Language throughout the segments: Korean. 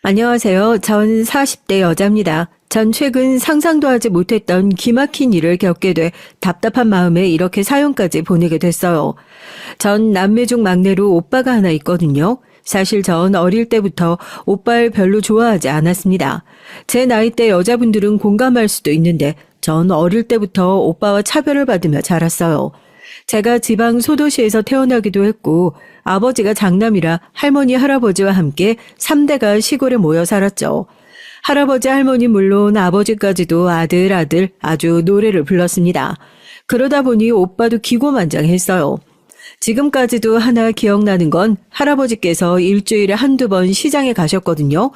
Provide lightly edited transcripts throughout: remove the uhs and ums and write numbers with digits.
안녕하세요. 전 40대 여자입니다. 전 최근 상상도 하지 못했던 기막힌 일을 겪게 돼 답답한 마음에 이렇게 사연까지 보내게 됐어요. 전 남매 중 막내로 오빠가 하나 있거든요. 사실 전 어릴 때부터 오빠를 별로 좋아하지 않았습니다. 제 나이 때 여자분들은 공감할 수도 있는데 전 어릴 때부터 오빠와 차별을 받으며 자랐어요. 제가 지방 소도시에서 태어나기도 했고 아버지가 장남이라 할머니 할아버지와 함께 3대가 시골에 모여 살았죠. 할아버지 할머니 물론 아버지까지도 아들 아주 노래를 불렀습니다. 그러다 보니 오빠도 기고만장했어요. 지금까지도 하나 기억나는 건 할아버지께서 일주일에 한두 번 시장에 가셨거든요.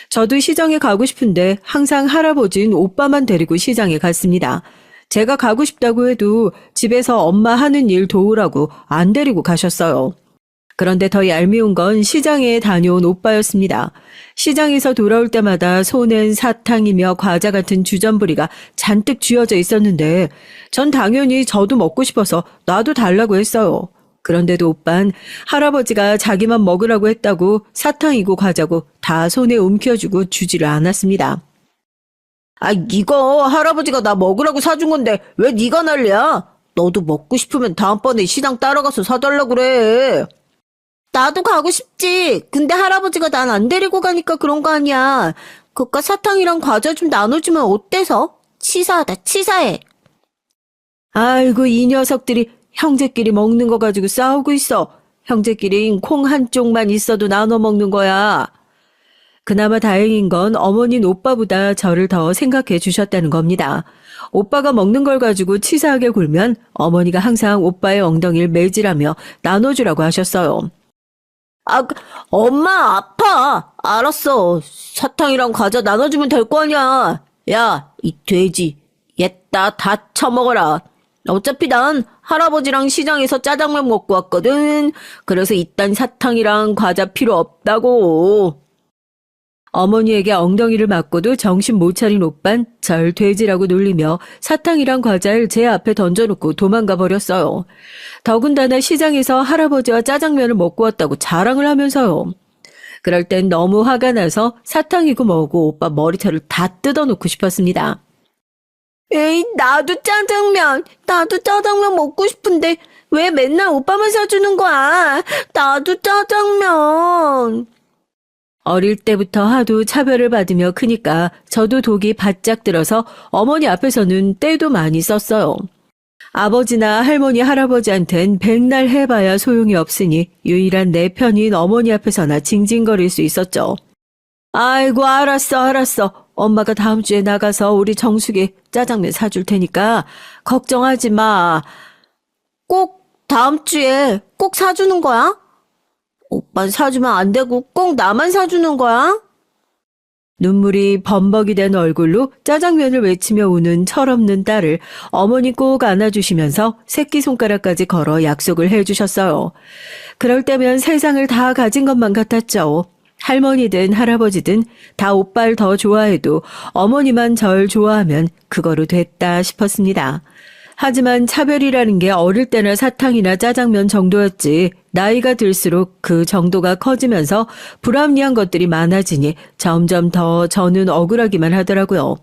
저도 시장에 가고 싶은데 항상 할아버지는 오빠만 데리고 시장에 갔습니다. 제가 가고 싶다고 해도 집에서 엄마 하는 일 도우라고 안 데리고 가셨어요. 그런데 더 얄미운 건 시장에 다녀온 오빠였습니다. 시장에서 돌아올 때마다 손엔 사탕이며 과자 같은 주전부리가 잔뜩 쥐어져 있었는데 전 당연히 저도 먹고 싶어서 나도 달라고 했어요. 그런데도 오빤 할아버지가 자기만 먹으라고 했다고 사탕이고 과자고 다 손에 움켜쥐고 주지를 않았습니다. 아, 이거 할아버지가 나 먹으라고 사준 건데 왜 네가 난리야? 너도 먹고 싶으면 다음번에 시장 따라가서 사달라 그래. 나도 가고 싶지. 근데 할아버지가 난 안 데리고 가니까 그런 거 아니야. 그깟 사탕이랑 과자 좀 나눠주면 어때서? 치사하다, 치사해. 아이고 이 녀석들이 형제끼리 먹는 거 가지고 싸우고 있어. 형제끼리 콩 한쪽만 있어도 나눠 먹는 거야. 그나마 다행인 건 어머니는 오빠보다 저를 더 생각해 주셨다는 겁니다. 오빠가 먹는 걸 가지고 치사하게 굴면 어머니가 항상 오빠의 엉덩이를 매질하며 나눠주라고 하셨어요. 아, 엄마 아파. 알았어. 사탕이랑 과자 나눠주면 될 거 아니야. 야, 이 돼지. 얘따 다 처먹어라. 어차피 난 할아버지랑 시장에서 짜장면 먹고 왔거든. 그래서 이딴 사탕이랑 과자 필요 없다고. 어머니에게 엉덩이를 맞고도 정신 못 차린 오빤 절 돼지라고 놀리며 사탕이랑 과자를 제 앞에 던져놓고 도망가 버렸어요. 더군다나 시장에서 할아버지와 짜장면을 먹고 왔다고 자랑을 하면서요. 그럴 땐 너무 화가 나서 사탕이고 뭐고 오빠 머리털을 다 뜯어놓고 싶었습니다. 에이, 나도 짜장면 먹고 싶은데 왜 맨날 오빠만 사주는 거야? 나도 짜장면. 어릴 때부터 하도 차별을 받으며 크니까 저도 독이 바짝 들어서 어머니 앞에서는 떼도 많이 썼어요. 아버지나 할머니 할아버지한텐 백날 해봐야 소용이 없으니 유일한 내 편인 어머니 앞에서나 징징거릴 수 있었죠. 아이고 알았어. 엄마가 다음 주에 나가서 우리 정숙이 짜장면 사줄 테니까 걱정하지 마. 꼭 다음 주에 꼭 사주는 거야? 오빠는 사주면 안 되고 꼭 나만 사주는 거야? 눈물이 범벅이 된 얼굴로 짜장면을 외치며 우는 철없는 딸을 어머니 꼭 안아주시면서 새끼손가락까지 걸어 약속을 해주셨어요. 그럴 때면 세상을 다 가진 것만 같았죠. 할머니든 할아버지든 다 오빠를 더 좋아해도 어머니만 절 좋아하면 그거로 됐다 싶었습니다. 하지만 차별이라는 게 어릴 때나 사탕이나 짜장면 정도였지 나이가 들수록 그 정도가 커지면서 불합리한 것들이 많아지니 점점 더 저는 억울하기만 하더라고요.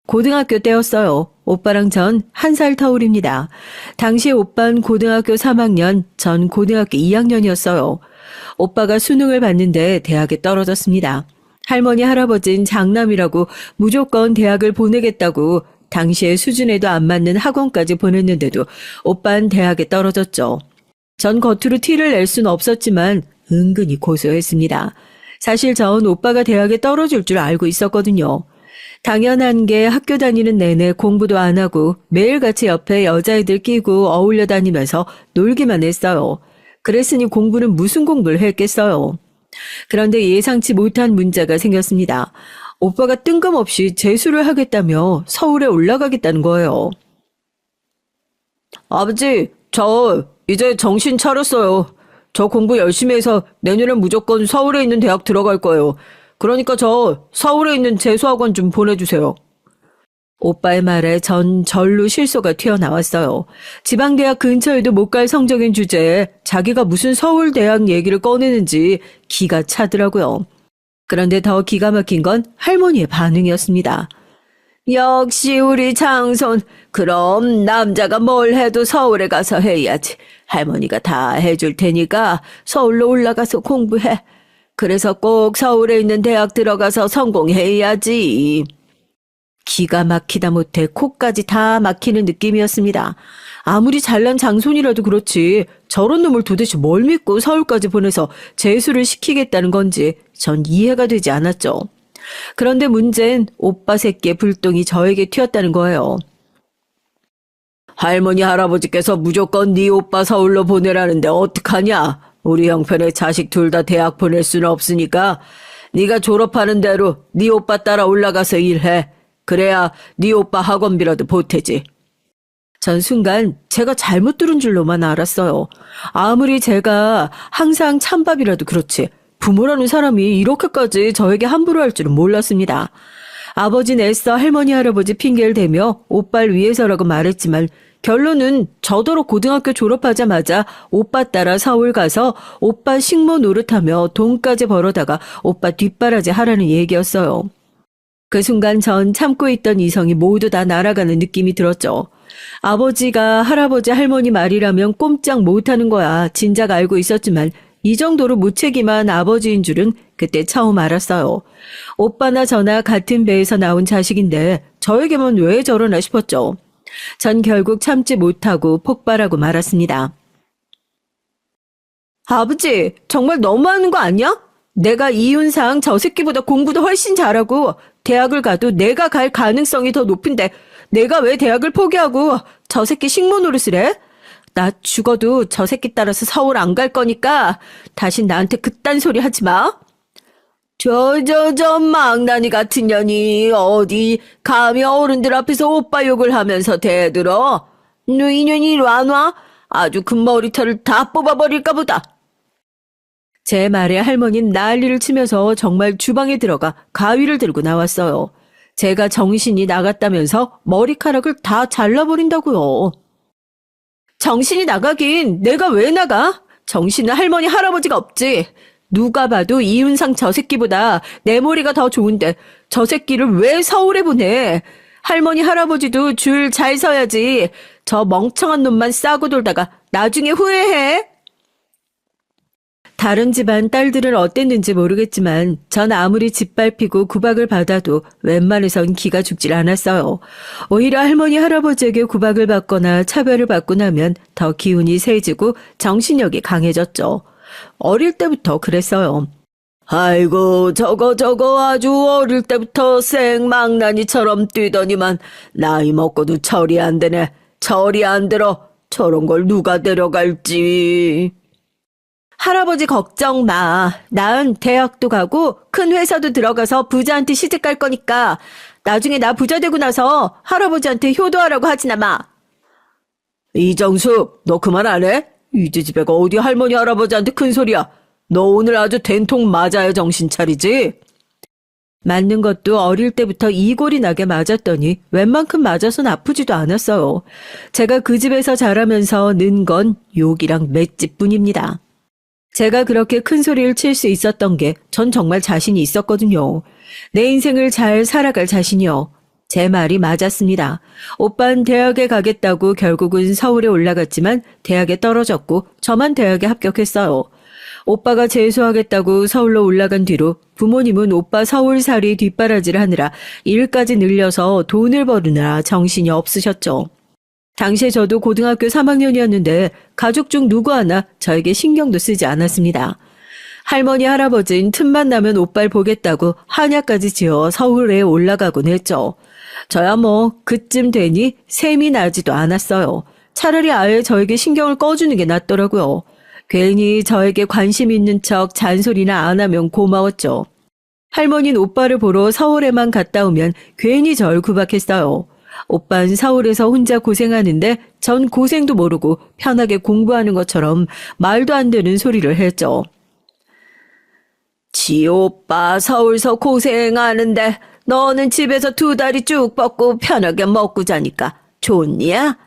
고등학교 때였어요. 오빠랑 전 1살 터울입니다. 당시 오빠는 고등학교 3학년, 전 고등학교 2학년이었어요. 오빠가 수능을 봤는데 대학에 떨어졌습니다. 할머니 할아버지는 장남이라고 무조건 대학을 보내겠다고 당시의 수준에도 안 맞는 학원까지 보냈는데도 오빠는 대학에 떨어졌죠. 전 겉으로 티를 낼 수는 없었지만 은근히 고소했습니다. 사실 전 오빠가 대학에 떨어질 줄 알고 있었거든요. 당연한 게 학교 다니는 내내 공부도 안 하고 매일같이 옆에 여자애들 끼고 어울려 다니면서 놀기만 했어요. 그랬으니 공부는 무슨 공부를 했겠어요. 그런데 예상치 못한 문제가 생겼습니다. 오빠가 뜬금없이 재수를 하겠다며 서울에 올라가겠다는 거예요. 아버지, 저 이제 정신 차렸어요. 저 공부 열심히 해서 내년엔 무조건 서울에 있는 대학 들어갈 거예요. 그러니까 저 서울에 있는 재수학원 좀 보내주세요. 오빠의 말에 전 절로 실소가 튀어나왔어요. 지방대학 근처에도 못 갈 성적인 주제에 자기가 무슨 서울대학 얘기를 꺼내는지 기가 차더라고요. 그런데 더 기가 막힌 건 할머니의 반응이었습니다. 역시 우리 장손. 그럼 남자가 뭘 해도 서울에 가서 해야지. 할머니가 다 해줄 테니까 서울로 올라가서 공부해. 그래서 꼭 서울에 있는 대학 들어가서 성공해야지. 기가 막히다 못해 코까지 다 막히는 느낌이었습니다. 아무리 잘난 장손이라도 그렇지 저런 놈을 도대체 뭘 믿고 서울까지 보내서 재수를 시키겠다는 건지 전 이해가 되지 않았죠. 그런데 문제는 오빠 새끼의 불똥이 저에게 튀었다는 거예요. 할머니 할아버지께서 무조건 네 오빠 서울로 보내라는데 어떡하냐? 우리 형편에 자식 둘 다 대학 보낼 수는 없으니까 네가 졸업하는 대로 네 오빠 따라 올라가서 일해. 그래야 네 오빠 학원비라도 보태지. 전 순간 제가 잘못 들은 줄로만 알았어요. 아무리 제가 항상 찬밥이라도 그렇지 부모라는 사람이 이렇게까지 저에게 함부로 할 줄은 몰랐습니다. 아버지는 애써 할머니 할아버지 핑계를 대며 오빠를 위해서라고 말했지만 결론은 저더러 고등학교 졸업하자마자 오빠 따라 서울 가서 오빠 식모 노릇하며 돈까지 벌어다가 오빠 뒷바라지 하라는 얘기였어요. 그 순간 전 참고 있던 이성이 모두 다 날아가는 느낌이 들었죠. 아버지가 할아버지 할머니 말이라면 꼼짝 못하는 거야 진작 알고 있었지만 이 정도로 무책임한 아버지인 줄은 그때 처음 알았어요. 오빠나 저나 같은 배에서 나온 자식인데 저에게만 왜 저러나 싶었죠. 전 결국 참지 못하고 폭발하고 말았습니다. 아버지, 정말 너무하는 거 아니야? 내가 이윤상 저 새끼보다 공부도 훨씬 잘하고 대학을 가도 내가 갈 가능성이 더 높은데 내가 왜 대학을 포기하고 저 새끼 식모 노릇을 해? 나 죽어도 저 새끼 따라서 서울 안 갈 거니까 다신 나한테 그딴 소리 하지 마. 저 망나니 같은 년이 어디 감히 어른들 앞에서 오빠 욕을 하면서 대들어. 너 이년이 이리 안 와? 아주 그 머리털을 다 뽑아버릴까 보다. 제 말에 할머니는 난리를 치면서 정말 주방에 들어가 가위를 들고 나왔어요. 제가 정신이 나갔다면서 머리카락을 다 잘라버린다고요. 정신이 나가긴 내가 왜 나가? 정신은 할머니 할아버지가 없지. 누가 봐도 이윤상 저 새끼보다 내 머리가 더 좋은데 저 새끼를 왜 서울에 보내? 할머니 할아버지도 줄 잘 서야지. 저 멍청한 놈만 싸고 돌다가 나중에 후회해. 다른 집안 딸들은 어땠는지 모르겠지만 전 아무리 짓밟히고 구박을 받아도 웬만해선 기가 죽질 않았어요. 오히려 할머니 할아버지에게 구박을 받거나 차별을 받고 나면 더 기운이 세지고 정신력이 강해졌죠. 어릴 때부터 그랬어요. 아이고 저거 아주 어릴 때부터 생망나니처럼 뛰더니만 나이 먹고도 철이 안 되네. 철이 안 들어. 저런 걸 누가 데려갈지. 할아버지 걱정 마. 난 대학도 가고 큰 회사도 들어가서 부자한테 시집갈 거니까 나중에 나 부자 되고 나서 할아버지한테 효도하라고 하지나 마. 이정숙, 너 그만 안 해? 이제 집애가 어디 할머니 할아버지한테 큰 소리야. 너 오늘 아주 된통 맞아야 정신 차리지? 맞는 것도 어릴 때부터 이골이 나게 맞았더니 웬만큼 맞아선 아프지도 않았어요. 제가 그 집에서 자라면서 는 건 욕이랑 맷집뿐입니다. 제가 그렇게 큰 소리를 칠 수 있었던 게 전 정말 자신이 있었거든요. 내 인생을 잘 살아갈 자신이요. 제 말이 맞았습니다. 오빠는 대학에 가겠다고 결국은 서울에 올라갔지만 대학에 떨어졌고 저만 대학에 합격했어요. 오빠가 재수하겠다고 서울로 올라간 뒤로 부모님은 오빠 서울살이 뒷바라지를 하느라 일까지 늘려서 돈을 벌으느라 정신이 없으셨죠. 당시에 저도 고등학교 3학년이었는데 가족 중 누구 하나 저에게 신경도 쓰지 않았습니다. 할머니 할아버지는 틈만 나면 오빠를 보겠다고 한약까지 지어 서울에 올라가곤 했죠. 저야 뭐 그쯤 되니 셈이 나지도 않았어요. 차라리 아예 저에게 신경을 꺼주는 게 낫더라고요. 괜히 저에게 관심 있는 척 잔소리나 안 하면 고마웠죠. 할머니는 오빠를 보러 서울에만 갔다 오면 괜히 절 구박했어요. 오빠는 서울에서 혼자 고생하는데 전 고생도 모르고 편하게 공부하는 것처럼 말도 안 되는 소리를 했죠. 지 오빠 서울서 고생하는데 너는 집에서 두 다리 쭉 뻗고 편하게 먹고 자니까 좋냐?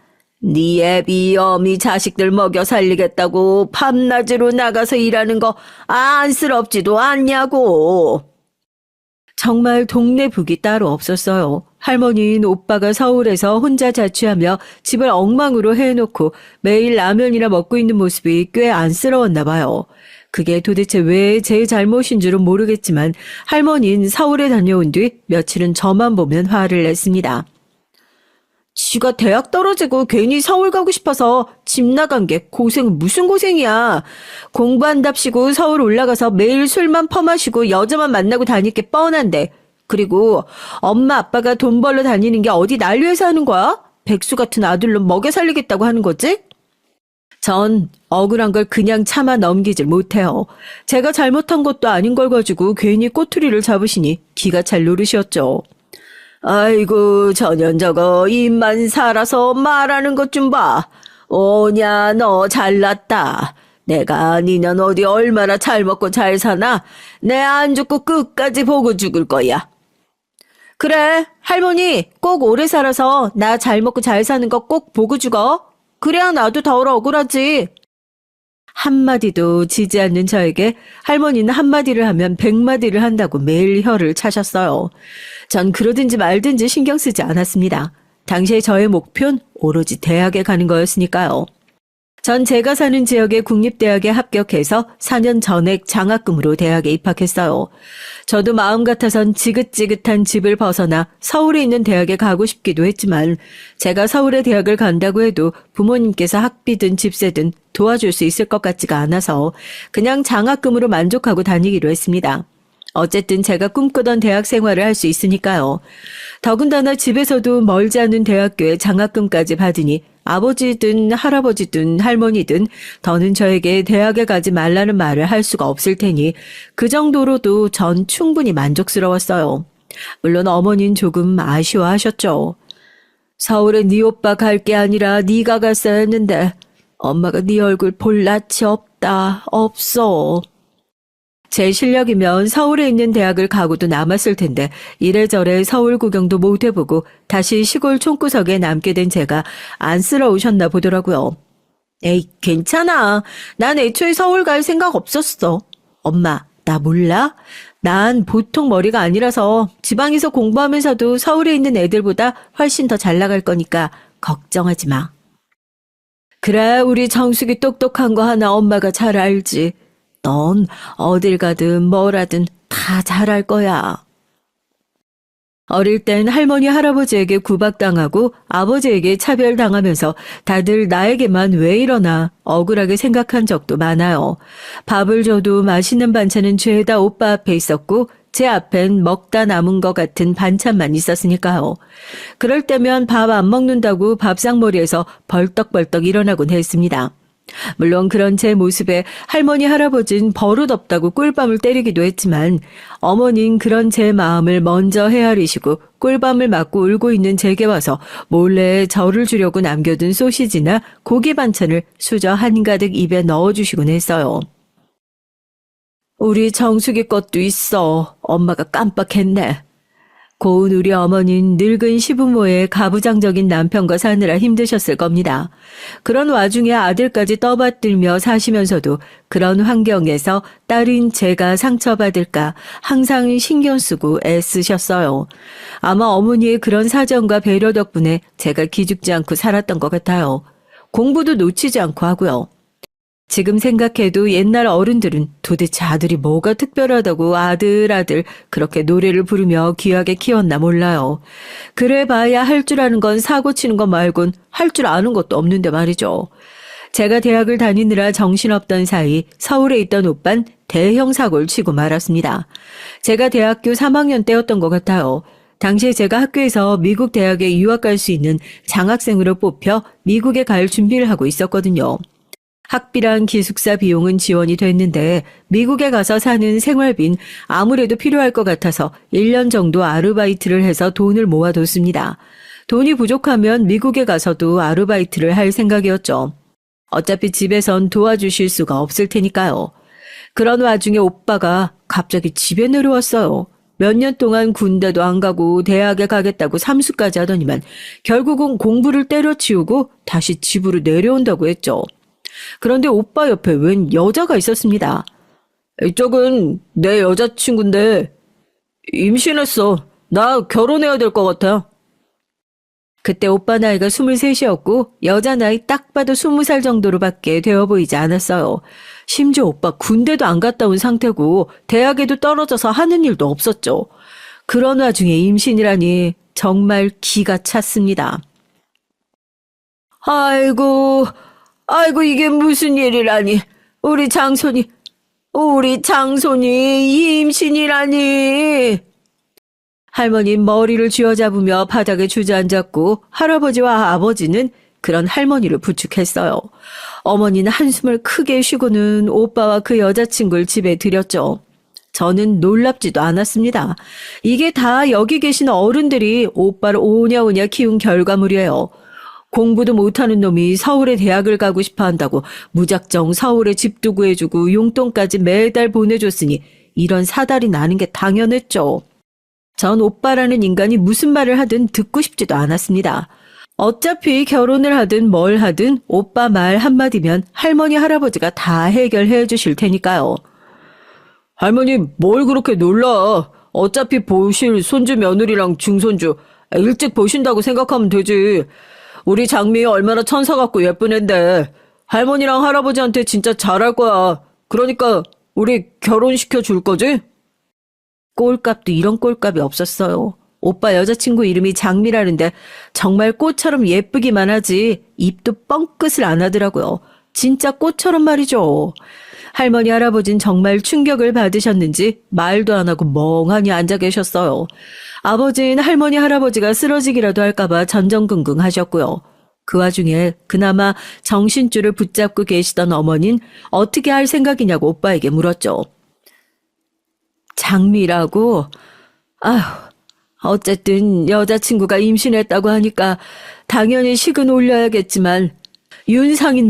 네 애비 어미 자식들 먹여 살리겠다고 밤낮으로 나가서 일하는 거 안쓰럽지도 않냐고. 정말 동네 북이 따로 없었어요. 할머니는 오빠가 서울에서 혼자 자취하며 집을 엉망으로 해놓고 매일 라면이나 먹고 있는 모습이 꽤 안쓰러웠나 봐요. 그게 도대체 왜 제 잘못인 줄은 모르겠지만 할머니는 서울에 다녀온 뒤 며칠은 저만 보면 화를 냈습니다. 지가 대학 떨어지고 괜히 서울 가고 싶어서 집 나간 게 고생은 무슨 고생이야. 공부한답시고 서울 올라가서 매일 술만 퍼마시고 여자만 만나고 다닐 게 뻔한데. 그리고 엄마 아빠가 돈 벌러 다니는 게 어디 날 위해서 하는 거야? 백수 같은 아들로 먹여 살리겠다고 하는 거지? 전 억울한 걸 그냥 참아 넘기질 못해요. 제가 잘못한 것도 아닌 걸 가지고 괜히 꼬투리를 잡으시니 기가 찰 노릇이었죠. 아이고 저년 저거 입만 살아서 말하는 것 좀 봐. 오냐 너 잘났다. 내가 니년 어디 얼마나 잘 먹고 잘 사나. 내 안 죽고 끝까지 보고 죽을 거야. 그래 할머니 꼭 오래 살아서 나 잘 먹고 잘 사는 거 꼭 보고 죽어. 그래야 나도 덜 억울하지. 한마디도 지지 않는 저에게 할머니는 한마디를 하면 100마디를 한다고 매일 혀를 차셨어요. 전 그러든지 말든지 신경 쓰지 않았습니다. 당시에 저의 목표는 오로지 대학에 가는 거였으니까요. 전 제가 사는 지역의 국립대학에 합격해서 4년 전액 장학금으로 대학에 입학했어요. 저도 마음 같아선 지긋지긋한 집을 벗어나 서울에 있는 대학에 가고 싶기도 했지만 제가 서울에 대학을 간다고 해도 부모님께서 학비든 집세든 도와줄 수 있을 것 같지가 않아서 그냥 장학금으로 만족하고 다니기로 했습니다. 어쨌든 제가 꿈꾸던 대학 생활을 할 수 있으니까요. 더군다나 집에서도 멀지 않은 대학교에 장학금까지 받으니 아버지든 할아버지든 할머니든 더는 저에게 대학에 가지 말라는 말을 할 수가 없을 테니 그 정도로도 전 충분히 만족스러웠어요. 물론 어머니는 조금 아쉬워하셨죠. 서울에 네 오빠 갈 게 아니라 네가 갔어야 했는데 엄마가 네 얼굴 볼 낯이 없다. 없어. 제 실력이면 서울에 있는 대학을 가고도 남았을 텐데 이래저래 서울 구경도 못 해보고 다시 시골 촌구석에 남게 된 제가 안쓰러우셨나 보더라고요. 에이 괜찮아. 난 애초에 서울 갈 생각 없었어. 엄마, 나 몰라? 난 보통 머리가 아니라서 지방에서 공부하면서도 서울에 있는 애들보다 훨씬 더 잘 나갈 거니까 걱정하지 마. 그래, 우리 정숙이 똑똑한 거 하나 엄마가 잘 알지. 넌 어딜 가든 뭘 하든 다 잘할 거야. 어릴 땐 할머니 할아버지에게 구박당하고 아버지에게 차별당하면서 다들 나에게만 왜 이러나 억울하게 생각한 적도 많아요. 밥을 줘도 맛있는 반찬은 죄다 오빠 앞에 있었고 제 앞엔 먹다 남은 것 같은 반찬만 있었으니까요. 그럴 때면 밥 안 먹는다고 밥상머리에서 벌떡벌떡 일어나곤 했습니다. 물론 그런 제 모습에 할머니 할아버지는 버릇없다고 꿀밤을 때리기도 했지만 어머니는 그런 제 마음을 먼저 헤아리시고 꿀밤을 맞고 울고 있는 제게 와서 몰래 저를 주려고 남겨둔 소시지나 고기 반찬을 수저 한가득 입에 넣어주시곤 했어요. 우리 정숙이 것도 있어. 엄마가 깜빡했네. 고운 우리 어머니는 늙은 시부모의 가부장적인 남편과 사느라 힘드셨을 겁니다. 그런 와중에 아들까지 떠받들며 사시면서도 그런 환경에서 딸인 제가 상처받을까 항상 신경 쓰고 애쓰셨어요. 아마 어머니의 그런 사정과 배려 덕분에 제가 기죽지 않고 살았던 것 같아요. 공부도 놓치지 않고 하고요. 지금 생각해도 옛날 어른들은 도대체 아들이 뭐가 특별하다고 아들 그렇게 노래를 부르며 귀하게 키웠나 몰라요. 그래봐야 할 줄 아는 건 사고 치는 것 말곤 할 줄 아는 것도 없는데 말이죠. 제가 대학을 다니느라 정신없던 사이 서울에 있던 오빤 대형 사고를 치고 말았습니다. 제가 대학교 3학년 때였던 것 같아요. 당시에 제가 학교에서 미국 대학에 유학 갈 수 있는 장학생으로 뽑혀 미국에 갈 준비를 하고 있었거든요. 학비랑 기숙사 비용은 지원이 됐는데 미국에 가서 사는 생활비는 아무래도 필요할 것 같아서 1년 정도 아르바이트를 해서 돈을 모아뒀습니다. 돈이 부족하면 미국에 가서도 아르바이트를 할 생각이었죠. 어차피 집에선 도와주실 수가 없을 테니까요. 그런 와중에 오빠가 갑자기 집에 내려왔어요. 몇 년 동안 군대도 안 가고 대학에 가겠다고 삼수까지 하더니만 결국은 공부를 때려치우고 다시 집으로 내려온다고 했죠. 그런데 오빠 옆에 웬 여자가 있었습니다. 이쪽은 내 여자친구인데 임신했어. 나 결혼해야 될 것 같아. 그때 오빠 나이가 23이었고 여자 나이 딱 봐도 20살 정도로밖에 되어 보이지 않았어요. 심지어 오빠 군대도 안 갔다 온 상태고 대학에도 떨어져서 하는 일도 없었죠. 그런 와중에 임신이라니 정말 기가 찼습니다. 아이고, 아이고 이게 무슨 일이라니. 우리 장손이 임신이라니. 할머니 머리를 쥐어잡으며 바닥에 주저앉았고 할아버지와 아버지는 그런 할머니를 부축했어요. 어머니는 한숨을 크게 쉬고는 오빠와 그 여자친구를 집에 들였죠. 저는 놀랍지도 않았습니다. 이게 다 여기 계신 어른들이 오빠를 오냐오냐 키운 결과물이에요. 공부도 못하는 놈이 서울에 대학을 가고 싶어 한다고 무작정 서울에 집도 구해주고 용돈까지 매달 보내줬으니 이런 사달이 나는 게 당연했죠. 전 오빠라는 인간이 무슨 말을 하든 듣고 싶지도 않았습니다. 어차피 결혼을 하든 뭘 하든 오빠 말 한마디면 할머니 할아버지가 다 해결해 주실 테니까요. 할머니 뭘 그렇게 놀라. 어차피 보실 손주 며느리랑 증손주 일찍 보신다고 생각하면 되지. 우리 장미 얼마나 천사 같고 예쁜 앤데 할머니랑 할아버지한테 진짜 잘할 거야. 그러니까 우리 결혼시켜 줄 거지? 꼴값도 이런 꼴값이 없었어요. 오빠 여자친구 이름이 장미라는데 정말 꽃처럼 예쁘기만 하지 입도 뻥끗을 안 하더라고요. 진짜 꽃처럼 말이죠. 할머니 할아버진 정말 충격을 받으셨는지 말도 안 하고 멍하니 앉아 계셨어요. 아버지는 할머니 할아버지가 쓰러지기라도 할까봐 전전긍긍 하셨고요. 그 와중에 그나마 정신줄을 붙잡고 계시던 어머니는 어떻게 할 생각이냐고 오빠에게 물었죠. 장미라고? 아휴, 어쨌든 여자친구가 임신했다고 하니까 당연히 식은 올려야겠지만 윤상이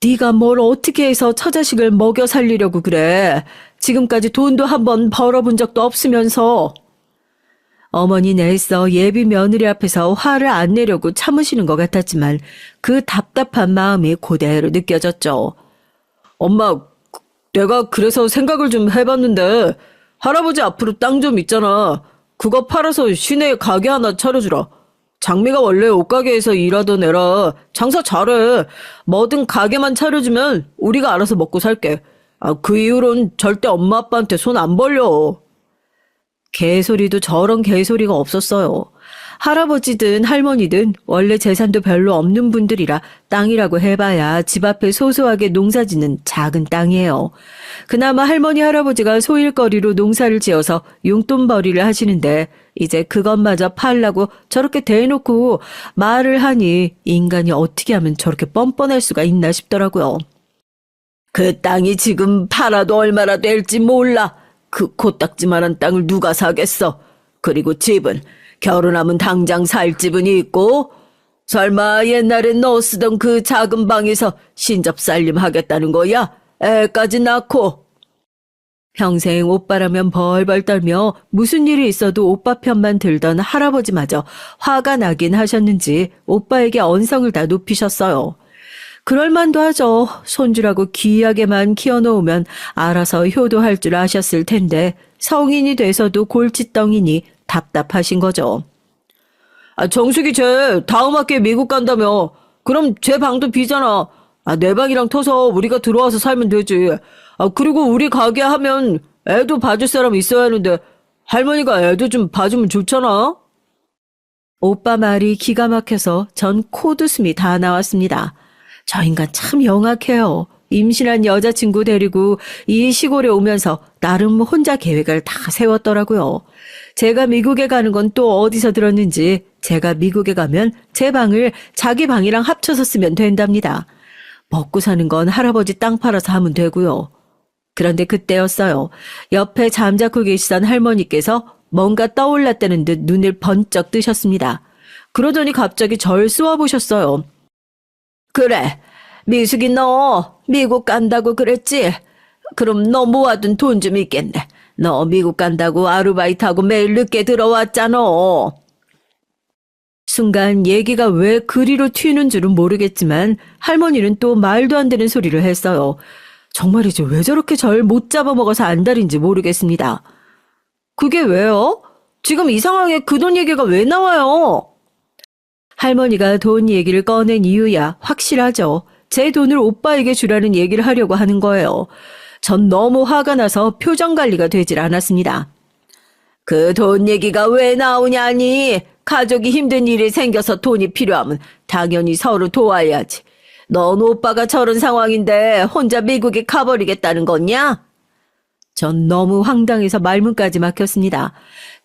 네가 뭘 어떻게 해서 처자식을 먹여 살리려고 그래. 지금까지 돈도 한번 벌어본 적도 없으면서. 어머니는 애써 예비 며느리 앞에서 화를 안 내려고 참으시는 것 같았지만 그 답답한 마음이 그대로 느껴졌죠. 엄마, 내가 그래서 생각을 좀 해봤는데 할아버지 앞으로 땅 좀 있잖아. 그거 팔아서 시내에 가게 하나 차려주라. 장미가 원래 옷가게에서 일하던 애라 장사 잘해. 뭐든 가게만 차려주면 우리가 알아서 먹고 살게. 그 이후론 절대 엄마 아빠한테 손 안 벌려. 개소리도 저런 개소리가 없었어요. 할아버지든 할머니든 원래 재산도 별로 없는 분들이라 땅이라고 해봐야 집 앞에 소소하게 농사짓는 작은 땅이에요. 그나마 할머니 할아버지가 소일거리로 농사를 지어서 용돈벌이를 하시는데 이제 그것마저 팔라고 저렇게 대놓고 말을 하니 인간이 어떻게 하면 저렇게 뻔뻔할 수가 있나 싶더라고요. 그 땅이 지금 팔아도 얼마나 될지 몰라. 그 코딱지만한 땅을 누가 사겠어. 그리고 집은 결혼하면 당장 살 집은 있고 설마 옛날에 너 쓰던 그 작은 방에서 신접살림 하겠다는 거야? 애까지 낳고. 평생 오빠라면 벌벌 떨며 무슨 일이 있어도 오빠 편만 들던 할아버지마저 화가 나긴 하셨는지 오빠에게 언성을 다 높이셨어요. 그럴만도 하죠. 손주라고 귀하게만 키워놓으면 알아서 효도할 줄 아셨을 텐데 성인이 돼서도 골칫덩이니 답답하신 거죠. 정숙이 쟤 다음 학기에 미국 간다며. 그럼 쟤 방도 비잖아. 내 방이랑 터서 우리가 들어와서 살면 되지. 그리고 우리 가게 하면 애도 봐줄 사람 있어야 하는데 할머니가 애도 좀 봐주면 좋잖아. 오빠 말이 기가 막혀서 전 코웃음이 다 나왔습니다. 저 인간 참 영악해요. 임신한 여자친구 데리고 이 시골에 오면서 나름 혼자 계획을 다 세웠더라고요. 제가 미국에 가는 건 또 어디서 들었는지 제가 미국에 가면 제 방을 자기 방이랑 합쳐서 쓰면 된답니다. 먹고 사는 건 할아버지 땅 팔아서 하면 되고요. 그런데 그때였어요. 옆에 잠자코 계시던 할머니께서 뭔가 떠올랐다는 듯 눈을 번쩍 뜨셨습니다. 그러더니 갑자기 절 쏘아보셨어요. 그래, 미숙이 너 미국 간다고 그랬지? 그럼 너 모아둔 돈 좀 있겠네. 너 미국 간다고 아르바이트하고 매일 늦게 들어왔잖아. 순간 얘기가 왜 그리로 튀는 줄은 모르겠지만 할머니는 또 말도 안 되는 소리를 했어요. 정말이죠. 왜 저렇게 절 못 잡아먹어서 안달인지 모르겠습니다. 그게 왜요? 지금 이 상황에 그 돈 얘기가 왜 나와요? 할머니가 돈 얘기를 꺼낸 이유야 확실하죠. 제 돈을 오빠에게 주라는 얘기를 하려고 하는 거예요. 전 너무 화가 나서 표정 관리가 되질 않았습니다. 그 돈 얘기가 왜 나오냐니? 가족이 힘든 일이 생겨서 돈이 필요하면 당연히 서로 도와야지. 넌 오빠가 저런 상황인데 혼자 미국에 가버리겠다는 거냐? 전 너무 황당해서 말문까지 막혔습니다.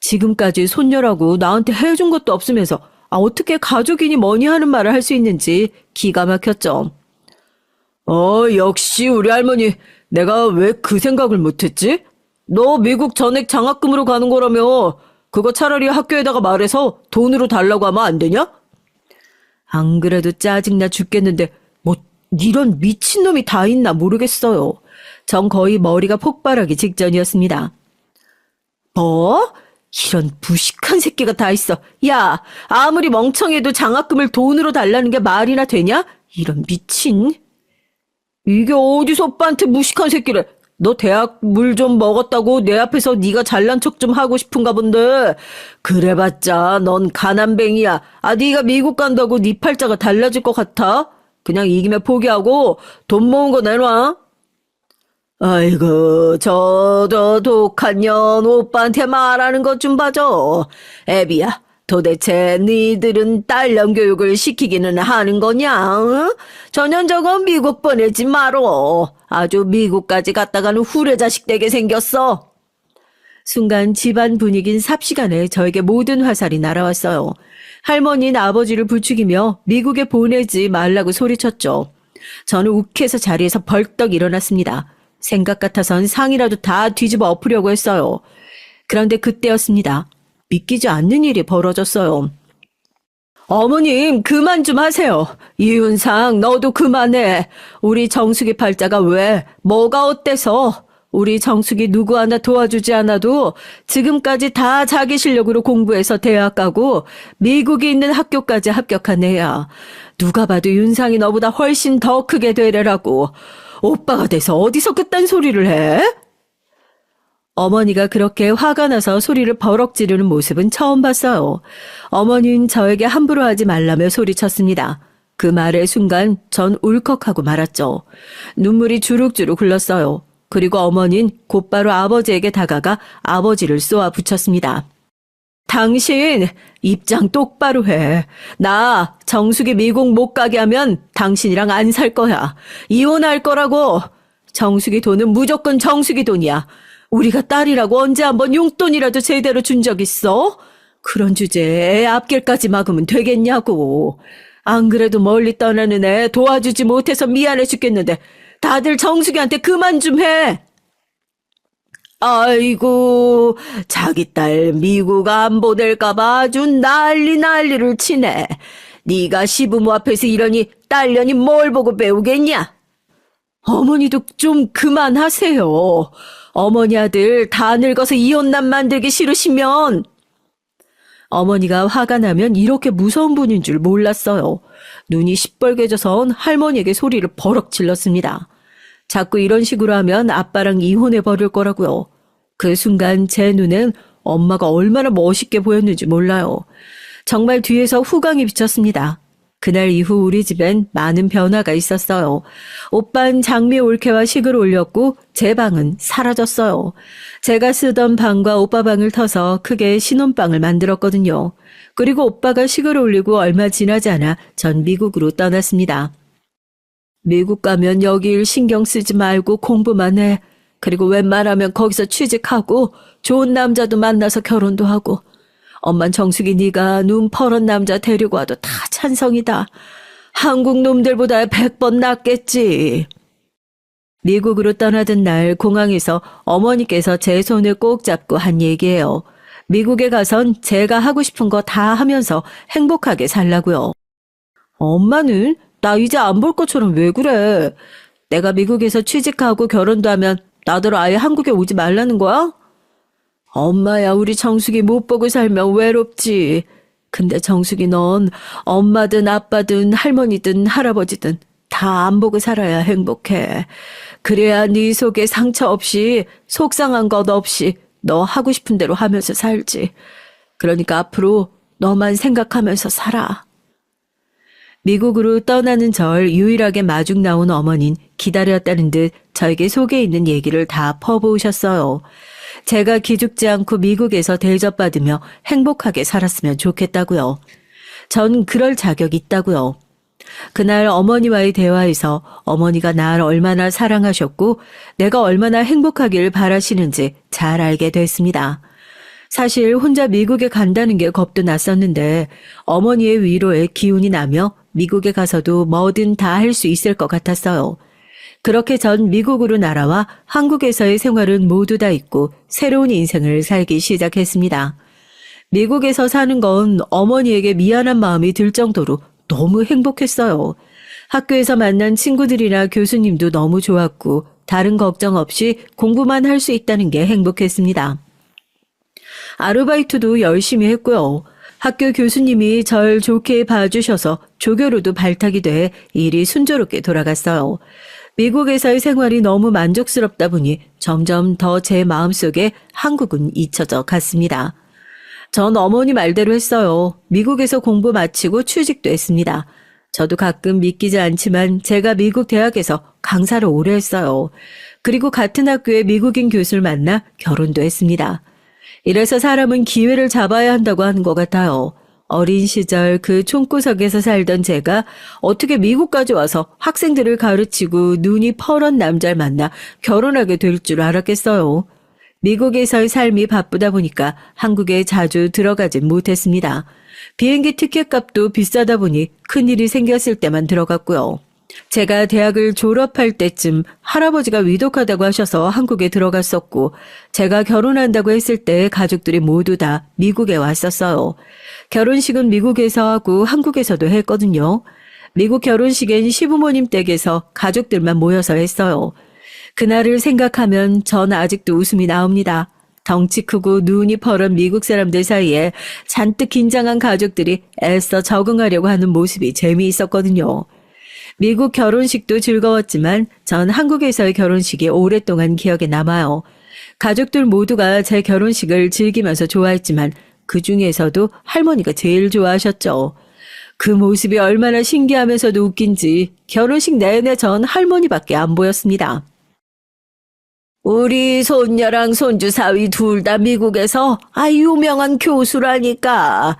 지금까지 손녀라고 나한테 해준 것도 없으면서 어떻게 가족이니 뭐니 하는 말을 할 수 있는지 기가 막혔죠. 역시 우리 할머니. 내가 왜 그 생각을 못했지? 너 미국 전액 장학금으로 가는 거라며. 그거 차라리 학교에다가 말해서 돈으로 달라고 하면 안 되냐? 안 그래도 짜증나 죽겠는데 뭐 이런 미친놈이 다 있나 모르겠어요. 전 거의 머리가 폭발하기 직전이었습니다. 뭐? 이런 무식한 새끼가 다 있어. 야, 아무리 멍청해도 장학금을 돈으로 달라는 게 말이나 되냐? 이런 미친. 이게 어디서 오빠한테 무식한 새끼래. 너 대학 물 좀 먹었다고 내 앞에서 네가 잘난 척 좀 하고 싶은가 본데. 그래봤자 넌 가난뱅이야. 네가 미국 간다고 네 팔자가 달라질 것 같아? 그냥 이기면 포기하고 돈 모은 거 내놔. 아이고, 저 독한 년 오빠한테 말하는 것 좀 봐줘. 애비야, 도대체 니들은 딸년 교육을 시키기는 하는 거냐? 응? 전년저건 미국 보내지 말어. 아주 미국까지 갔다가는 후레자식 되게 생겼어. 순간 집안 분위긴 삽시간에 저에게 모든 화살이 날아왔어요. 할머니는 아버지를 부추기며 미국에 보내지 말라고 소리쳤죠. 저는 욱해서 자리에서 벌떡 일어났습니다. 생각 같아선 상이라도 다 뒤집어 엎으려고 했어요. 그런데 그때였습니다. 믿기지 않는 일이 벌어졌어요. 어머님, 그만 좀 하세요. 이윤상, 너도 그만해. 우리 정숙이 팔자가 왜, 뭐가 어때서? 우리 정숙이 누구 하나 도와주지 않아도 지금까지 다 자기 실력으로 공부해서 대학 가고 미국에 있는 학교까지 합격한 애야. 누가 봐도 윤상이 너보다 훨씬 더 크게 되래라고. 오빠가 돼서 어디서 그딴 소리를 해? 어머니가 그렇게 화가 나서 소리를 버럭 지르는 모습은 처음 봤어요. 어머니는 저에게 함부로 하지 말라며 소리쳤습니다. 그 말의 순간 전 울컥하고 말았죠. 눈물이 주룩주룩 흘렀어요. 그리고 어머니는 곧바로 아버지에게 다가가 아버지를 쏘아 붙였습니다. 당신 입장 똑바로 해. 나 정숙이 미국 못 가게 하면 당신이랑 안 살 거야. 이혼할 거라고. 정숙이 돈은 무조건 정숙이 돈이야. 우리가 딸이라고 언제 한번 용돈이라도 제대로 준 적 있어? 그런 주제에 앞길까지 막으면 되겠냐고. 안 그래도 멀리 떠나는 애 도와주지 못해서 미안해 죽겠는데 다들 정숙이한테 그만 좀 해. 아이고, 자기 딸 미국 안 보낼까 봐 아주 난리를 치네. 네가 시부모 앞에서 이러니 딸년이 뭘 보고 배우겠냐? 어머니도 좀 그만하세요. 어머니 아들 다 늙어서 이혼남 만들기 싫으시면. 어머니가 화가 나면 이렇게 무서운 분인 줄 몰랐어요. 눈이 시뻘개져선 할머니에게 소리를 버럭 질렀습니다. 자꾸 이런 식으로 하면 아빠랑 이혼해 버릴 거라고요. 그 순간 제 눈엔 엄마가 얼마나 멋있게 보였는지 몰라요. 정말 뒤에서 후광이 비쳤습니다. 그날 이후 우리 집엔 많은 변화가 있었어요. 오빠는 장미 올케와 식을 올렸고 제 방은 사라졌어요. 제가 쓰던 방과 오빠 방을 터서 크게 신혼방을 만들었거든요. 그리고 오빠가 식을 올리고 얼마 지나지 않아 전 미국으로 떠났습니다. 미국 가면 여기 일 신경 쓰지 말고 공부만 해. 그리고 웬만하면 거기서 취직하고 좋은 남자도 만나서 결혼도 하고. 엄만 정숙이 네가 눈 퍼런 남자 데리고 와도 다 찬성이다. 한국 놈들보다 100번 낫겠지. 미국으로 떠나던 날 공항에서 어머니께서 제 손을 꼭 잡고 한 얘기예요. 미국에 가선 제가 하고 싶은 거 다 하면서 행복하게 살라고요. 엄마는 나 이제 안 볼 것처럼 왜 그래? 내가 미국에서 취직하고 결혼도 하면 나더러 아예 한국에 오지 말라는 거야? 엄마야, 우리 정숙이 못 보고 살면 외롭지. 근데 정숙이 넌 엄마든 아빠든 할머니든 할아버지든 다 안 보고 살아야 행복해. 그래야 네 속에 상처 없이 속상한 것 없이 너 하고 싶은 대로 하면서 살지. 그러니까 앞으로 너만 생각하면서 살아. 미국으로 떠나는 절 유일하게 마중 나온 어머닌 기다렸다는 듯 저에게 속에 있는 얘기를 다 퍼부으셨어요. 제가 기죽지 않고 미국에서 대접받으며 행복하게 살았으면 좋겠다고요. 전 그럴 자격이 있다고요. 그날 어머니와의 대화에서 어머니가 날 얼마나 사랑하셨고 내가 얼마나 행복하기를 바라시는지 잘 알게 됐습니다. 사실 혼자 미국에 간다는 게 겁도 났었는데 어머니의 위로에 기운이 나며 미국에 가서도 뭐든 다 할 수 있을 것 같았어요. 그렇게 전 미국으로 날아와 한국에서의 생활은 모두 다 잊고 새로운 인생을 살기 시작했습니다. 미국에서 사는 건 어머니에게 미안한 마음이 들 정도로 너무 행복했어요. 학교에서 만난 친구들이나 교수님도 너무 좋았고 다른 걱정 없이 공부만 할 수 있다는 게 행복했습니다. 아르바이트도 열심히 했고요. 학교 교수님이 절 좋게 봐주셔서 조교로도 발탁이 돼 일이 순조롭게 돌아갔어요. 미국에서의 생활이 너무 만족스럽다 보니 점점 더 제 마음속에 한국은 잊혀져 갔습니다. 전 어머니 말대로 했어요. 미국에서 공부 마치고 취직도 했습니다. 저도 가끔 믿기지 않지만 제가 미국 대학에서 강사를 오래 했어요. 그리고 같은 학교의 미국인 교수를 만나 결혼도 했습니다. 이래서 사람은 기회를 잡아야 한다고 하는 것 같아요. 어린 시절 그 총구석에서 살던 제가 어떻게 미국까지 와서 학생들을 가르치고 눈이 퍼런 남자를 만나 결혼하게 될 줄 알았겠어요. 미국에서의 삶이 바쁘다 보니까 한국에 자주 들어가진 못했습니다. 비행기 티켓 값도 비싸다 보니 큰일이 생겼을 때만 들어갔고요. 제가 대학을 졸업할 때쯤 할아버지가 위독하다고 하셔서 한국에 들어갔었고 제가 결혼한다고 했을 때 가족들이 모두 다 미국에 왔었어요. 결혼식은 미국에서 하고 한국에서도 했거든요. 미국 결혼식엔 시부모님 댁에서 가족들만 모여서 했어요. 그날을 생각하면 전 아직도 웃음이 나옵니다. 덩치 크고 눈이 퍼런 미국 사람들 사이에 잔뜩 긴장한 가족들이 애써 적응하려고 하는 모습이 재미있었거든요. 미국 결혼식도 즐거웠지만 전 한국에서의 결혼식이 오랫동안 기억에 남아요. 가족들 모두가 제 결혼식을 즐기면서 좋아했지만 그 중에서도 할머니가 제일 좋아하셨죠. 그 모습이 얼마나 신기하면서도 웃긴지 결혼식 내내 전 할머니밖에 안 보였습니다. 우리 손녀랑 손주 사위 둘 다 미국에서 유명한 교수라니까.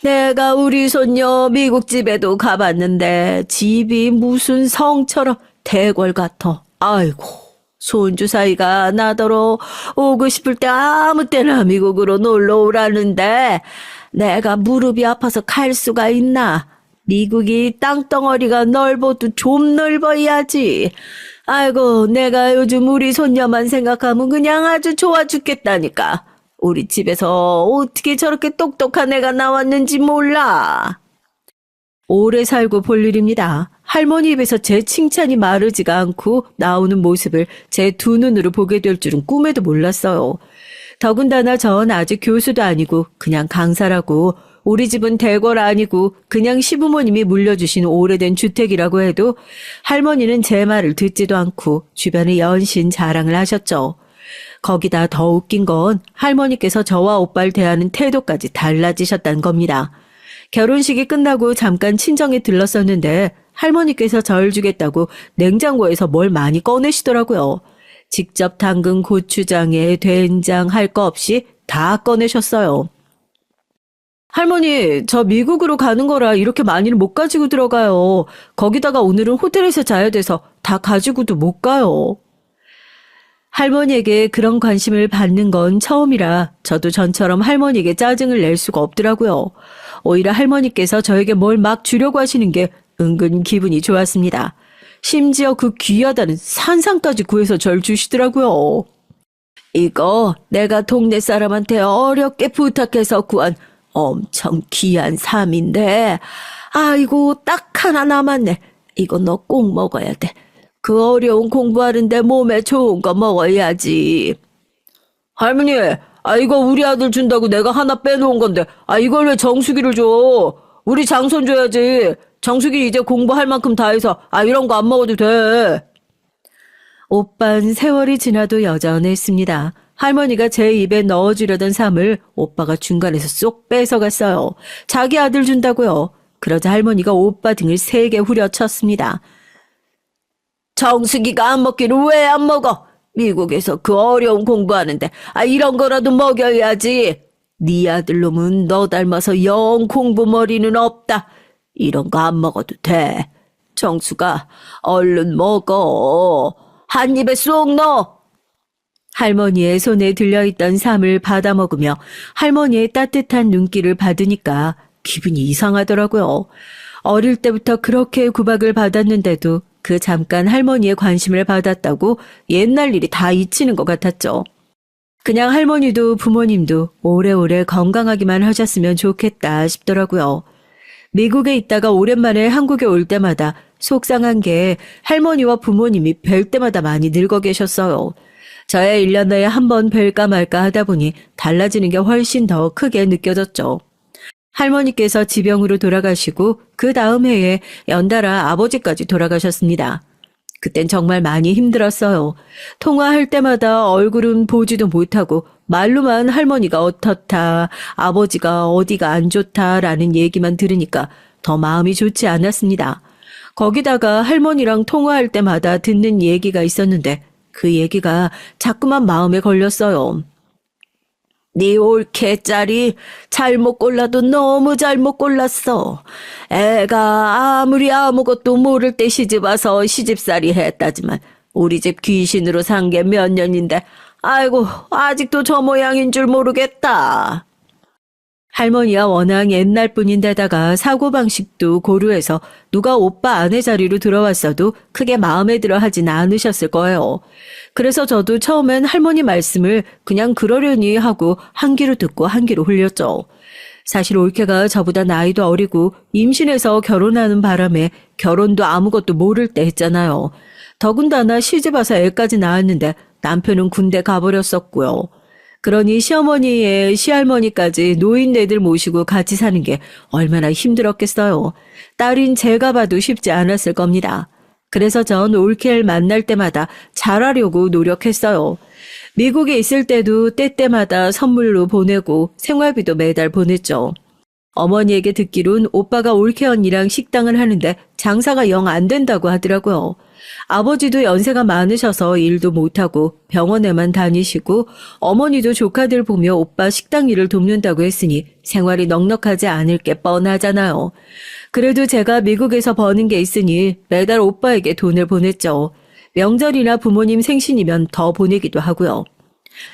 내가 우리 손녀 미국 집에도 가봤는데 집이 무슨 성처럼 대궐 같아. 아이고, 손주 사이가 나더러 오고 싶을 때 아무 때나 미국으로 놀러 오라는데 내가 무릎이 아파서 갈 수가 있나. 미국이 땅덩어리가 넓어도 좀 넓어야지. 아이고, 내가 요즘 우리 손녀만 생각하면 그냥 아주 좋아 죽겠다니까. 우리 집에서 어떻게 저렇게 똑똑한 애가 나왔는지 몰라. 오래 살고 볼 일입니다. 할머니 입에서 제 칭찬이 마르지가 않고 나오는 모습을 제 두 눈으로 보게 될 줄은 꿈에도 몰랐어요. 더군다나 전 아직 교수도 아니고 그냥 강사라고 우리 집은 대궐 아니고 그냥 시부모님이 물려주신 오래된 주택이라고 해도 할머니는 제 말을 듣지도 않고 주변에 연신 자랑을 하셨죠. 거기다 더 웃긴 건 할머니께서 저와 오빠를 대하는 태도까지 달라지셨다는 겁니다. 결혼식이 끝나고 잠깐 친정에 들렀었는데 할머니께서 절 주겠다고 냉장고에서 뭘 많이 꺼내시더라고요. 직접 담근 고추장에 된장 할 거 없이 다 꺼내셨어요. 할머니, 저 미국으로 가는 거라 이렇게 많이는 못 가지고 들어가요. 거기다가 오늘은 호텔에서 자야 돼서 다 가지고도 못 가요. 할머니에게 그런 관심을 받는 건 처음이라 저도 전처럼 할머니에게 짜증을 낼 수가 없더라고요. 오히려 할머니께서 저에게 뭘 막 주려고 하시는 게 은근 기분이 좋았습니다. 심지어 그 귀하다는 산상까지 구해서 절 주시더라고요. 이거 내가 동네 사람한테 어렵게 부탁해서 구한 엄청 귀한 삶인데 아이고 딱 하나 남았네. 이거 너 꼭 먹어야 돼. 그 어려운 공부하는데 몸에 좋은 거 먹어야지. 할머니, 이거 우리 아들 준다고 내가 하나 빼놓은 건데 이걸 왜 정수기를 줘? 우리 장손 줘야지. 정수기 이제 공부할 만큼 다 해서 이런 거 안 먹어도 돼. 오빤 세월이 지나도 여전했습니다. 할머니가 제 입에 넣어주려던 쌈을 오빠가 중간에서 쏙 뺏어갔어요. 자기 아들 준다고요. 그러자 할머니가 오빠 등을 세게 후려쳤습니다. 정수기가 안 먹기를 왜 안 먹어? 미국에서 그 어려운 공부하는데 이런 거라도 먹여야지. 네 아들놈은 너 닮아서 영 공부머리는 없다. 이런 거 안 먹어도 돼. 정수가 얼른 먹어. 한 입에 쏙 넣어. 할머니의 손에 들려있던 쌈을 받아 먹으며 할머니의 따뜻한 눈길을 받으니까 기분이 이상하더라고요. 어릴 때부터 그렇게 구박을 받았는데도 그 잠깐 할머니의 관심을 받았다고 옛날 일이 다 잊히는 것 같았죠. 그냥 할머니도 부모님도 오래오래 건강하기만 하셨으면 좋겠다 싶더라고요. 미국에 있다가 오랜만에 한국에 올 때마다 속상한 게 할머니와 부모님이 뵐 때마다 많이 늙어 계셨어요. 저야 1년 내에 한 번 뵐까 말까 하다 보니 달라지는 게 훨씬 더 크게 느껴졌죠. 할머니께서 지병으로 돌아가시고 그 다음 해에 연달아 아버지까지 돌아가셨습니다. 그땐 정말 많이 힘들었어요. 통화할 때마다 얼굴은 보지도 못하고 말로만 할머니가 어떻다, 아버지가 어디가 안 좋다라는 얘기만 들으니까 더 마음이 좋지 않았습니다. 거기다가 할머니랑 통화할 때마다 듣는 얘기가 있었는데 그 얘기가 자꾸만 마음에 걸렸어요. 네 올케 짤이 잘못 골라도 너무 잘못 골랐어. 애가 아무리 아무것도 모를 때 시집와서 시집살이 했다지만 우리 집 귀신으로 산 게 몇 년인데 아이고 아직도 저 모양인 줄 모르겠다. 할머니야 워낙 옛날 분인데다가 사고방식도 고루해서 누가 오빠 아내 자리로 들어왔어도 크게 마음에 들어 하진 않으셨을 거예요. 그래서 저도 처음엔 할머니 말씀을 그냥 그러려니 하고 한 귀로 듣고 한 귀로 흘렸죠. 사실 올케가 저보다 나이도 어리고 임신해서 결혼하는 바람에 결혼도 아무것도 모를 때 했잖아요. 더군다나 시집와서 애까지 낳았는데 남편은 군대 가버렸었고요. 그러니 시어머니의 시할머니까지 노인네들 모시고 같이 사는 게 얼마나 힘들었겠어요. 딸인 제가 봐도 쉽지 않았을 겁니다. 그래서 전 올케를 만날 때마다 잘하려고 노력했어요. 미국에 있을 때도 때때마다 선물로 보내고 생활비도 매달 보냈죠. 어머니에게 듣기론 오빠가 올케 언니랑 식당을 하는데 장사가 영 안 된다고 하더라고요. 아버지도 연세가 많으셔서 일도 못하고 병원에만 다니시고 어머니도 조카들 보며 오빠 식당 일을 돕는다고 했으니 생활이 넉넉하지 않을 게 뻔하잖아요. 그래도 제가 미국에서 버는 게 있으니 매달 오빠에게 돈을 보냈죠. 명절이나 부모님 생신이면 더 보내기도 하고요.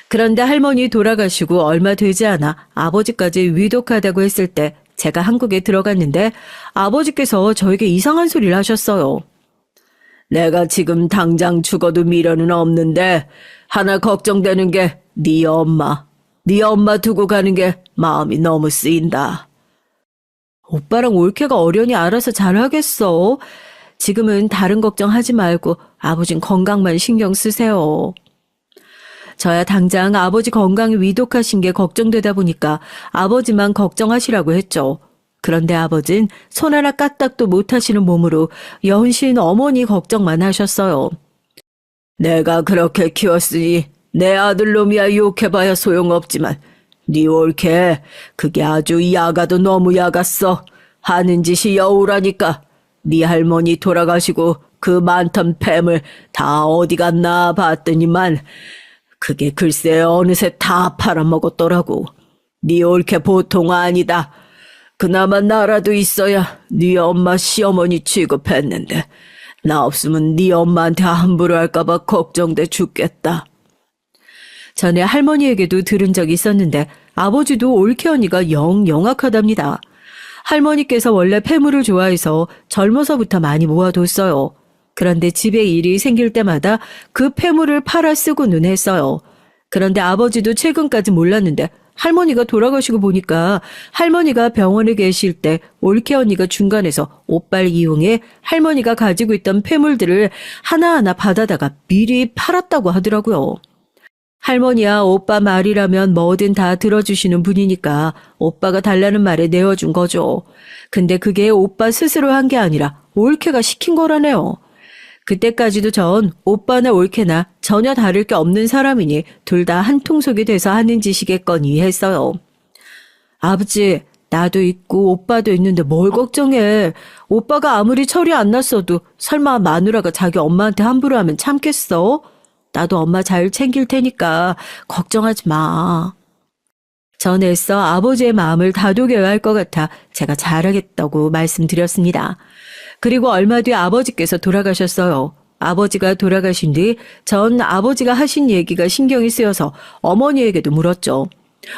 그런데 할머니 돌아가시고 얼마 되지 않아 아버지까지 위독하다고 했을 때 제가 한국에 들어갔는데 아버지께서 저에게 이상한 소리를 하셨어요. 내가 지금 당장 죽어도 미련은 없는데 하나 걱정되는 게 네 엄마. 네 엄마 두고 가는 게 마음이 너무 쓰인다. 오빠랑 올케가 어련히 알아서 잘하겠어. 지금은 다른 걱정하지 말고 아버진 건강만 신경 쓰세요. 저야 당장 아버지 건강이 위독하신 게 걱정되다 보니까 아버지만 걱정하시라고 했죠. 그런데 아버진 손 하나 까딱도 못하시는 몸으로 연신 어머니 걱정만 하셨어요. 내가 그렇게 키웠으니 내 아들놈이야 욕해봐야 소용없지만 네 올케 그게 아주 야가도 너무 야갔어. 하는 짓이 여우라니까. 네 할머니 돌아가시고 그 많던 뱀을 다 어디 갔나 봤더니만 그게 글쎄 어느새 다 팔아먹었더라고. 네 올케 보통 아니다. 그나마 나라도 있어야 네 엄마 시어머니 취급했는데 나 없으면 네 엄마한테 함부로 할까봐 걱정돼 죽겠다. 전에 할머니에게도 들은 적이 있었는데 아버지도 올케 언니가 영 영악하답니다. 할머니께서 원래 폐물을 좋아해서 젊어서부터 많이 모아뒀어요. 그런데 집에 일이 생길 때마다 그 폐물을 팔아 쓰고는 했어요. 그런데 아버지도 최근까지 몰랐는데 할머니가 돌아가시고 보니까 할머니가 병원에 계실 때 올케 언니가 중간에서 오빠를 이용해 할머니가 가지고 있던 폐물들을 하나하나 받아다가 미리 팔았다고 하더라고요. 할머니야 오빠 말이라면 뭐든 다 들어주시는 분이니까 오빠가 달라는 말에 내어준 거죠. 근데 그게 오빠 스스로 한 게 아니라 올케가 시킨 거라네요. 그때까지도 전 오빠나 올케나 전혀 다를 게 없는 사람이니 둘 다 한 통속이 돼서 하는 짓이겠거니 했어요. 아버지, 나도 있고 오빠도 있는데 뭘 걱정해. 오빠가 아무리 철이 안 났어도 설마 마누라가 자기 엄마한테 함부로 하면 참겠어? 나도 엄마 잘 챙길 테니까 걱정하지 마. 전 애써 아버지의 마음을 다독여야 할 것 같아 제가 잘하겠다고 말씀드렸습니다. 그리고 얼마 뒤 아버지께서 돌아가셨어요. 아버지가 돌아가신 뒤 전 아버지가 하신 얘기가 신경이 쓰여서 어머니에게도 물었죠.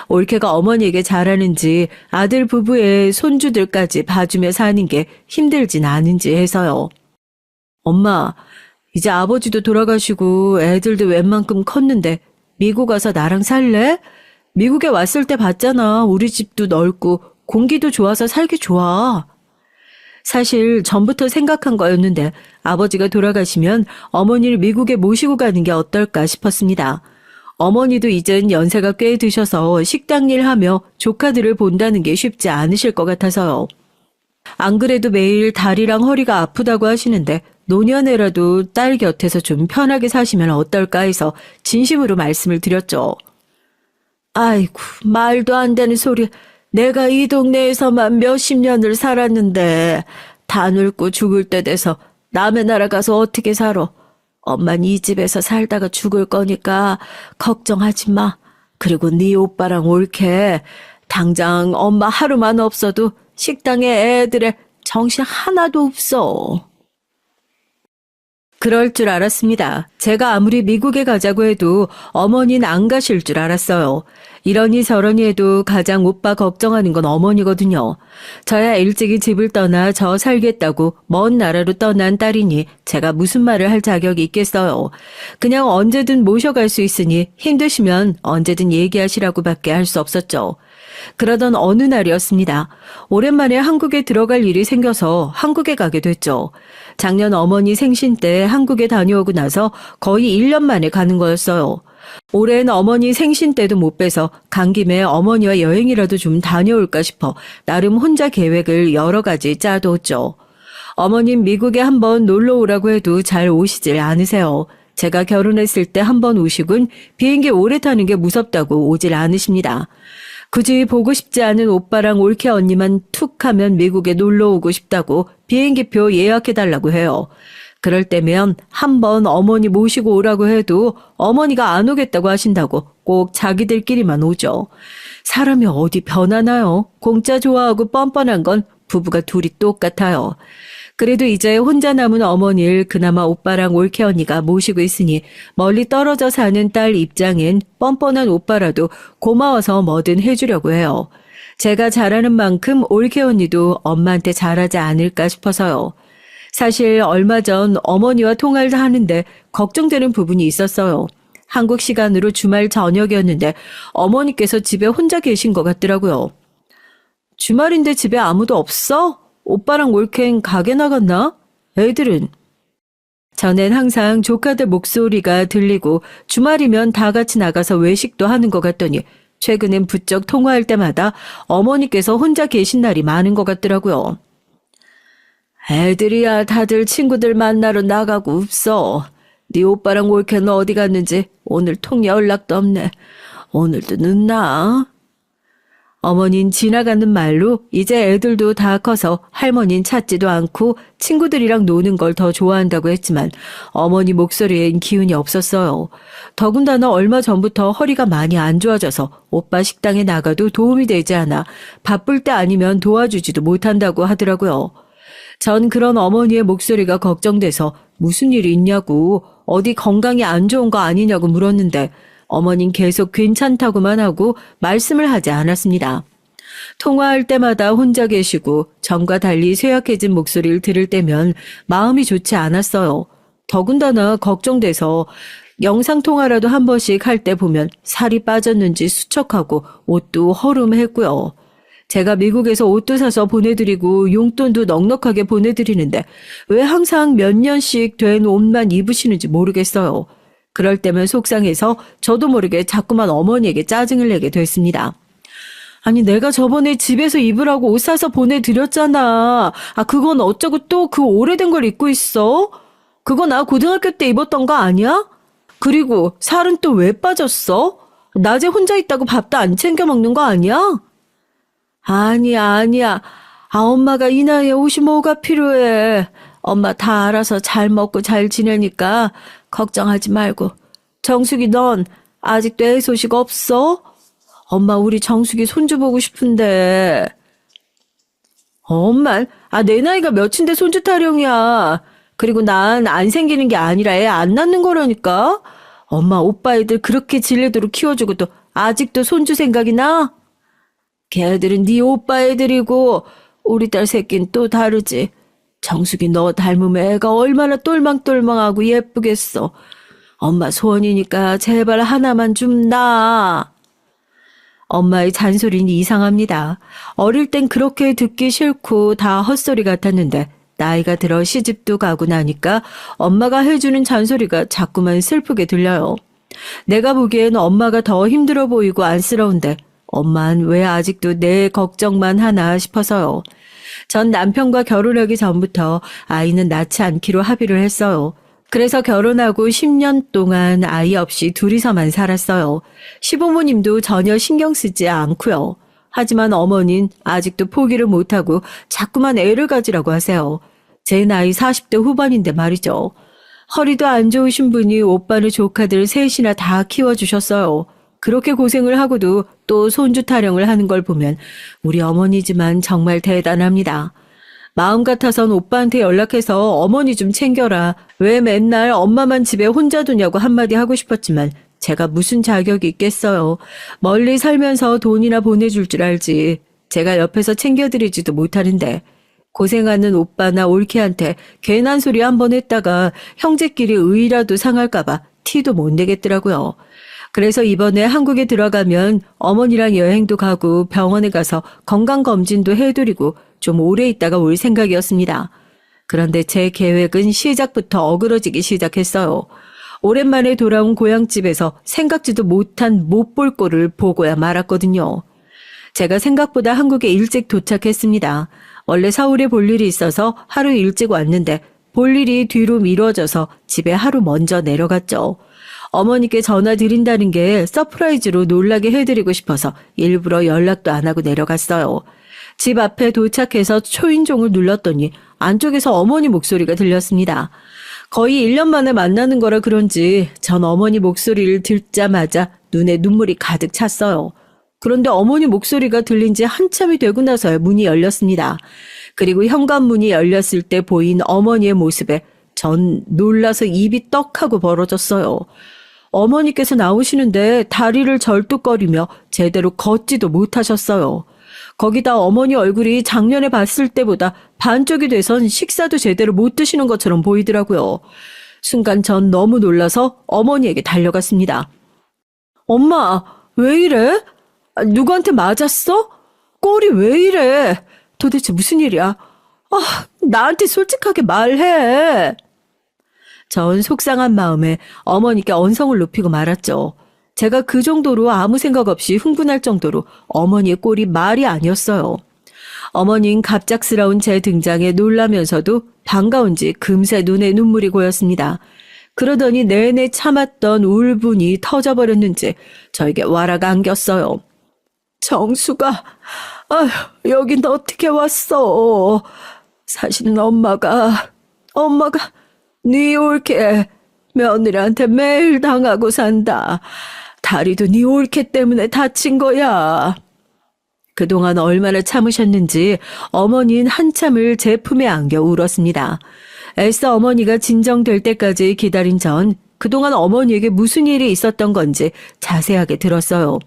올케가 어머니에게 잘하는지 아들 부부의 손주들까지 봐주며 사는 게 힘들진 않은지 해서요. 엄마, 이제 아버지도 돌아가시고 애들도 웬만큼 컸는데 미국 와서 나랑 살래? 미국에 왔을 때 봤잖아. 우리 집도 넓고 공기도 좋아서 살기 좋아. 사실 전부터 생각한 거였는데 아버지가 돌아가시면 어머니를 미국에 모시고 가는 게 어떨까 싶었습니다. 어머니도 이젠 연세가 꽤 드셔서 식당 일 하며 조카들을 본다는 게 쉽지 않으실 것 같아서요. 안 그래도 매일 다리랑 허리가 아프다고 하시는데 노년에라도 딸 곁에서 좀 편하게 사시면 어떨까 해서 진심으로 말씀을 드렸죠. 아이고, 말도 안 되는 소리. 내가 이 동네에서만 몇십 년을 살았는데 다 늙고 죽을 때 돼서 남의 나라 가서 어떻게 살아. 엄만 이 집에서 살다가 죽을 거니까 걱정하지 마. 그리고 네 오빠랑 올케 당장 엄마 하루만 없어도 식당에 애들의 정신 하나도 없어. 그럴 줄 알았습니다. 제가 아무리 미국에 가자고 해도 어머니는 안 가실 줄 알았어요. 이러니 저러니 해도 가장 오빠 걱정하는 건 어머니거든요. 저야 일찍이 집을 떠나 저 살겠다고 먼 나라로 떠난 딸이니 제가 무슨 말을 할 자격이 있겠어요. 그냥 언제든 모셔갈 수 있으니 힘드시면 언제든 얘기하시라고밖에 할 수 없었죠. 그러던 어느 날이었습니다. 오랜만에 한국에 들어갈 일이 생겨서 한국에 가게 됐죠. 작년 어머니 생신 때 한국에 다녀오고 나서 거의 1년 만에 가는 거였어요. 올해는 어머니 생신 때도 못 빼서 간 김에 어머니와 여행이라도 좀 다녀올까 싶어 나름 혼자 계획을 여러 가지 짜뒀죠. 어머님 미국에 한번 놀러 오라고 해도 잘 오시질 않으세요. 제가 결혼했을 때 한번 오시군 비행기 오래 타는 게 무섭다고 오질 않으십니다. 굳이 보고 싶지 않은 오빠랑 올케 언니만 툭 하면 미국에 놀러 오고 싶다고 비행기표 예약해달라고 해요. 그럴 때면 한번 어머니 모시고 오라고 해도 어머니가 안 오겠다고 하신다고 꼭 자기들끼리만 오죠. 사람이 어디 변하나요? 공짜 좋아하고 뻔뻔한 건 부부가 둘이 똑같아요. 그래도 이제 혼자 남은 어머니를 그나마 오빠랑 올케 언니가 모시고 있으니 멀리 떨어져 사는 딸 입장엔 뻔뻔한 오빠라도 고마워서 뭐든 해주려고 해요. 제가 잘하는 만큼 올케 언니도 엄마한테 잘하지 않을까 싶어서요. 사실 얼마 전 어머니와 통화를 하는데 걱정되는 부분이 있었어요. 한국 시간으로 주말 저녁이었는데 어머니께서 집에 혼자 계신 것 같더라고요. 주말인데 집에 아무도 없어? 오빠랑 올케는 가게 나갔나? 애들은? 전엔 항상 조카들 목소리가 들리고 주말이면 다 같이 나가서 외식도 하는 것 같더니 최근엔 부쩍 통화할 때마다 어머니께서 혼자 계신 날이 많은 것 같더라고요. 애들이야 다들 친구들 만나러 나가고 없어. 네 오빠랑 올케는 어디 갔는지 오늘 통 연락도 없네. 오늘도 늦나? 어머닌 지나가는 말로 이제 애들도 다 커서 할머닌 찾지도 않고 친구들이랑 노는 걸 더 좋아한다고 했지만 어머니 목소리엔 기운이 없었어요. 더군다나 얼마 전부터 허리가 많이 안 좋아져서 오빠 식당에 나가도 도움이 되지 않아 바쁠 때 아니면 도와주지도 못한다고 하더라고요. 전 그런 어머니의 목소리가 걱정돼서 무슨 일이 있냐고 어디 건강이 안 좋은 거 아니냐고 물었는데 어머닌 계속 괜찮다고만 하고 말씀을 하지 않았습니다. 통화할 때마다 혼자 계시고 전과 달리 쇠약해진 목소리를 들을 때면 마음이 좋지 않았어요. 더군다나 걱정돼서 영상통화라도 한 번씩 할 때 보면 살이 빠졌는지 수척하고 옷도 허름했고요. 제가 미국에서 옷도 사서 보내드리고 용돈도 넉넉하게 보내드리는데 왜 항상 몇 년씩 된 옷만 입으시는지 모르겠어요. 그럴 때면 속상해서 저도 모르게 자꾸만 어머니에게 짜증을 내게 됐습니다. 아니 내가 저번에 집에서 입으라고 옷 사서 보내드렸잖아. 아 그건 어쩌고 또 그 오래된 걸 입고 있어? 그거 나 고등학교 때 입었던 거 아니야? 그리고 살은 또 왜 빠졌어? 낮에 혼자 있다고 밥도 안 챙겨 먹는 거 아니야? 아니야, 아니야. 아, 엄마가 이 나이에 옷이 뭐가 필요해. 엄마 다 알아서 잘 먹고 잘 지내니까 걱정하지 말고. 정숙이 넌 아직도 애 소식 없어? 엄마 우리 정숙이 손주 보고 싶은데. 엄마, 내 나이가 몇인데 손주 타령이야. 그리고 난 안 생기는 게 아니라 애 안 낳는 거라니까. 엄마 오빠 애들 그렇게 질리도록 키워주고 또 아직도 손주 생각이 나? 걔들은 네 오빠 애들이고 우리 딸 새끼는 또 다르지. 정숙이 너 닮으면 애가 얼마나 똘망똘망하고 예쁘겠어. 엄마 소원이니까 제발 하나만 좀 낳아. 엄마의 잔소리는 이상합니다. 어릴 땐 그렇게 듣기 싫고 다 헛소리 같았는데 나이가 들어 시집도 가고 나니까 엄마가 해주는 잔소리가 자꾸만 슬프게 들려요. 내가 보기엔 엄마가 더 힘들어 보이고 안쓰러운데 엄만 왜 아직도 내 걱정만 하나 싶어서요. 전 남편과 결혼하기 전부터 아이는 낳지 않기로 합의를 했어요. 그래서 결혼하고 10년 동안 아이 없이 둘이서만 살았어요. 시부모님도 전혀 신경 쓰지 않고요. 하지만 어머니는 아직도 포기를 못하고 자꾸만 애를 가지라고 하세요. 제 나이 40대 후반인데 말이죠. 허리도 안 좋으신 분이 오빠네 조카들 셋이나 다 키워주셨어요. 그렇게 고생을 하고도 또 손주 타령을 하는 걸 보면 우리 어머니지만 정말 대단합니다. 마음 같아선 오빠한테 연락해서 어머니 좀 챙겨라. 왜 맨날 엄마만 집에 혼자 두냐고 한마디 하고 싶었지만 제가 무슨 자격이 있겠어요. 멀리 살면서 돈이나 보내줄 줄 알지. 제가 옆에서 챙겨드리지도 못하는데. 고생하는 오빠나 올케한테 괜한 소리 한 번 했다가 형제끼리 의라도 상할까봐 티도 못 내겠더라고요. 그래서 이번에 한국에 들어가면 어머니랑 여행도 가고 병원에 가서 건강검진도 해드리고 좀 오래 있다가 올 생각이었습니다. 그런데 제 계획은 시작부터 어그러지기 시작했어요. 오랜만에 돌아온 고향집에서 생각지도 못한 못 볼 꼴을 보고야 말았거든요. 제가 생각보다 한국에 일찍 도착했습니다. 원래 서울에 볼 일이 있어서 하루 일찍 왔는데 볼 일이 뒤로 미뤄져서 집에 하루 먼저 내려갔죠. 어머니께 전화 드린다는 게 서프라이즈로 놀라게 해드리고 싶어서 일부러 연락도 안 하고 내려갔어요. 집 앞에 도착해서 초인종을 눌렀더니 안쪽에서 어머니 목소리가 들렸습니다. 거의 1년 만에 만나는 거라 그런지 전 어머니 목소리를 듣자마자 눈에 눈물이 가득 찼어요. 그런데 어머니 목소리가 들린 지 한참이 되고 나서야 문이 열렸습니다. 그리고 현관문이 열렸을 때 보인 어머니의 모습에 전 놀라서 입이 떡하고 벌어졌어요. 어머니께서 나오시는데 다리를 절뚝거리며 제대로 걷지도 못하셨어요. 거기다 어머니 얼굴이 작년에 봤을 때보다 반쪽이 돼선 식사도 제대로 못 드시는 것처럼 보이더라고요. 순간 전 너무 놀라서 어머니에게 달려갔습니다. 엄마, 왜 이래? 누구한테 맞았어? 꼴이 왜 이래? 도대체 무슨 일이야? 나한테 솔직하게 말해. 전 속상한 마음에 어머니께 언성을 높이고 말았죠. 제가 그 정도로 아무 생각 없이 흥분할 정도로 어머니의 꼴이 말이 아니었어요. 어머니는 갑작스러운 제 등장에 놀라면서도 반가운지 금세 눈에 눈물이 고였습니다. 그러더니 내내 참았던 울분이 터져버렸는지 저에게 와락 안겼어요. 정수가, 여긴 어떻게 왔어? 사실은 엄마가 네 올케 며느리한테 매일 당하고 산다. 다리도 네 올케 때문에 다친 거야. 그동안 얼마나 참으셨는지 어머니는 한참을 제 품에 안겨 울었습니다. 애써 어머니가 진정될 때까지 기다린 전 그동안 어머니에게 무슨 일이 있었던 건지 자세하게 들었어요.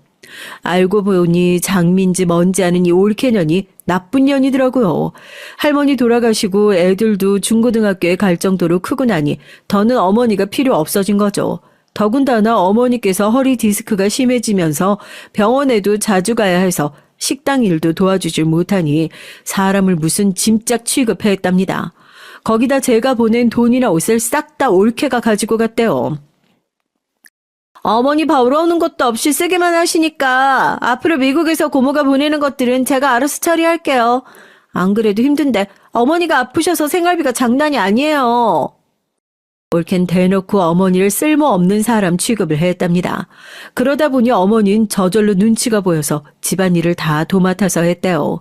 알고 보니 장미인지 뭔지 아는 이 올케년이 나쁜 년이더라고요. 할머니 돌아가시고 애들도 중고등학교에 갈 정도로 크고 나니 더는 어머니가 필요 없어진 거죠. 더군다나 어머니께서 허리 디스크가 심해지면서 병원에도 자주 가야 해서 식당 일도 도와주질 못하니 사람을 무슨 짐짝 취급했답니다. 거기다 제가 보낸 돈이나 옷을 싹 다 올케가 가지고 갔대요. 어머니 벌어오는 것도 없이 쓰기만 하시니까 앞으로 미국에서 고모가 보내는 것들은 제가 알아서 처리할게요. 안 그래도 힘든데 어머니가 아프셔서 생활비가 장난이 아니에요. 올케는 대놓고 어머니를 쓸모없는 사람 취급을 했답니다. 그러다 보니 어머니는 저절로 눈치가 보여서 집안일을 다 도맡아서 했대요.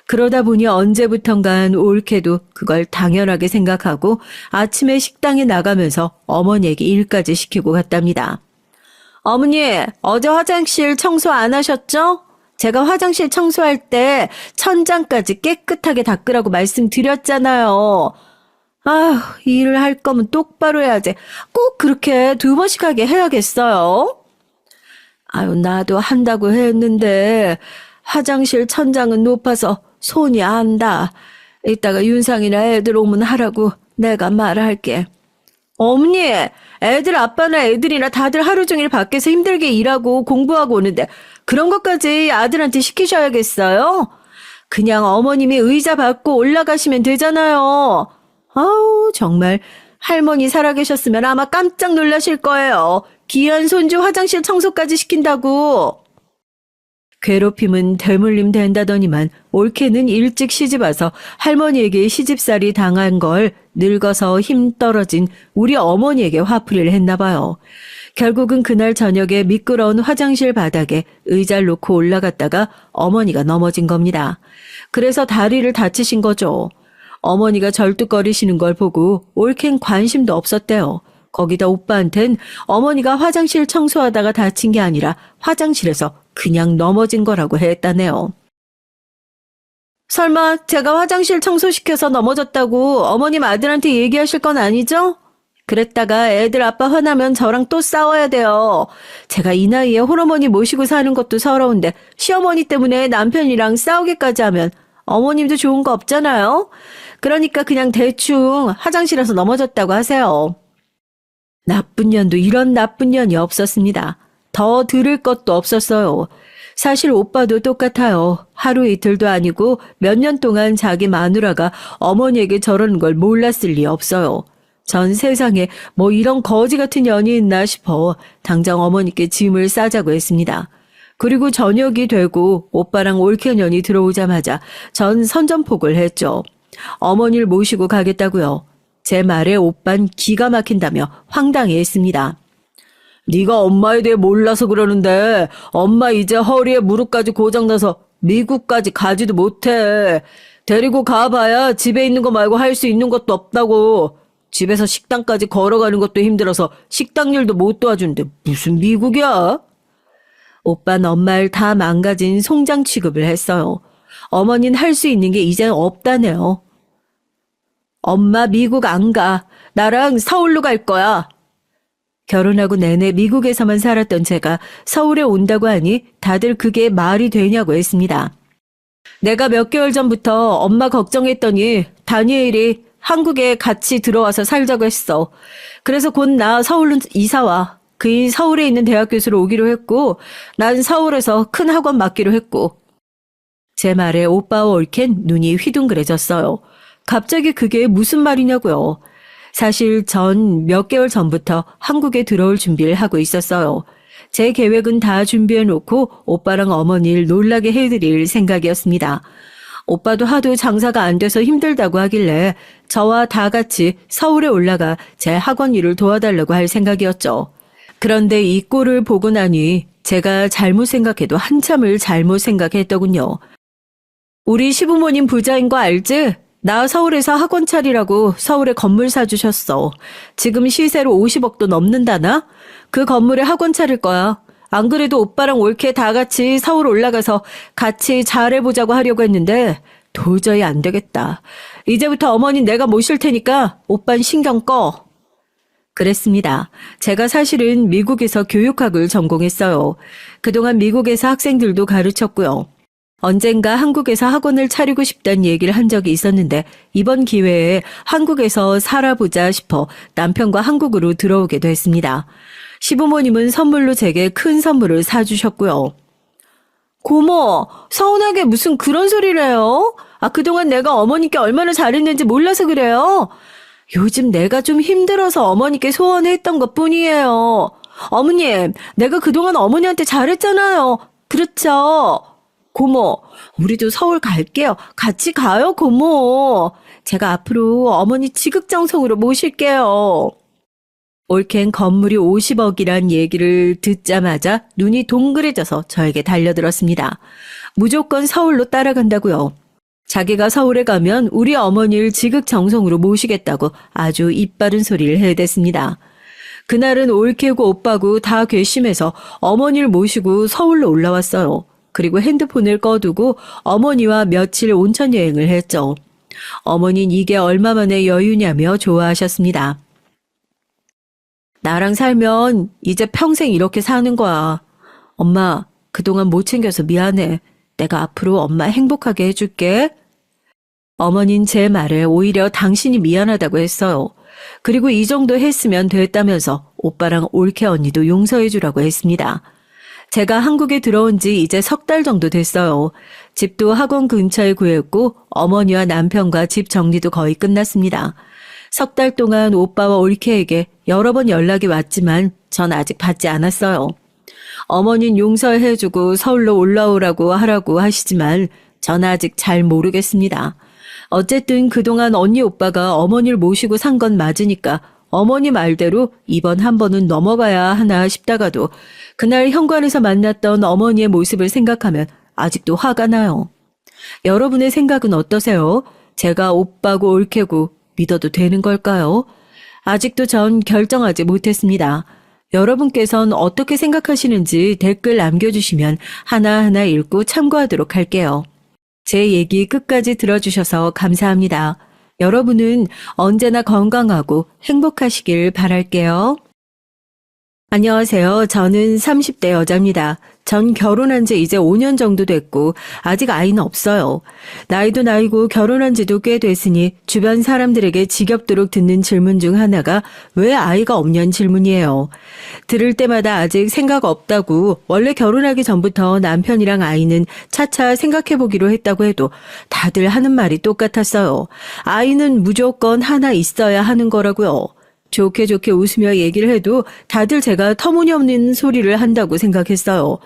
그러다 보니 언제부턴간 올케도 그걸 당연하게 생각하고 아침에 식당에 나가면서 어머니에게 일까지 시키고 갔답니다. 어머니, 어제 화장실 청소 안 하셨죠? 제가 화장실 청소할 때 천장까지 깨끗하게 닦으라고 말씀드렸잖아요. 아휴, 일을 할 거면 똑바로 해야지. 꼭 그렇게 2번씩 하게 해야겠어요? 아유, 나도 한다고 했는데 화장실 천장은 높아서 손이 안 닿아. 이따가 윤상이나 애들 오면 하라고 내가 말할게. 어머니, 애들 아빠나 애들이나 다들 하루 종일 밖에서 힘들게 일하고 공부하고 오는데 그런 것까지 아들한테 시키셔야겠어요? 그냥 어머님이 의자 받고 올라가시면 되잖아요. 아우, 정말 할머니 살아계셨으면 아마 깜짝 놀라실 거예요. 귀한 손주 화장실 청소까지 시킨다고. 괴롭힘은 되물림 된다더니만 올케는 일찍 시집와서 할머니에게 시집살이 당한 걸 늙어서 힘 떨어진 우리 어머니에게 화풀이를 했나 봐요. 결국은 그날 저녁에 미끄러운 화장실 바닥에 의자를 놓고 올라갔다가 어머니가 넘어진 겁니다. 그래서 다리를 다치신 거죠. 어머니가 절뚝거리시는 걸 보고 올케는 관심도 없었대요. 거기다 오빠한텐 어머니가 화장실 청소하다가 다친 게 아니라 화장실에서 그냥 넘어진 거라고 했다네요. 설마 제가 화장실 청소시켜서 넘어졌다고 어머님 아들한테 얘기하실 건 아니죠? 그랬다가 애들 아빠 화나면 저랑 또 싸워야 돼요. 제가 이 나이에 홀어머니 모시고 사는 것도 서러운데 시어머니 때문에 남편이랑 싸우기까지 하면 어머님도 좋은 거 없잖아요. 그러니까 그냥 대충 화장실에서 넘어졌다고 하세요. 나쁜 년도 이런 나쁜 년이 없었습니다. 더 들을 것도 없었어요. 사실 오빠도 똑같아요. 하루 이틀도 아니고 몇 년 동안 자기 마누라가 어머니에게 저러는 걸 몰랐을 리 없어요. 전 세상에 뭐 이런 거지 같은 년이 있나 싶어 당장 어머니께 짐을 싸자고 했습니다. 그리고 저녁이 되고 오빠랑 올케년이 들어오자마자 전 선전포고를 했죠. 어머니를 모시고 가겠다고요. 제 말에 오빤 기가 막힌다며 황당해했습니다. 네가 엄마에 대해 몰라서 그러는데 엄마 이제 허리에 무릎까지 고장나서 미국까지 가지도 못해. 데리고 가봐야 집에 있는 거 말고 할 수 있는 것도 없다고. 집에서 식당까지 걸어가는 것도 힘들어서 식당 일도 못 도와주는데 무슨 미국이야? 오빠는 엄마 일 다 망가진 송장 취급을 했어요. 어머니는 할 수 있는 게 이제 없다네요. 엄마 미국 안 가. 나랑 서울로 갈 거야. 결혼하고 내내 미국에서만 살았던 제가 서울에 온다고 하니 다들 그게 말이 되냐고 했습니다. 내가 몇 개월 전부터 엄마 걱정했더니 다니엘이 한국에 같이 들어와서 살자고 했어. 그래서 곧 나 서울로 이사와. 그이 서울에 있는 대학 교수로 오기로 했고 난 서울에서 큰 학원 맡기로 했고. 제 말에 오빠와 올켄 눈이 휘둥그레졌어요. 갑자기 그게 무슨 말이냐고요. 사실 전 몇 개월 전부터 한국에 들어올 준비를 하고 있었어요. 제 계획은 다 준비해놓고 오빠랑 어머니를 놀라게 해드릴 생각이었습니다. 오빠도 하도 장사가 안 돼서 힘들다고 하길래 저와 다 같이 서울에 올라가 제 학원 일을 도와달라고 할 생각이었죠. 그런데 이 꼴을 보고 나니 제가 잘못 생각해도 한참을 잘못 생각했더군요. 우리 시부모님 부자인 거 알지? 나 서울에서 학원 차리라고 서울에 건물 사주셨어. 지금 시세로 50억도 넘는다나? 그 건물에 학원 차릴 거야. 안 그래도 오빠랑 올케 다 같이 서울 올라가서 같이 잘해보자고 하려고 했는데 도저히 안 되겠다. 이제부터 어머니 내가 모실 테니까 오빤 신경 꺼. 그랬습니다. 제가 사실은 미국에서 교육학을 전공했어요. 그동안 미국에서 학생들도 가르쳤고요. 언젠가 한국에서 학원을 차리고 싶다는 얘기를 한 적이 있었는데 이번 기회에 한국에서 살아보자 싶어 남편과 한국으로 들어오게 됐습니다. 시부모님은 선물로 제게 큰 선물을 사주셨고요. 고모, 서운하게 무슨 그런 소리를 해요? 그동안 내가 어머니께 얼마나 잘했는지 몰라서 그래요. 요즘 내가 좀 힘들어서 어머니께 소원했던 것 뿐이에요. 어머님, 내가 그동안 어머니한테 잘했잖아요. 그렇죠? 고모, 우리도 서울 갈게요. 같이 가요, 고모. 제가 앞으로 어머니 지극정성으로 모실게요. 올케는 건물이 50억이란 얘기를 듣자마자 눈이 동그래져서 저에게 달려들었습니다. 무조건 서울로 따라간다고요. 자기가 서울에 가면 우리 어머니를 지극정성으로 모시겠다고 아주 입바른 소리를 해댔습니다. 그날은 올케고 오빠고 다 괘씸해서 어머니를 모시고 서울로 올라왔어요. 그리고 핸드폰을 꺼두고 어머니와 며칠 온천 여행을 했죠. 어머니는 이게 얼마만의 여유냐며 좋아하셨습니다. 나랑 살면 이제 평생 이렇게 사는 거야. 엄마, 그동안 못 챙겨서 미안해. 내가 앞으로 엄마 행복하게 해줄게. 어머니는 제 말에 오히려 당신이 미안하다고 했어요. 그리고 이 정도 했으면 됐다면서 오빠랑 올케 언니도 용서해주라고 했습니다. 제가 한국에 들어온 지 이제 3달 정도 됐어요. 집도 학원 근처에 구했고 어머니와 남편과 집 정리도 거의 끝났습니다. 3달 동안 오빠와 올케에게 여러 번 연락이 왔지만 전 아직 받지 않았어요. 어머니는 용서해주고 서울로 올라오라고 하라고 하시지만 전 아직 잘 모르겠습니다. 어쨌든 그동안 언니 오빠가 어머니를 모시고 산 건 맞으니까 어머니 말대로 이번 한 번은 넘어가야 하나 싶다가도 그날 현관에서 만났던 어머니의 모습을 생각하면 아직도 화가 나요. 여러분의 생각은 어떠세요? 제가 오빠고 올케고 믿어도 되는 걸까요? 아직도 전 결정하지 못했습니다. 여러분께선 어떻게 생각하시는지 댓글 남겨주시면 하나하나 읽고 참고하도록 할게요. 제 얘기 끝까지 들어주셔서 감사합니다. 여러분은 언제나 건강하고 행복하시길 바랄게요. 안녕하세요. 저는 30대 여자입니다. 전 결혼한 지 이제 5년 정도 됐고 아직 아이는 없어요. 나이도 나이고 결혼한 지도 꽤 됐으니 주변 사람들에게 지겹도록 듣는 질문 중 하나가 왜 아이가 없냐는 질문이에요. 들을 때마다 아직 생각 없다고 원래 결혼하기 전부터 남편이랑 아이는 차차 생각해보기로 했다고 해도 다들 하는 말이 똑같았어요. 아이는 무조건 하나 있어야 하는 거라고요. 좋게 좋게 웃으며 얘기를 해도 다들 제가 터무니없는 소리를 한다고 생각했어요.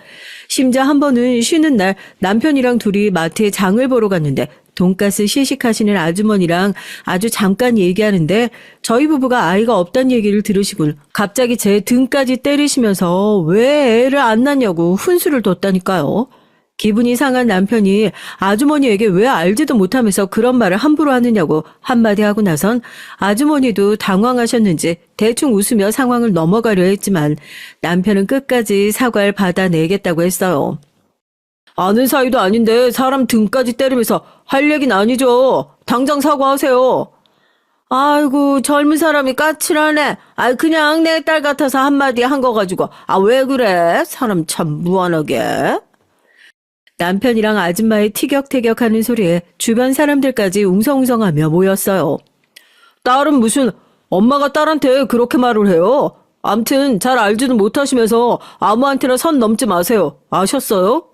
심지어 한 번은 쉬는 날 남편이랑 둘이 마트에 장을 보러 갔는데 돈가스 시식하시는 아주머니랑 아주 잠깐 얘기하는데 저희 부부가 아이가 없다는 얘기를 들으시곤 갑자기 제 등까지 때리시면서 왜 애를 안 낳냐고 훈수를 뒀다니까요. 기분이 상한 남편이 아주머니에게 왜 알지도 못하면서 그런 말을 함부로 하느냐고 한마디 하고 나선 아주머니도 당황하셨는지 대충 웃으며 상황을 넘어가려 했지만 남편은 끝까지 사과를 받아내겠다고 했어요. 아는 사이도 아닌데 사람 등까지 때리면서 할 얘기는 아니죠. 당장 사과하세요. 아이고 젊은 사람이 까칠하네. 그냥 내 딸 같아서 한마디 한 거 가지고 왜 그래? 사람 참 무한하게. 남편이랑 아줌마의 티격태격하는 소리에 주변 사람들까지 웅성웅성하며 모였어요. 딸은 무슨 엄마가 딸한테 그렇게 말을 해요? 암튼 잘 알지도 못하시면서 아무한테나 선 넘지 마세요. 아셨어요?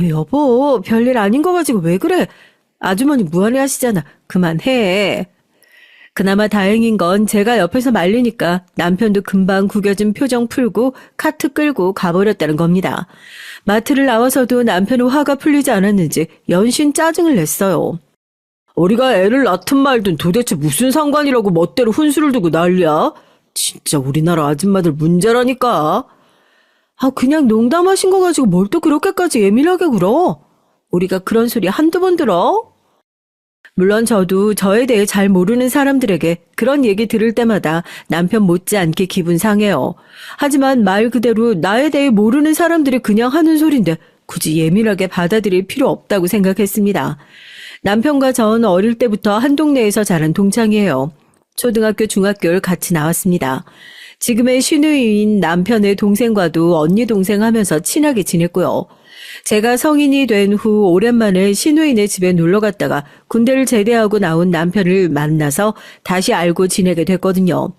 여보 별일 아닌 거 가지고 왜 그래? 아주머니 무안해 하시잖아. 그만해. 그나마 다행인 건 제가 옆에서 말리니까 남편도 금방 구겨진 표정 풀고 카트 끌고 가버렸다는 겁니다. 마트를 나와서도 남편은 화가 풀리지 않았는지 연신 짜증을 냈어요. 우리가 애를 낳든 말든 도대체 무슨 상관이라고 멋대로 훈수를 두고 난리야? 진짜 우리나라 아줌마들 문제라니까. 그냥 농담하신 거 가지고 뭘 또 그렇게까지 예민하게 굴어? 우리가 그런 소리 한두 번 들어? 물론 저도 저에 대해 잘 모르는 사람들에게 그런 얘기 들을 때마다 남편 못지않게 기분 상해요. 하지만 말 그대로 나에 대해 모르는 사람들이 그냥 하는 소린데 굳이 예민하게 받아들일 필요 없다고 생각했습니다. 남편과 전 어릴 때부터 한 동네에서 자란 동창이에요. 초등학교, 중학교를 같이 나왔습니다. 지금의 시누이인 남편의 동생과도 언니 동생 하면서 친하게 지냈고요. 제가 성인이 된 후 오랜만에 시누이네 집에 놀러 갔다가 군대를 제대하고 나온 남편을 만나서 다시 알고 지내게 됐거든요.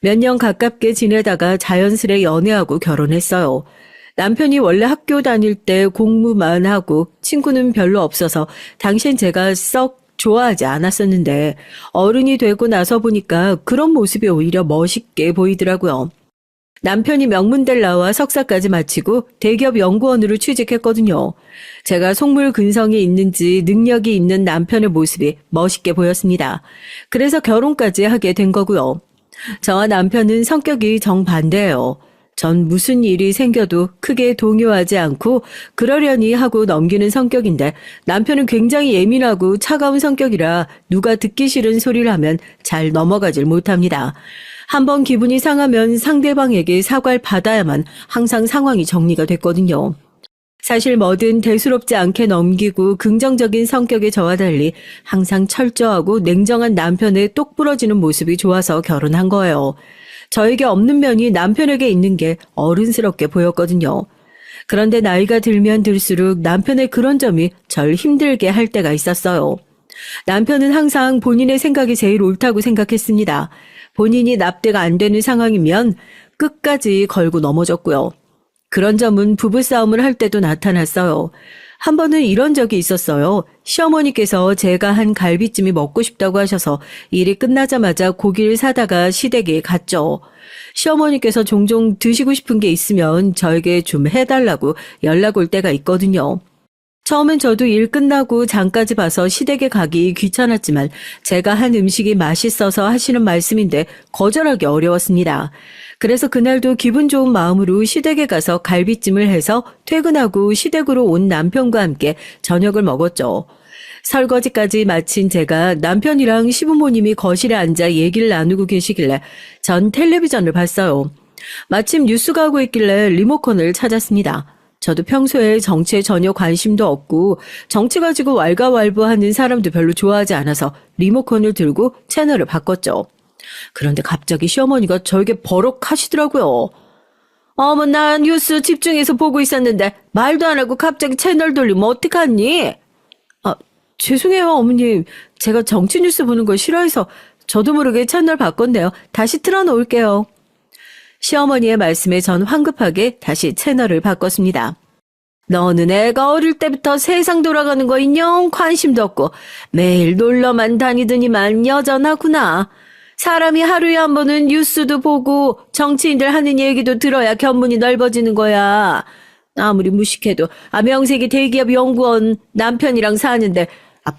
몇 년 가깝게 지내다가 자연스레 연애하고 결혼했어요. 남편이 원래 학교 다닐 때 공부만 하고 친구는 별로 없어서 당시엔 제가 썩 좋아하지 않았었는데 어른이 되고 나서 보니까 그런 모습이 오히려 멋있게 보이더라고요. 남편이 명문대를 나와 석사까지 마치고 대기업 연구원으로 취직했거든요. 제가 속물 근성이 있는지 능력이 있는 남편의 모습이 멋있게 보였습니다. 그래서 결혼까지 하게 된 거고요. 저와 남편은 성격이 정반대예요. 전 무슨 일이 생겨도 크게 동요하지 않고 그러려니 하고 넘기는 성격인데 남편은 굉장히 예민하고 차가운 성격이라 누가 듣기 싫은 소리를 하면 잘 넘어가질 못합니다. 한번 기분이 상하면 상대방에게 사과를 받아야만 항상 상황이 정리가 됐거든요. 사실 뭐든 대수롭지 않게 넘기고 긍정적인 성격의 저와 달리 항상 철저하고 냉정한 남편의 똑부러지는 모습이 좋아서 결혼한 거예요. 저에게 없는 면이 남편에게 있는 게 어른스럽게 보였거든요. 그런데 나이가 들면 들수록 남편의 그런 점이 절 힘들게 할 때가 있었어요. 남편은 항상 본인의 생각이 제일 옳다고 생각했습니다. 본인이 납득 안 되는 상황이면 끝까지 걸고 넘어졌고요. 그런 점은 부부싸움을 할 때도 나타났어요. 한 번은 이런 적이 있었어요. 시어머니께서 제가 한 갈비찜이 먹고 싶다고 하셔서 일이 끝나자마자 고기를 사다가 시댁에 갔죠. 시어머니께서 종종 드시고 싶은 게 있으면 저에게 좀 해달라고 연락 올 때가 있거든요. 처음엔 저도 일 끝나고 장까지 봐서 시댁에 가기 귀찮았지만 제가 한 음식이 맛있어서 하시는 말씀인데 거절하기 어려웠습니다. 그래서 그날도 기분 좋은 마음으로 시댁에 가서 갈비찜을 해서 퇴근하고 시댁으로 온 남편과 함께 저녁을 먹었죠. 설거지까지 마친 제가 남편이랑 시부모님이 거실에 앉아 얘기를 나누고 계시길래 전 텔레비전을 봤어요. 마침 뉴스가 하고 있길래 리모컨을 찾았습니다. 저도 평소에 정치에 전혀 관심도 없고 정치 가지고 왈가왈부하는 사람도 별로 좋아하지 않아서 리모컨을 들고 채널을 바꿨죠. 그런데 갑자기 시어머니가 저에게 버럭 하시더라고요. 어머, 나 뉴스 집중해서 보고 있었는데 말도 안 하고 갑자기 채널 돌리면 어떡하니? 죄송해요, 어머님. 제가 정치 뉴스 보는 걸 싫어해서 저도 모르게 채널 바꿨네요. 다시 틀어놓을게요. 시어머니의 말씀에 전 황급하게 다시 채널을 바꿨습니다. 너는 애가 어릴 때부터 세상 돌아가는 거 인형 관심도 없고 매일 놀러만 다니더니만 여전하구나. 사람이 하루에 한 번은 뉴스도 보고 정치인들 하는 얘기도 들어야 견문이 넓어지는 거야. 아무리 무식해도 명색이 대기업 연구원 남편이랑 사는데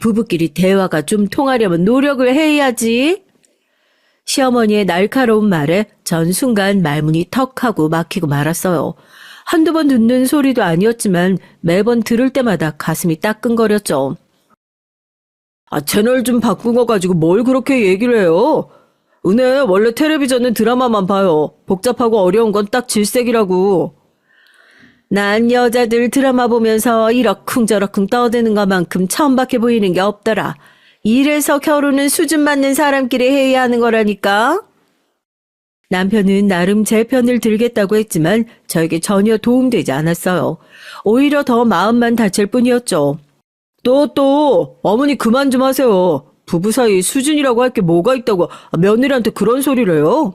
부부끼리 대화가 좀 통하려면 노력을 해야지. 시어머니의 날카로운 말에 전 순간 말문이 턱하고 막히고 말았어요. 한두 번 듣는 소리도 아니었지만 매번 들을 때마다 가슴이 따끔거렸죠. 채널 좀 바꾼 거 가지고 뭘 그렇게 얘기를 해요? 은혜, 원래 텔레비전은 드라마만 봐요. 복잡하고 어려운 건 딱 질색이라고. 난 여자들 드라마 보면서 이러쿵저러쿵 떠드는 것만큼 천박해 보이는 게 없더라. 이래서 결혼은 수준 맞는 사람끼리 해야 하는 거라니까. 남편은 나름 제 편을 들겠다고 했지만 저에게 전혀 도움되지 않았어요. 오히려 더 마음만 다칠 뿐이었죠. 또, 어머니 그만 좀 하세요. 부부 사이 수준이라고 할 게 뭐가 있다고 며느리한테 그런 소리를 해요?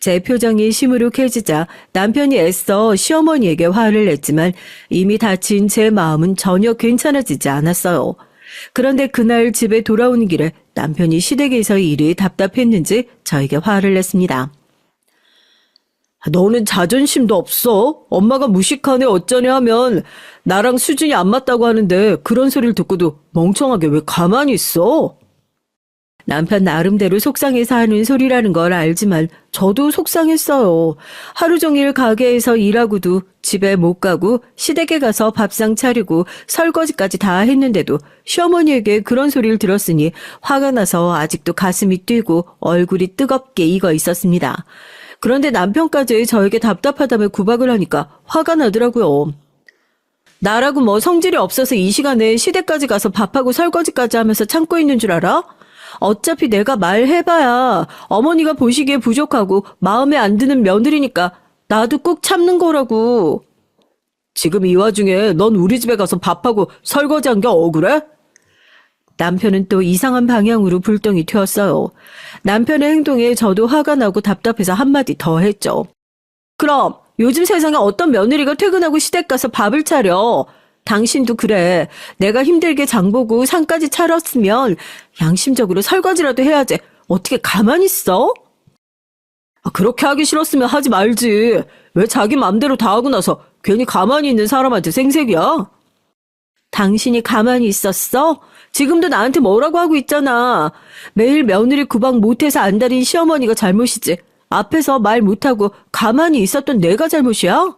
제 표정이 시무룩해지자 남편이 애써 시어머니에게 화를 냈지만 이미 다친 제 마음은 전혀 괜찮아지지 않았어요. 그런데 그날 집에 돌아오는 길에 남편이 시댁에서 일이 답답했는지 저에게 화를 냈습니다. 너는 자존심도 없어? 엄마가 무식하네 어쩌네 하면 나랑 수준이 안 맞다고 하는데 그런 소리를 듣고도 멍청하게 왜 가만히 있어? 남편 나름대로 속상해서 하는 소리라는 걸 알지만 저도 속상했어요. 하루 종일 가게에서 일하고도 집에 못 가고 시댁에 가서 밥상 차리고 설거지까지 다 했는데도 시어머니에게 그런 소리를 들었으니 화가 나서 아직도 가슴이 뛰고 얼굴이 뜨겁게 익어 있었습니다. 그런데 남편까지 저에게 답답하다며 구박을 하니까 화가 나더라고요. 나라고 뭐 성질이 없어서 이 시간에 시댁까지 가서 밥하고 설거지까지 하면서 참고 있는 줄 알아? 어차피 내가 말해봐야 어머니가 보시기에 부족하고 마음에 안 드는 며느리니까 나도 꾹 참는 거라고. 지금 이 와중에 넌 우리 집에 가서 밥하고 설거지한 게 억울해? 남편은 또 이상한 방향으로 불똥이 튀었어요. 남편의 행동에 저도 화가 나고 답답해서 한마디 더 했죠. 그럼 요즘 세상에 어떤 며느리가 퇴근하고 시댁 가서 밥을 차려? 당신도 그래. 내가 힘들게 장보고 상까지 차렸으면 양심적으로 설거지라도 해야지. 어떻게 가만히 있어? 그렇게 하기 싫었으면 하지 말지. 왜 자기 맘대로 다 하고 나서 괜히 가만히 있는 사람한테 생색이야? 당신이 가만히 있었어? 지금도 나한테 뭐라고 하고 있잖아. 매일 며느리 구박 못해서 안달인 시어머니가 잘못이지. 앞에서 말 못하고 가만히 있었던 내가 잘못이야?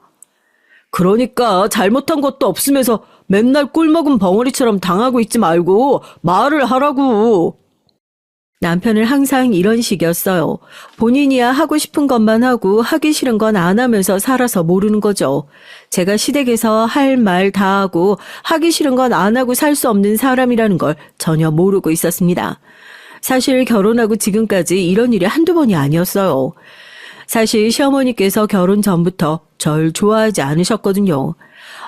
그러니까 잘못한 것도 없으면서 맨날 꿀먹은 벙어리처럼 당하고 있지 말고 말을 하라고. 남편은 항상 이런 식이었어요. 본인이야 하고 싶은 것만 하고 하기 싫은 건 안 하면서 살아서 모르는 거죠. 제가 시댁에서 할 말 다 하고 하기 싫은 건 안 하고 살 수 없는 사람이라는 걸 전혀 모르고 있었습니다. 사실 결혼하고 지금까지 이런 일이 한두 번이 아니었어요. 사실 시어머니께서 결혼 전부터 절 좋아하지 않으셨거든요.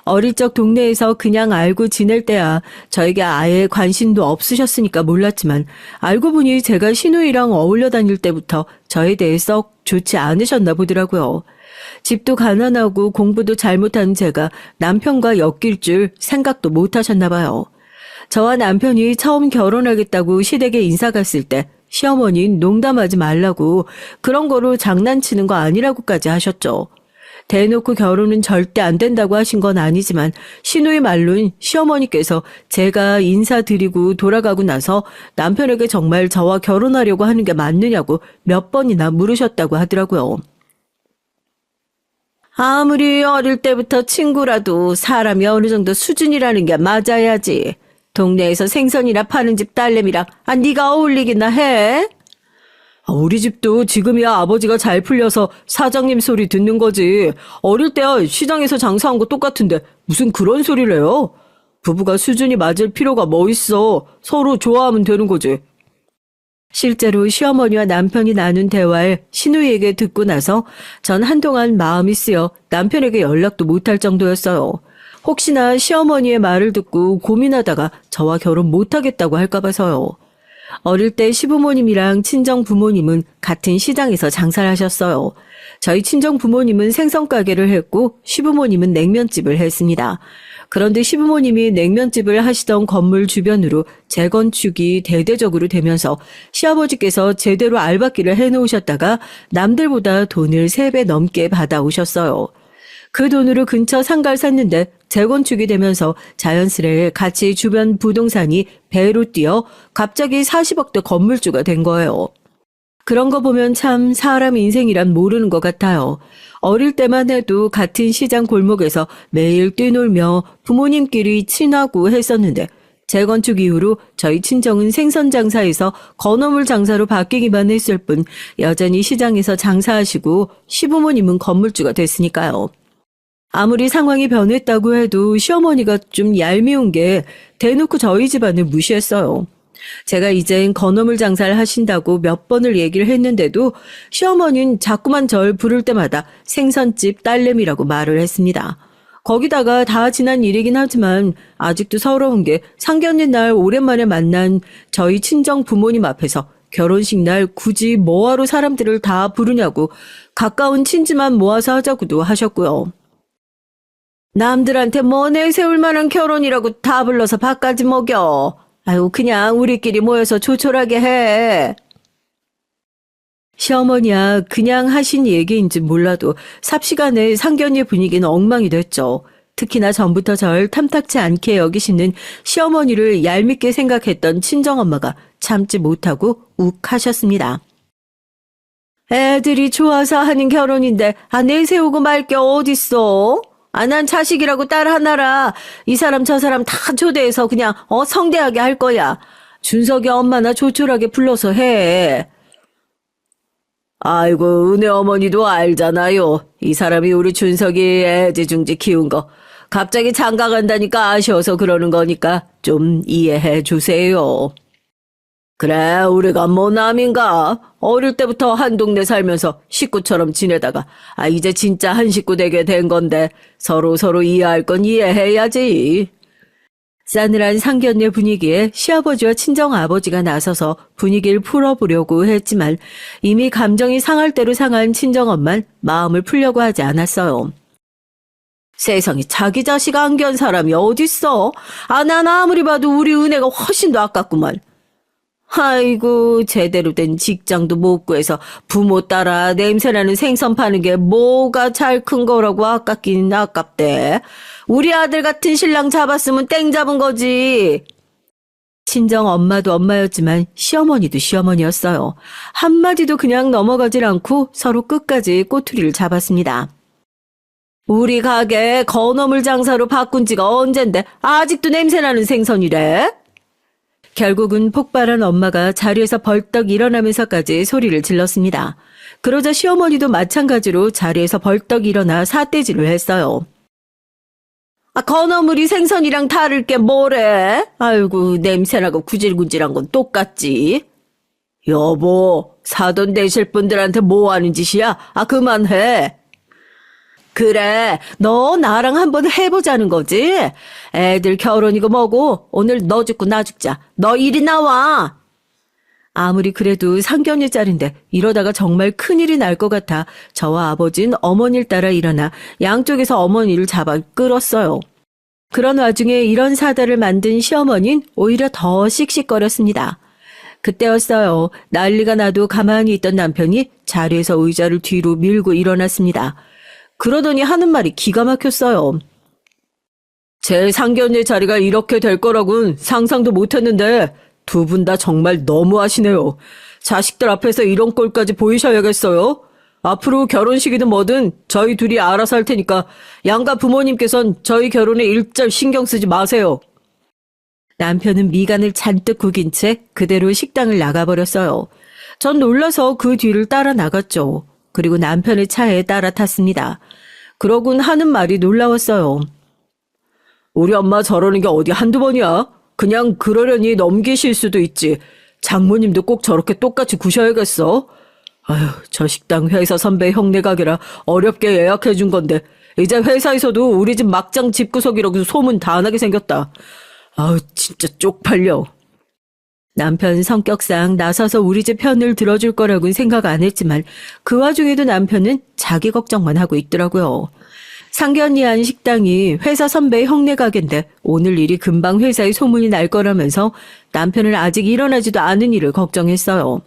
어릴 적 동네에서 그냥 알고 지낼 때야 저에게 아예 관심도 없으셨으니까 몰랐지만 알고 보니 제가 시누이랑 어울려 다닐 때부터 저에 대해 썩 좋지 않으셨나 보더라고요. 집도 가난하고 공부도 잘못한 제가 남편과 엮일 줄 생각도 못 하셨나 봐요. 저와 남편이 처음 결혼하겠다고 시댁에 인사 갔을 때 시어머니는 농담하지 말라고 그런 거로 장난치는 거 아니라고까지 하셨죠. 대놓고 결혼은 절대 안 된다고 하신 건 아니지만 시누이 말로는 시어머니께서 제가 인사드리고 돌아가고 나서 남편에게 정말 저와 결혼하려고 하는 게 맞느냐고 몇 번이나 물으셨다고 하더라고요. 아무리 어릴 때부터 친구라도 사람이 어느 정도 수준이라는 게 맞아야지. 동네에서 생선이나 파는 집 딸내미랑 네가 어울리기나 해? 우리 집도 지금이야 아버지가 잘 풀려서 사장님 소리 듣는 거지. 어릴 때야 시장에서 장사한 거 똑같은데 무슨 그런 소리를 해요? 부부가 수준이 맞을 필요가 뭐 있어. 서로 좋아하면 되는 거지. 실제로 시어머니와 남편이 나눈 대화를 시누이에게 듣고 나서 전 한동안 마음이 쓰여 남편에게 연락도 못할 정도였어요. 혹시나 시어머니의 말을 듣고 고민하다가 저와 결혼 못하겠다고 할까 봐서요. 어릴 때 시부모님이랑 친정 부모님은 같은 시장에서 장사를 하셨어요. 저희 친정 부모님은 생선 가게를 했고 시부모님은 냉면집을 했습니다. 그런데 시부모님이 냉면집을 하시던 건물 주변으로 재건축이 대대적으로 되면서 시아버지께서 제대로 알박기를 해놓으셨다가 남들보다 돈을 3배 넘게 받아오셨어요. 그 돈으로 근처 상가를 샀는데 재건축이 되면서 자연스레 같이 주변 부동산이 배로 뛰어 갑자기 40억대 건물주가 된 거예요. 그런 거 보면 참 사람 인생이란 모르는 것 같아요. 어릴 때만 해도 같은 시장 골목에서 매일 뛰놀며 부모님끼리 친하고 했었는데 재건축 이후로 저희 친정은 생선 장사에서 건어물 장사로 바뀌기만 했을 뿐 여전히 시장에서 장사하시고 시부모님은 건물주가 됐으니까요. 아무리 상황이 변했다고 해도 시어머니가 좀 얄미운 게 대놓고 저희 집안을 무시했어요. 제가 이젠 건어물 장사를 하신다고 몇 번을 얘기를 했는데도 시어머니는 자꾸만 절 부를 때마다 생선집 딸내미라고 말을 했습니다. 거기다가 다 지난 일이긴 하지만 아직도 서러운 게 상견례 날 오랜만에 만난 저희 친정 부모님 앞에서 결혼식 날 굳이 뭐하러 사람들을 다 부르냐고 가까운 친지만 모아서 하자고도 하셨고요. 남들한테 뭐 내세울 만한 결혼이라고 다 불러서 밥까지 먹여. 아유 그냥 우리끼리 모여서 조촐하게 해. 시어머니야 그냥 하신 얘기인지 몰라도 삽시간에 상견례 분위기는 엉망이 됐죠. 특히나 전부터 절 탐탁치 않게 여기시는 시어머니를 얄밉게 생각했던 친정엄마가 참지 못하고 욱 하셨습니다. 애들이 좋아서 하는 결혼인데 내세우고 말 게 어딨어? 난 자식이라고 딸 하나라 이 사람 저 사람 다 초대해서 그냥 성대하게 할 거야. 준석이 엄마나 조촐하게 불러서 해. 아이고 은혜 어머니도 알잖아요. 이 사람이 우리 준석이 애지중지 키운 거 갑자기 장가 간다니까 아쉬워서 그러는 거니까 좀 이해해 주세요. 그래 우리가 뭐 남인가. 어릴 때부터 한 동네 살면서 식구처럼 지내다가 이제 진짜 한 식구 되게 된 건데 서로 이해할 건 이해해야지. 싸늘한 상견례 분위기에 시아버지와 친정아버지가 나서서 분위기를 풀어보려고 했지만 이미 감정이 상할 대로 상한 친정엄만 마음을 풀려고 하지 않았어요. 세상에 자기 자식 안견 사람이 어딨어. 난 아무리 봐도 우리 은혜가 훨씬 더 아깝구만. 아이고, 제대로 된 직장도 못 구해서 부모 따라 냄새나는 생선 파는 게 뭐가 잘 큰 거라고 아깝긴 아깝대. 우리 아들 같은 신랑 잡았으면 땡 잡은 거지. 친정 엄마도 엄마였지만 시어머니도 시어머니였어요. 한마디도 그냥 넘어가질 않고 서로 끝까지 꼬투리를 잡았습니다. 우리 가게 건어물 장사로 바꾼 지가 언젠데 아직도 냄새나는 생선이래? 결국은 폭발한 엄마가 자리에서 벌떡 일어나면서까지 소리를 질렀습니다. 그러자 시어머니도 마찬가지로 자리에서 벌떡 일어나 삿대질을 했어요. 건어물이 생선이랑 다를 게 뭐래? 아이고, 냄새나고 구질구질한 건 똑같지. 여보, 사돈 되실 분들한테 뭐 하는 짓이야? 그만해. 그래, 너 나랑 한번 해보자는 거지? 애들 결혼이고 뭐고 오늘 너 죽고 나 죽자. 너 이리 나와. 아무리 그래도 상견례 짤인데 이러다가 정말 큰일이 날 것 같아 저와 아버진 어머니를 따라 일어나 양쪽에서 어머니를 잡아 끌었어요. 그런 와중에 이런 사달을 만든 시어머니는 오히려 더 씩씩거렸습니다. 그때였어요. 난리가 나도 가만히 있던 남편이 자리에서 의자를 뒤로 밀고 일어났습니다. 그러더니 하는 말이 기가 막혔어요. 제 상견례 자리가 이렇게 될 거라곤 상상도 못했는데 두 분 다 정말 너무하시네요. 자식들 앞에서 이런 꼴까지 보이셔야겠어요. 앞으로 결혼식이든 뭐든 저희 둘이 알아서 할 테니까 양가 부모님께선 저희 결혼에 일절 신경 쓰지 마세요. 남편은 미간을 잔뜩 구긴 채 그대로 식당을 나가버렸어요. 전 놀라서 그 뒤를 따라 나갔죠. 그리고 남편의 차에 따라 탔습니다. 그러곤 하는 말이 놀라웠어요. 우리 엄마 저러는 게 어디 한두 번이야? 그냥 그러려니 넘기실 수도 있지. 장모님도 꼭 저렇게 똑같이 구셔야겠어. 아휴, 저 식당 회사 선배 형네 가게라 어렵게 예약해 준 건데 이제 회사에서도 우리 집 막장 집구석이라고 소문 다 나게 생겼다. 아우, 진짜 쪽팔려. 남편 성격상 나서서 우리 집 편을 들어줄 거라고는 생각 안 했지만 그 와중에도 남편은 자기 걱정만 하고 있더라고요. 상견례한 식당이 회사 선배 형네 가게인데 오늘 일이 금방 회사에 소문이 날 거라면서 남편을 아직 일어나지도 않은 일을 걱정했어요.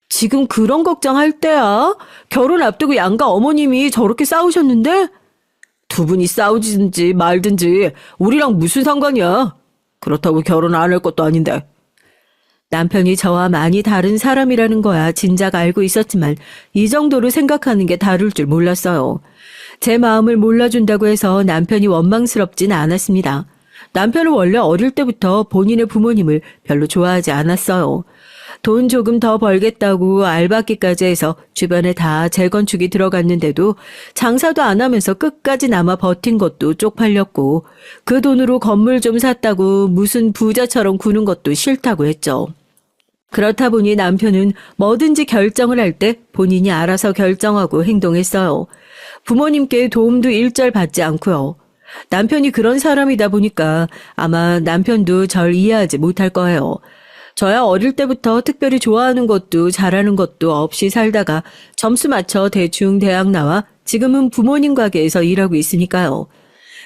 지금 그런 걱정할 때야? 결혼 앞두고 양가 어머님이 저렇게 싸우셨는데? 두 분이 싸우든지 말든지 우리랑 무슨 상관이야? 그렇다고 결혼 안 할 것도 아닌데. 남편이 저와 많이 다른 사람이라는 거야 진작 알고 있었지만 이 정도로 생각하는 게 다를 줄 몰랐어요. 제 마음을 몰라준다고 해서 남편이 원망스럽진 않았습니다. 남편은 원래 어릴 때부터 본인의 부모님을 별로 좋아하지 않았어요. 돈 조금 더 벌겠다고 알바끼까지 해서 주변에 다 재건축이 들어갔는데도 장사도 안 하면서 끝까지 남아 버틴 것도 쪽팔렸고 그 돈으로 건물 좀 샀다고 무슨 부자처럼 구는 것도 싫다고 했죠. 그렇다 보니 남편은 뭐든지 결정을 할 때 본인이 알아서 결정하고 행동했어요. 부모님께 도움도 일절 받지 않고요. 남편이 그런 사람이다 보니까 아마 남편도 절 이해하지 못할 거예요. 저야 어릴 때부터 특별히 좋아하는 것도 잘하는 것도 없이 살다가 점수 맞춰 대충 대학 나와 지금은 부모님 가게에서 일하고 있으니까요.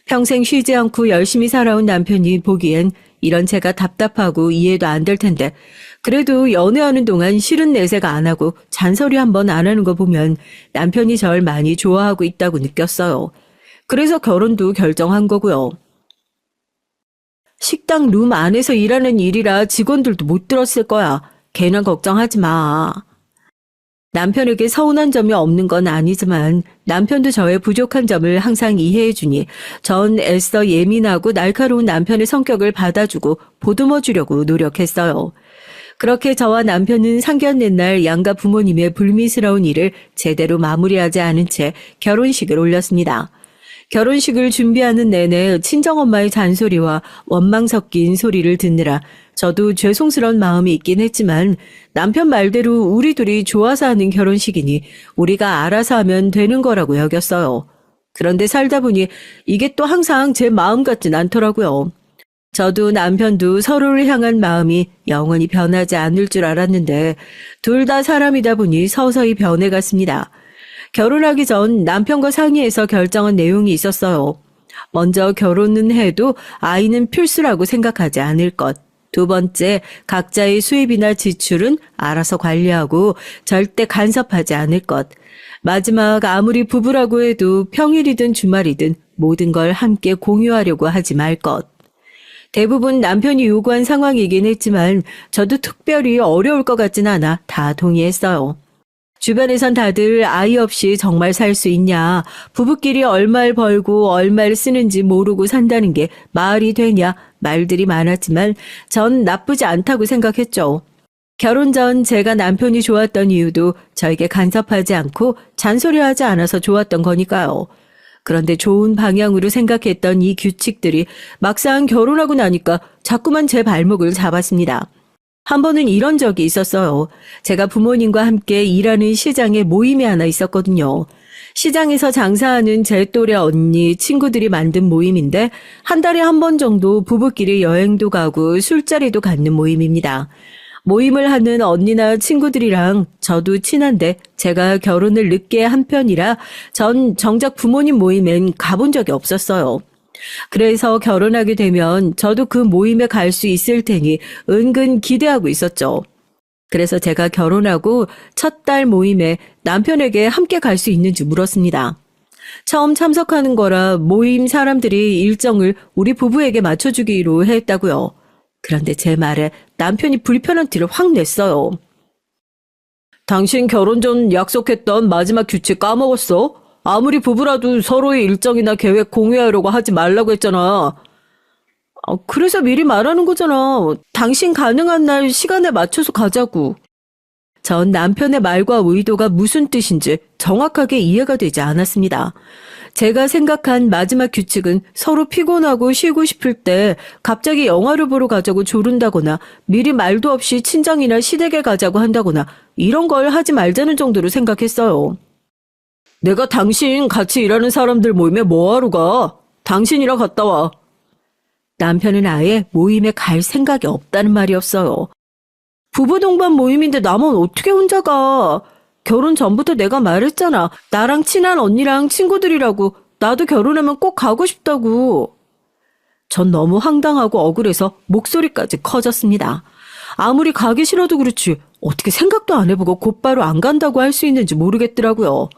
평생 쉬지 않고 열심히 살아온 남편이 보기엔 이런 제가 답답하고 이해도 안 될 텐데 그래도 연애하는 동안 싫은 내색 안 하고 잔소리 한 번 안 하는 거 보면 남편이 절 많이 좋아하고 있다고 느꼈어요. 그래서 결혼도 결정한 거고요. 식당 룸 안에서 일하는 일이라 직원들도 못 들었을 거야. 걔는 걱정하지 마. 남편에게 서운한 점이 없는 건 아니지만 남편도 저의 부족한 점을 항상 이해해 주니 전 애써 예민하고 날카로운 남편의 성격을 받아주고 보듬어 주려고 노력했어요. 그렇게 저와 남편은 상견례 날 양가 부모님의 불미스러운 일을 제대로 마무리하지 않은 채 결혼식을 올렸습니다. 결혼식을 준비하는 내내 친정엄마의 잔소리와 원망 섞인 소리를 듣느라 저도 죄송스러운 마음이 있긴 했지만 남편 말대로 우리 둘이 좋아서 하는 결혼식이니 우리가 알아서 하면 되는 거라고 여겼어요. 그런데 살다 보니 이게 또 항상 제 마음 같진 않더라고요. 저도 남편도 서로를 향한 마음이 영원히 변하지 않을 줄 알았는데 둘 다 사람이다 보니 서서히 변해갔습니다. 결혼하기 전 남편과 상의해서 결정한 내용이 있었어요. 먼저 결혼은 해도 아이는 필수라고 생각하지 않을 것. 두 번째, 각자의 수입이나 지출은 알아서 관리하고 절대 간섭하지 않을 것. 마지막, 아무리 부부라고 해도 평일이든 주말이든 모든 걸 함께 공유하려고 하지 말 것. 대부분 남편이 요구한 상황이긴 했지만 저도 특별히 어려울 것 같진 않아 다 동의했어요. 주변에선 다들 아이 없이 정말 살 수 있냐, 부부끼리 얼마를 벌고 얼마를 쓰는지 모르고 산다는 게 말이 되냐 말들이 많았지만 전 나쁘지 않다고 생각했죠. 결혼 전 제가 남편이 좋았던 이유도 저에게 간섭하지 않고 잔소리하지 않아서 좋았던 거니까요. 그런데 좋은 방향으로 생각했던 이 규칙들이 막상 결혼하고 나니까 자꾸만 제 발목을 잡았습니다. 한 번은 이런 적이 있었어요. 제가 부모님과 함께 일하는 시장에 모임이 하나 있었거든요. 시장에서 장사하는 제 또래 언니, 친구들이 만든 모임인데 한 달에 한 번 정도 부부끼리 여행도 가고 술자리도 갖는 모임입니다. 모임을 하는 언니나 친구들이랑 저도 친한데 제가 결혼을 늦게 한 편이라 전 정작 부모님 모임엔 가본 적이 없었어요. 그래서 결혼하게 되면 저도 그 모임에 갈 수 있을 테니 은근 기대하고 있었죠. 그래서 제가 결혼하고 첫 달 모임에 남편에게 함께 갈 수 있는지 물었습니다. 처음 참석하는 거라 모임 사람들이 일정을 우리 부부에게 맞춰주기로 했다고요. 그런데 제 말에 남편이 불편한 티를 확 냈어요. 당신 결혼 전 약속했던 마지막 규칙 까먹었어? 아무리 부부라도 서로의 일정이나 계획 공유하려고 하지 말라고 했잖아. 그래서 미리 말하는 거잖아. 당신 가능한 날 시간에 맞춰서 가자고. 전 남편의 말과 의도가 무슨 뜻인지 정확하게 이해가 되지 않았습니다. 제가 생각한 마지막 규칙은 서로 피곤하고 쉬고 싶을 때 갑자기 영화를 보러 가자고 조른다거나 미리 말도 없이 친정이나 시댁에 가자고 한다거나 이런 걸 하지 말자는 정도로 생각했어요. 내가 당신 같이 일하는 사람들 모임에 뭐하러 가? 당신이랑 갔다 와. 남편은 아예 모임에 갈 생각이 없다는 말이었어요. 부부 동반 모임인데 나만 어떻게 혼자 가? 결혼 전부터 내가 말했잖아. 나랑 친한 언니랑 친구들이라고. 나도 결혼하면 꼭 가고 싶다고. 전 너무 황당하고 억울해서 목소리까지 커졌습니다. 아무리 가기 싫어도 그렇지 어떻게 생각도 안 해보고 곧바로 안 간다고 할 수 있는지 모르겠더라고요.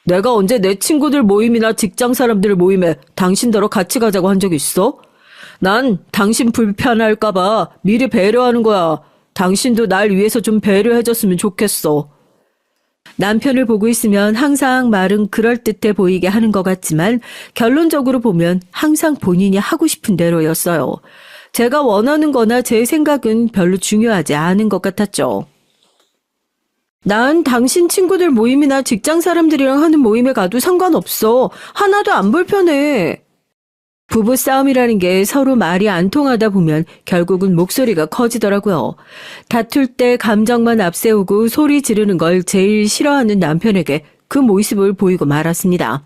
내가 언제 내 친구들 모임이나 직장 사람들 모임에 당신더러 같이 가자고 한 적 있어? 난 당신 불편할까봐 미리 배려하는 거야. 당신도 날 위해서 좀 배려해줬으면 좋겠어. 남편을 보고 있으면 항상 말은 그럴듯해 보이게 하는 것 같지만 결론적으로 보면 항상 본인이 하고 싶은 대로였어요. 제가 원하는 거나 제 생각은 별로 중요하지 않은 것 같았죠. 난 당신 친구들 모임이나 직장 사람들이랑 하는 모임에 가도 상관없어. 하나도 안 불편해. 부부 싸움이라는 게 서로 말이 안 통하다 보면 결국은 목소리가 커지더라고요. 다툴 때 감정만 앞세우고 소리 지르는 걸 제일 싫어하는 남편에게 그 모습을 보이고 말았습니다.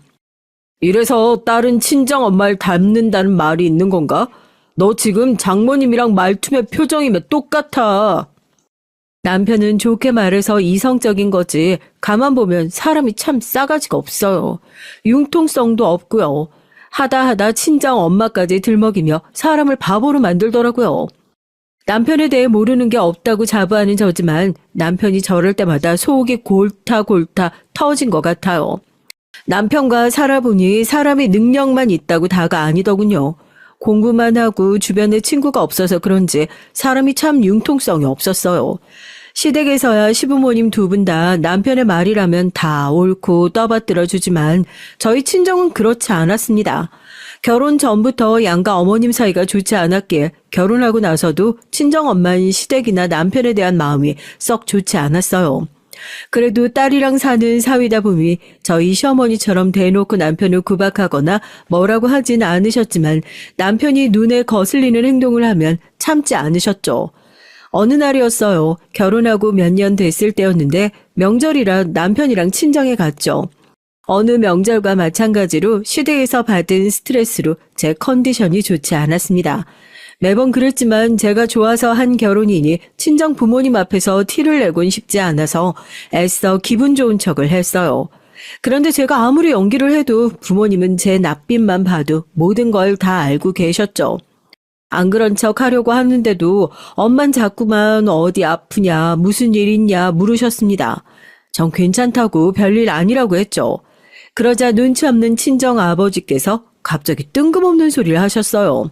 이래서 딸은 친정 엄마를 닮는다는 말이 있는 건가? 너 지금 장모님이랑 말투며 표정이며 똑같아. 남편은 좋게 말해서 이성적인 거지 가만 보면 사람이 참 싸가지가 없어요. 융통성도 없고요. 하다 친정 엄마까지 들먹이며 사람을 바보로 만들더라고요. 남편에 대해 모르는 게 없다고 자부하는 저지만 남편이 저럴 때마다 속이 골타 터진 것 같아요. 남편과 살아보니 사람이 능력만 있다고 다가 아니더군요. 공부만 하고 주변에 친구가 없어서 그런지 사람이 참 융통성이 없었어요. 시댁에서야 시부모님 두 분 다 남편의 말이라면 다 옳고 떠받들어 주지만 저희 친정은 그렇지 않았습니다. 결혼 전부터 양가 어머님 사이가 좋지 않았기에 결혼하고 나서도 친정엄마인 시댁이나 남편에 대한 마음이 썩 좋지 않았어요. 그래도 딸이랑 사는 사위다 보니 저희 시어머니처럼 대놓고 남편을 구박하거나 뭐라고 하진 않으셨지만 남편이 눈에 거슬리는 행동을 하면 참지 않으셨죠. 어느 날이었어요. 결혼하고 몇 년 됐을 때였는데 명절이라 남편이랑 친정에 갔죠. 어느 명절과 마찬가지로 시댁에서 받은 스트레스로 제 컨디션이 좋지 않았습니다. 매번 그랬지만 제가 좋아서 한 결혼이니 친정 부모님 앞에서 티를 내곤 싶지 않아서 애써 기분 좋은 척을 했어요. 그런데 제가 아무리 연기를 해도 부모님은 제 낯빛만 봐도 모든 걸 다 알고 계셨죠. 안 그런 척 하려고 하는데도 엄만 자꾸만 어디 아프냐, 무슨 일 있냐 물으셨습니다. 전 괜찮다고 별일 아니라고 했죠. 그러자 눈치 없는 친정 아버지께서 갑자기 뜬금없는 소리를 하셨어요.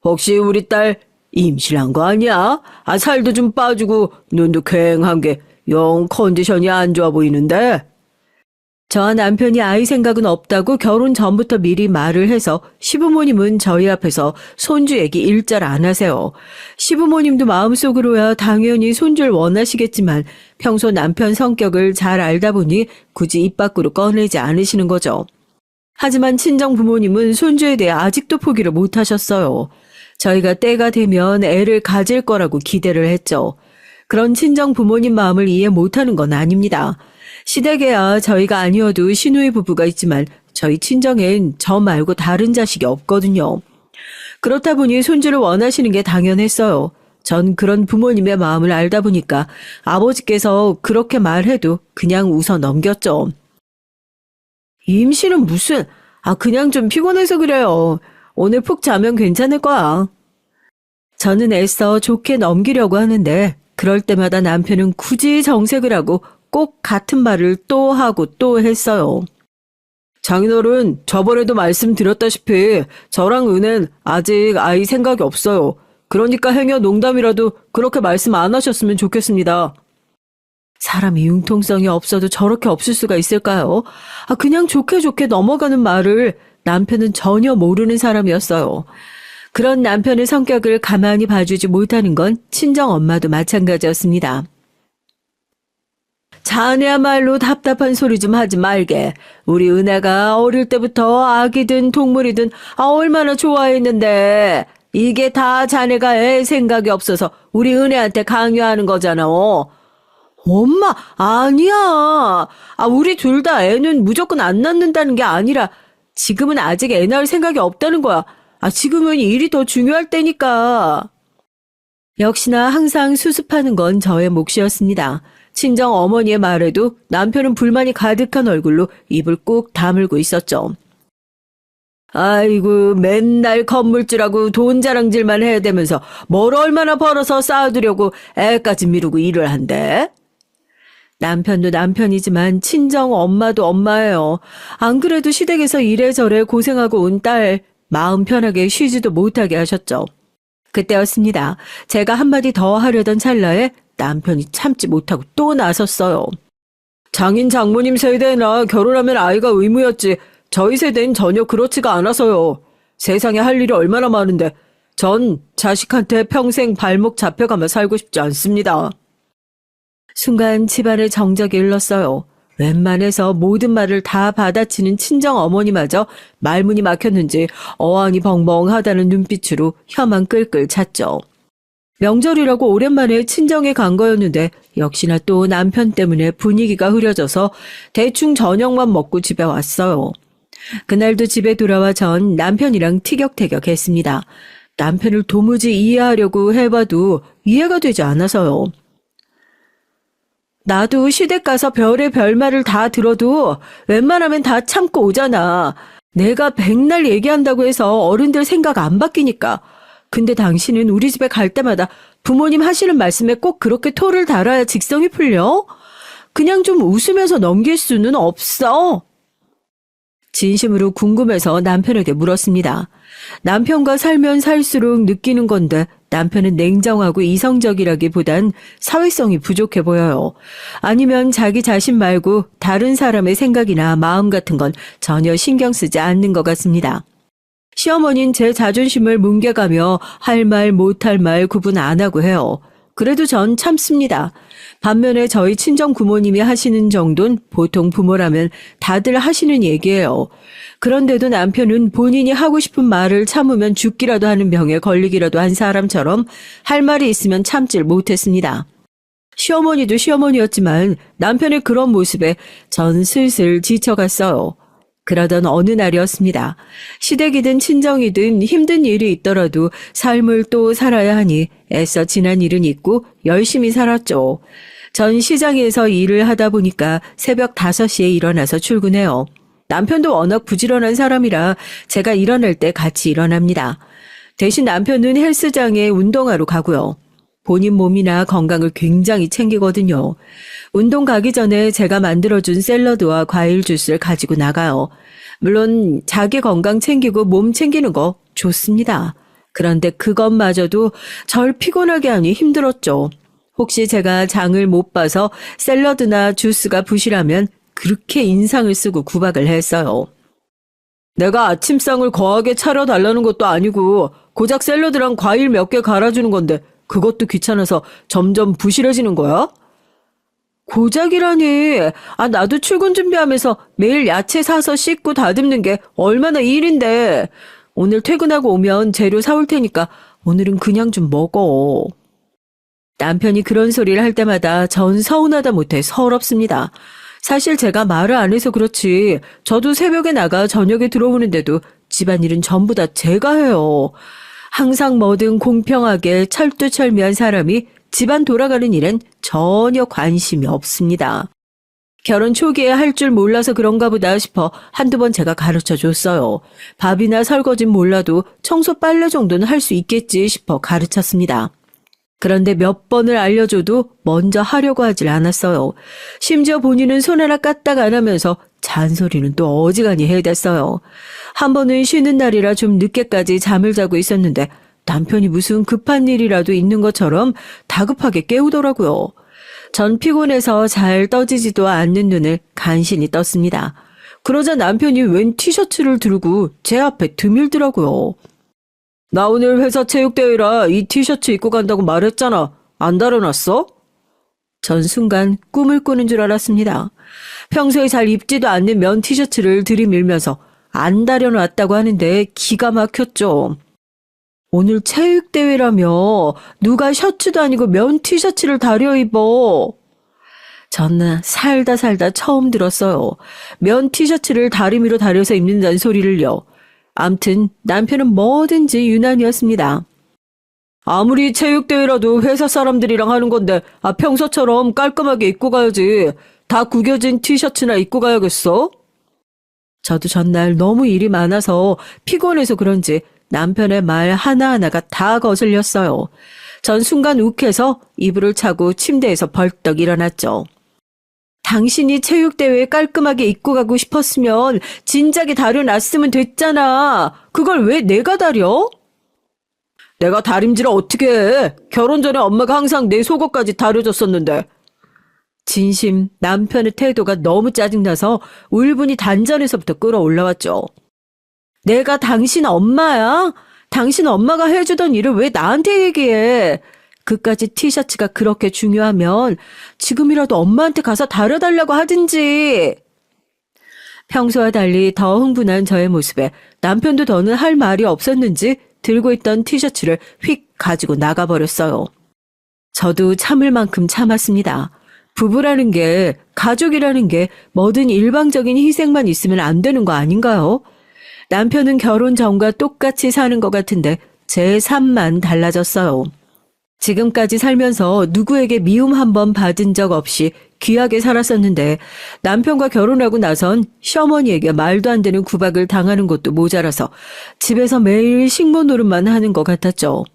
혹시 우리 딸 임신한 거 아니야? 살도 좀 빠지고 눈도 퀭한 게 영 컨디션이 안 좋아 보이는데? 저와 남편이 아이 생각은 없다고 결혼 전부터 미리 말을 해서 시부모님은 저희 앞에서 손주 얘기 일절 안 하세요. 시부모님도 마음속으로야 당연히 손주를 원하시겠지만 평소 남편 성격을 잘 알다 보니 굳이 입 밖으로 꺼내지 않으시는 거죠. 하지만 친정 부모님은 손주에 대해 아직도 포기를 못 하셨어요. 저희가 때가 되면 애를 가질 거라고 기대를 했죠. 그런 친정 부모님 마음을 이해 못하는 건 아닙니다. 시댁에야 저희가 아니어도 시누이 부부가 있지만 저희 친정엔 저 말고 다른 자식이 없거든요. 그렇다 보니 손주를 원하시는 게 당연했어요. 전 그런 부모님의 마음을 알다 보니까 아버지께서 그렇게 말해도 그냥 웃어 넘겼죠. 임신은 무슨, 그냥 좀 피곤해서 그래요. 오늘 푹 자면 괜찮을 거야. 저는 애써 좋게 넘기려고 하는데 그럴 때마다 남편은 굳이 정색을 하고 꼭 같은 말을 또 하고 또 했어요. 장인어른, 저번에도 말씀드렸다시피 저랑 은혜는 아직 아이 생각이 없어요. 그러니까 행여 농담이라도 그렇게 말씀 안 하셨으면 좋겠습니다. 사람이 융통성이 없어도 저렇게 없을 수가 있을까요? 그냥 좋게 넘어가는 말을 남편은 전혀 모르는 사람이었어요. 그런 남편의 성격을 가만히 봐주지 못하는 건 친정엄마도 마찬가지였습니다. 자네야말로 답답한 소리 좀 하지 말게. 우리 은혜가 어릴 때부터 아기든 동물이든 얼마나 좋아했는데 이게 다 자네가 애 생각이 없어서 우리 은혜한테 강요하는 거잖아. 엄마, 아니야. 우리 둘 다 애는 무조건 안 낳는다는 게 아니라 지금은 아직 애 낳을 생각이 없다는 거야. 지금은 일이 더 중요할 때니까. 역시나 항상 수습하는 건 저의 몫이었습니다. 친정 어머니의 말에도 남편은 불만이 가득한 얼굴로 입을 꾹 다물고 있었죠. 아이고, 맨날 건물주라고 돈 자랑질만 해야 되면서 뭘 얼마나 벌어서 쌓아두려고 애까지 미루고 일을 한대? 남편도 남편이지만 친정 엄마도 엄마예요. 안 그래도 시댁에서 이래저래 고생하고 온 딸 마음 편하게 쉬지도 못하게 하셨죠. 그때였습니다. 제가 한마디 더 하려던 찰나에 남편이 참지 못하고 또 나섰어요. 장인 장모님 세대나 결혼하면 아이가 의무였지 저희 세대는 전혀 그렇지가 않아서요. 세상에 할 일이 얼마나 많은데 전 자식한테 평생 발목 잡혀가며 살고 싶지 않습니다. 순간 집안의 정적이 일렀어요. 웬만해서 모든 말을 다 받아치는 친정 어머니마저 말문이 막혔는지 어안이 벙벙하다는 눈빛으로 혀만 끌끌 찼죠. 명절이라고 오랜만에 친정에 간 거였는데 역시나 또 남편 때문에 분위기가 흐려져서 대충 저녁만 먹고 집에 왔어요. 그날도 집에 돌아와 전 남편이랑 티격태격 했습니다. 남편을 도무지 이해하려고 해봐도 이해가 되지 않아서요. 나도 시댁 가서 별의 별말을 다 들어도 웬만하면 다 참고 오잖아. 내가 백날 얘기한다고 해서 어른들 생각 안 바뀌니까. 근데 당신은 우리 집에 갈 때마다 부모님 하시는 말씀에 꼭 그렇게 토를 달아야 직성이 풀려? 그냥 좀 웃으면서 넘길 수는 없어. 진심으로 궁금해서 남편에게 물었습니다. 남편과 살면 살수록 느끼는 건데 남편은 냉정하고 이성적이라기보단 사회성이 부족해 보여요. 아니면 자기 자신 말고 다른 사람의 생각이나 마음 같은 건 전혀 신경 쓰지 않는 것 같습니다. 시어머니는 제 자존심을 뭉개가며 할 말 못할 말 구분 안 하고 해요. 그래도 전 참습니다. 반면에 저희 친정 부모님이 하시는 정도는 보통 부모라면 다들 하시는 얘기예요. 그런데도 남편은 본인이 하고 싶은 말을 참으면 죽기라도 하는 병에 걸리기라도 한 사람처럼 할 말이 있으면 참질 못했습니다. 시어머니도 시어머니였지만 남편의 그런 모습에 전 슬슬 지쳐갔어요. 그러던 어느 날이었습니다. 시댁이든 친정이든 힘든 일이 있더라도 삶을 또 살아야 하니 애써 지난 일은 잊고 열심히 살았죠. 전 시장에서 일을 하다 보니까 새벽 5시에 일어나서 출근해요. 남편도 워낙 부지런한 사람이라 제가 일어날 때 같이 일어납니다. 대신 남편은 헬스장에 운동하러 가고요. 본인 몸이나 건강을 굉장히 챙기거든요. 운동 가기 전에 제가 만들어준 샐러드와 과일 주스를 가지고 나가요. 물론 자기 건강 챙기고 몸 챙기는 거 좋습니다. 그런데 그것마저도 절 피곤하게 하니 힘들었죠. 혹시 제가 장을 못 봐서 샐러드나 주스가 부실하면 그렇게 인상을 쓰고 구박을 했어요. 내가 아침상을 거하게 차려달라는 것도 아니고 고작 샐러드랑 과일 몇 개 갈아주는 건데 그것도 귀찮아서 점점 부실해지는 거야? 고작이라니. 나도 출근 준비하면서 매일 야채 사서 씻고 다듬는 게 얼마나 일인데. 오늘 퇴근하고 오면 재료 사올 테니까 오늘은 그냥 좀 먹어. 남편이 그런 소리를 할 때마다 전 서운하다 못해 서럽습니다. 사실 제가 말을 안 해서 그렇지 저도 새벽에 나가 저녁에 들어오는데도 집안일은 전부 다 제가 해요. 항상 뭐든 공평하게 철두철미한 사람이 집안 돌아가는 일엔 전혀 관심이 없습니다. 결혼 초기에 할 줄 몰라서 그런가 보다 싶어 한두 번 제가 가르쳐 줬어요. 밥이나 설거지는 몰라도 청소 빨래 정도는 할 수 있겠지 싶어 가르쳤습니다. 그런데 몇 번을 알려줘도 먼저 하려고 하질 않았어요. 심지어 본인은 손 하나 까딱 안 하면서 잔소리는 또 어지간히 해댔어요. 한 번은 쉬는 날이라 좀 늦게까지 잠을 자고 있었는데 남편이 무슨 급한 일이라도 있는 것처럼 다급하게 깨우더라고요. 전 피곤해서 잘 떠지지도 않는 눈을 간신히 떴습니다. 그러자 남편이 웬 티셔츠를 들고 제 앞에 드밀더라고요. 나 오늘 회사 체육대회라 이 티셔츠 입고 간다고 말했잖아. 안 다려놨어? 전 순간 꿈을 꾸는 줄 알았습니다. 평소에 잘 입지도 않는 면 티셔츠를 들이밀면서 안 다려놨다고 하는데 기가 막혔죠. 오늘 체육대회라며 누가 셔츠도 아니고 면 티셔츠를 다려 입어. 저는 살다 처음 들었어요. 면 티셔츠를 다리미로 다려서 입는다는 소리를요. 암튼 남편은 뭐든지 유난이었습니다. 아무리 체육대회라도 회사 사람들이랑 하는 건데 평소처럼 깔끔하게 입고 가야지. 다 구겨진 티셔츠나 입고 가야겠어? 저도 전날 너무 일이 많아서 피곤해서 그런지 남편의 말 하나하나가 다 거슬렸어요. 전 순간 욱해서 이불을 차고 침대에서 벌떡 일어났죠. 당신이 체육대회에 깔끔하게 입고 가고 싶었으면 진작에 다려놨으면 됐잖아. 그걸 왜 내가 다려? 내가 다림질을 어떻게 해? 결혼 전에 엄마가 항상 내 속옷까지 다려줬었는데. 진심 남편의 태도가 너무 짜증나서 울분이 단전에서부터 끌어올라왔죠. 내가 당신 엄마야? 당신 엄마가 해주던 일을 왜 나한테 얘기해? 그까지 티셔츠가 그렇게 중요하면 지금이라도 엄마한테 가서 다려달라고 하든지. 평소와 달리 더 흥분한 저의 모습에 남편도 더는 할 말이 없었는지 들고 있던 티셔츠를 휙 가지고 나가버렸어요. 저도 참을 만큼 참았습니다. 부부라는 게, 가족이라는 게 뭐든 일방적인 희생만 있으면 안 되는 거 아닌가요? 남편은 결혼 전과 똑같이 사는 것 같은데 제 삶만 달라졌어요. 지금까지 살면서 누구에게 미움 한 번 받은 적 없이 귀하게 살았었는데 남편과 결혼하고 나선 시어머니에게 말도 안 되는 구박을 당하는 것도 모자라서 집에서 매일 식모 노릇만 하는 것 같았죠.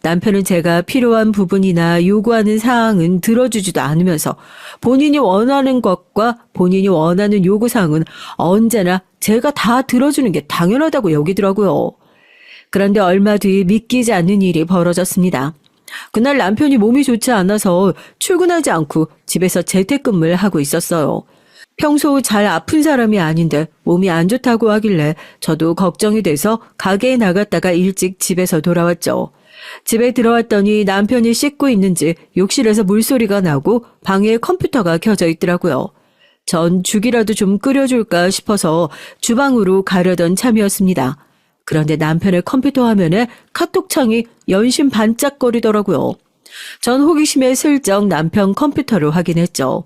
남편은 제가 필요한 부분이나 요구하는 사항은 들어주지도 않으면서 본인이 원하는 것과 본인이 원하는 요구사항은 언제나 제가 다 들어주는 게 당연하다고 여기더라고요. 그런데 얼마 뒤 믿기지 않는 일이 벌어졌습니다. 그날 남편이 몸이 좋지 않아서 출근하지 않고 집에서 재택근무를 하고 있었어요. 평소 잘 아픈 사람이 아닌데 몸이 안 좋다고 하길래 저도 걱정이 돼서 가게에 나갔다가 일찍 집에서 돌아왔죠. 집에 들어왔더니 남편이 씻고 있는지 욕실에서 물소리가 나고 방에 컴퓨터가 켜져 있더라고요. 전 죽이라도 좀 끓여줄까 싶어서 주방으로 가려던 참이었습니다. 그런데 남편의 컴퓨터 화면에 카톡창이 연신 반짝거리더라고요. 전 호기심에 슬쩍 남편 컴퓨터를 확인했죠.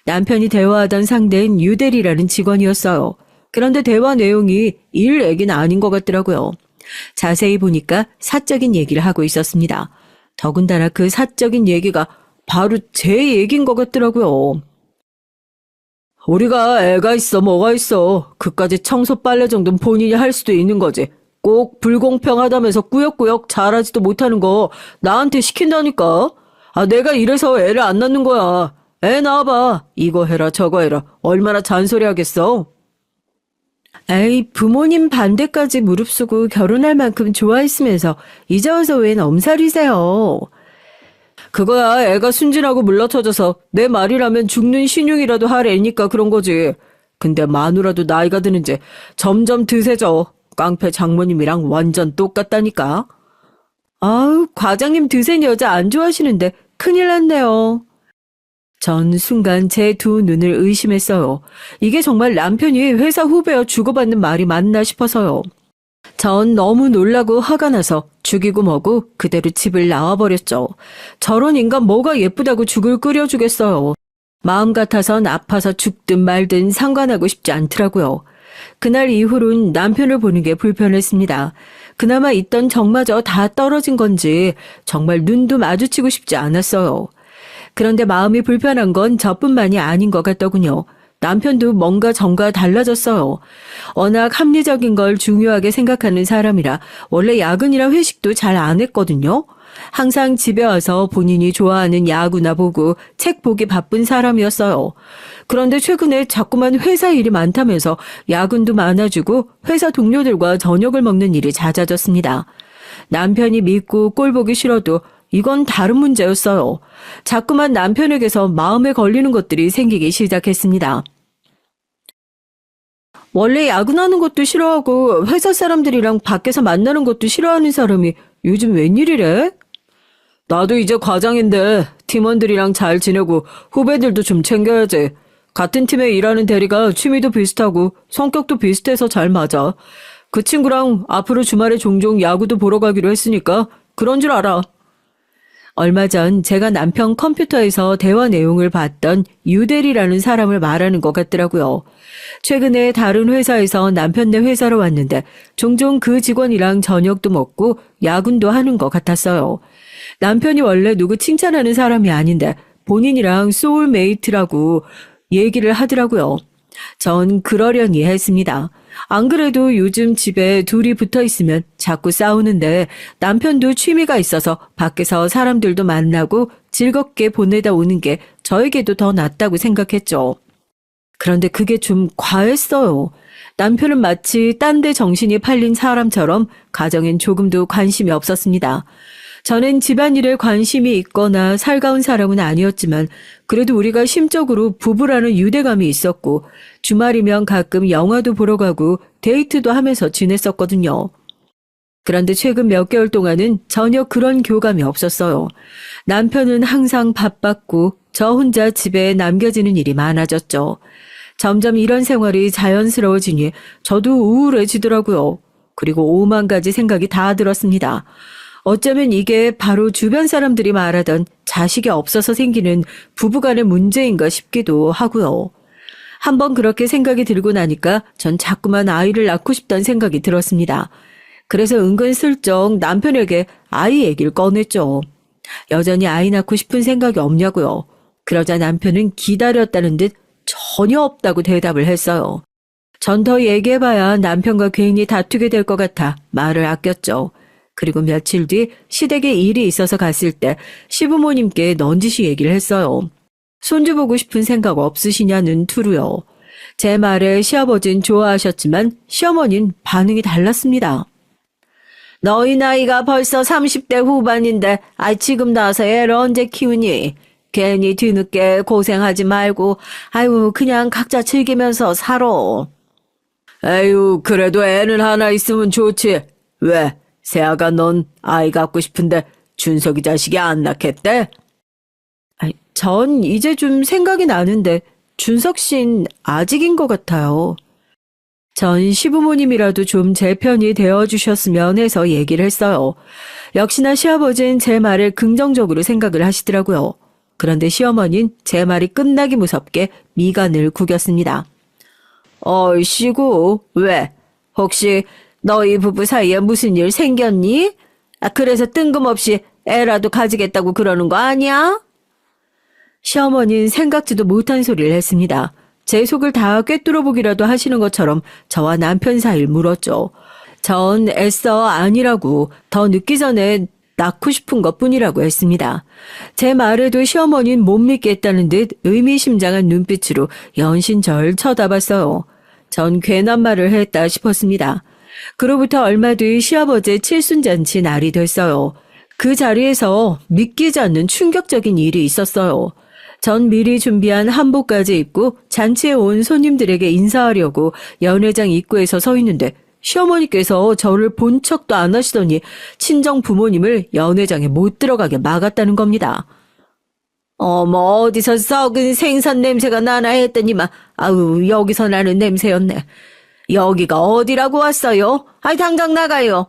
남편이 대화하던 상대는 유대리라는 직원이었어요. 그런데 대화 내용이 일 얘기는 아닌 것 같더라고요. 자세히 보니까 사적인 얘기를 하고 있었습니다. 더군다나 그 사적인 얘기가 바로 제 얘기인 것 같더라고요. 우리가 애가 있어 뭐가 있어. 그까지 청소 빨래 정도는 본인이 할 수도 있는 거지. 꼭 불공평하다면서 꾸역꾸역 잘하지도 못하는 거 나한테 시킨다니까. 아, 내가 이래서 애를 안 낳는 거야. 애 낳아봐. 이거 해라 저거 해라. 얼마나 잔소리 하겠어. 에이, 부모님 반대까지 무릅쓰고 결혼할 만큼 좋아했으면서 이제 와서 웬 엄살이세요. 그거야 애가 순진하고 물러터져서 내 말이라면 죽는 신용이라도 할 애니까 그런 거지. 근데 마누라도 나이가 드는지 점점 드세져. 깡패 장모님이랑 완전 똑같다니까. 아우, 과장님 드센 여자 안 좋아하시는데 큰일 났네요. 전 순간 제 두 눈을 의심했어요. 이게 정말 남편이 회사 후배와 주고받는 말이 맞나 싶어서요. 전 너무 놀라고 화가 나서 죽이고 뭐고 그대로 집을 나와버렸죠. 저런 인간 뭐가 예쁘다고 죽을 끓여주겠어요. 마음 같아선 아파서 죽든 말든 상관하고 싶지 않더라고요. 그날 이후론 남편을 보는 게 불편했습니다. 그나마 있던 정마저 다 떨어진 건지 정말 눈도 마주치고 싶지 않았어요. 그런데 마음이 불편한 건 저뿐만이 아닌 것 같더군요. 남편도 뭔가 정과 달라졌어요. 워낙 합리적인 걸 중요하게 생각하는 사람이라 원래 야근이랑 회식도 잘 안 했거든요. 항상 집에 와서 본인이 좋아하는 야구나 보고 책 보기 바쁜 사람이었어요. 그런데 최근에 자꾸만 회사 일이 많다면서 야근도 많아지고 회사 동료들과 저녁을 먹는 일이 잦아졌습니다. 남편이 믿고 꼴 보기 싫어도 이건 다른 문제였어요. 자꾸만 남편에게서 마음에 걸리는 것들이 생기기 시작했습니다. 원래 야근하는 것도 싫어하고 회사 사람들이랑 밖에서 만나는 것도 싫어하는 사람이 요즘 웬일이래? 나도 이제 과장인데 팀원들이랑 잘 지내고 후배들도 좀 챙겨야지. 같은 팀에 일하는 대리가 취미도 비슷하고 성격도 비슷해서 잘 맞아. 그 친구랑 앞으로 주말에 종종 야구도 보러 가기로 했으니까 그런 줄 알아. 얼마 전 제가 남편 컴퓨터에서 대화 내용을 봤던 유대리라는 사람을 말하는 것 같더라고요. 최근에 다른 회사에서 남편네 회사로 왔는데 종종 그 직원이랑 저녁도 먹고 야근도 하는 것 같았어요. 남편이 원래 누구 칭찬하는 사람이 아닌데 본인이랑 소울메이트라고 얘기를 하더라고요. 전 그러려니 했습니다. 안 그래도 요즘 집에 둘이 붙어 있으면 자꾸 싸우는데 남편도 취미가 있어서 밖에서 사람들도 만나고 즐겁게 보내다 오는 게 저에게도 더 낫다고 생각했죠. 그런데 그게 좀 과했어요. 남편은 마치 딴 데 정신이 팔린 사람처럼 가정엔 조금도 관심이 없었습니다. 저는 집안일에 관심이 있거나 살가운 사람은 아니었지만 그래도 우리가 심적으로 부부라는 유대감이 있었고 주말이면 가끔 영화도 보러 가고 데이트도 하면서 지냈었거든요. 그런데 최근 몇 개월 동안은 전혀 그런 교감이 없었어요. 남편은 항상 바빴고 저 혼자 집에 남겨지는 일이 많아졌죠. 점점 이런 생활이 자연스러워지니 저도 우울해지더라고요. 그리고 오만 가지 생각이 다 들었습니다. 어쩌면 이게 바로 주변 사람들이 말하던 자식이 없어서 생기는 부부간의 문제인가 싶기도 하고요. 한번 그렇게 생각이 들고 나니까 전 자꾸만 아이를 낳고 싶다는 생각이 들었습니다. 그래서 은근슬쩍 남편에게 아이 얘기를 꺼냈죠. 여전히 아이 낳고 싶은 생각이 없냐고요. 그러자 남편은 기다렸다는 듯 전혀 없다고 대답을 했어요. 전 더 얘기해봐야 남편과 괜히 다투게 될 것 같아 말을 아꼈죠. 그리고 며칠 뒤 시댁에 일이 있어서 갔을 때 시부모님께 넌지시 얘기를 했어요. 손주 보고 싶은 생각 없으시냐는 투로요. 제 말에 시아버지는 좋아하셨지만 시어머니는 반응이 달랐습니다. 너희 나이가 벌써 30대 후반인데 지금 나서 애를 언제 키우니? 괜히 뒤늦게 고생하지 말고 아유 그냥 각자 즐기면서 살아. 에휴 그래도 애는 하나 있으면 좋지. 왜? 세아가 넌 아이 갖고 싶은데 준석이 자식이 안 낳겠대? 전 이제 좀 생각이 나는데 준석 씨는 아직인 것 같아요. 전 시부모님이라도 좀 제 편이 되어주셨으면 해서 얘기를 했어요. 역시나 시아버지는 제 말을 긍정적으로 생각을 하시더라고요. 그런데 시어머니는 제 말이 끝나기 무섭게 미간을 구겼습니다. 어이씨구 왜? 혹시 너희 부부 사이에 무슨 일 생겼니? 그래서 뜬금없이 애라도 가지겠다고 그러는 거 아니야? 시어머니는 생각지도 못한 소리를 했습니다. 제 속을 다 꿰뚫어 보기라도 하시는 것처럼 저와 남편 사이를 물었죠. 전 애써 아니라고 더 늦기 전에 낳고 싶은 것뿐이라고 했습니다. 제 말에도 시어머니는 못 믿겠다는 듯 의미심장한 눈빛으로 연신 절 쳐다봤어요. 전 괜한 말을 했다 싶었습니다. 그로부터 얼마 뒤 시아버지의 칠순잔치 날이 됐어요. 그 자리에서 믿기지 않는 충격적인 일이 있었어요. 전 미리 준비한 한복까지 입고 잔치에 온 손님들에게 인사하려고 연회장 입구에서 서 있는데 시어머니께서 저를 본 척도 안 하시더니 친정 부모님을 연회장에 못 들어가게 막았다는 겁니다. 어머, 어디서 썩은 생선 냄새가 나나 했더니만, 아우, 여기서 나는 냄새였네. 여기가 어디라고 왔어요? 아이, 당장 나가요.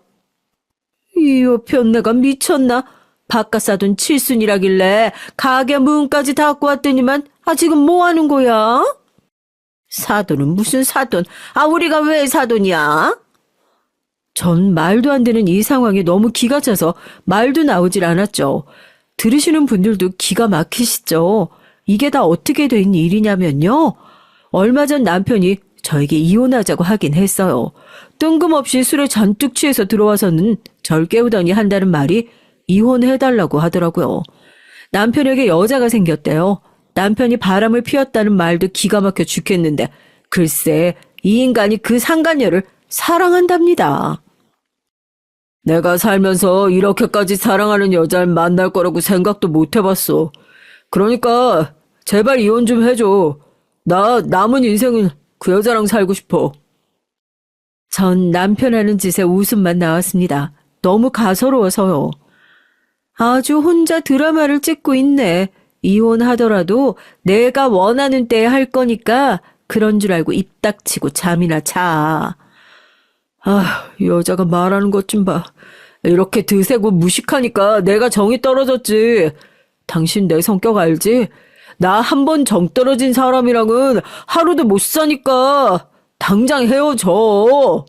이 변내가 미쳤나? 바깥 사돈 칠순이라길래 가게 문까지 닫고 왔더니만 지금 뭐 하는 거야? 사돈은 무슨 사돈? 아, 우리가 왜 사돈이야? 전 말도 안 되는 이 상황에 너무 기가 차서 말도 나오질 않았죠. 들으시는 분들도 기가 막히시죠. 이게 다 어떻게 된 일이냐면요. 얼마 전 남편이 저에게 이혼하자고 하긴 했어요. 뜬금없이 술에 잔뜩 취해서 들어와서는 절 깨우더니 한다는 말이 이혼해달라고 하더라고요. 남편에게 여자가 생겼대요. 남편이 바람을 피웠다는 말도 기가 막혀 죽겠는데 글쎄 이 인간이 그 상간녀를 사랑한답니다. 내가 살면서 이렇게까지 사랑하는 여자를 만날 거라고 생각도 못 해봤어. 그러니까 제발 이혼 좀 해줘. 나 남은 인생은 그 여자랑 살고 싶어. 전 남편 하는 짓에 웃음만 나왔습니다. 너무 가소로워서요. 아주 혼자 드라마를 찍고 있네. 이혼하더라도 내가 원하는 때에 할 거니까 그런 줄 알고 입 닥치고 잠이나 자. 여자가 말하는 것 좀 봐. 이렇게 드세고 무식하니까 내가 정이 떨어졌지. 당신 내 성격 알지? 나 한 번 정 떨어진 사람이랑은 하루도 못 사니까 당장 헤어져.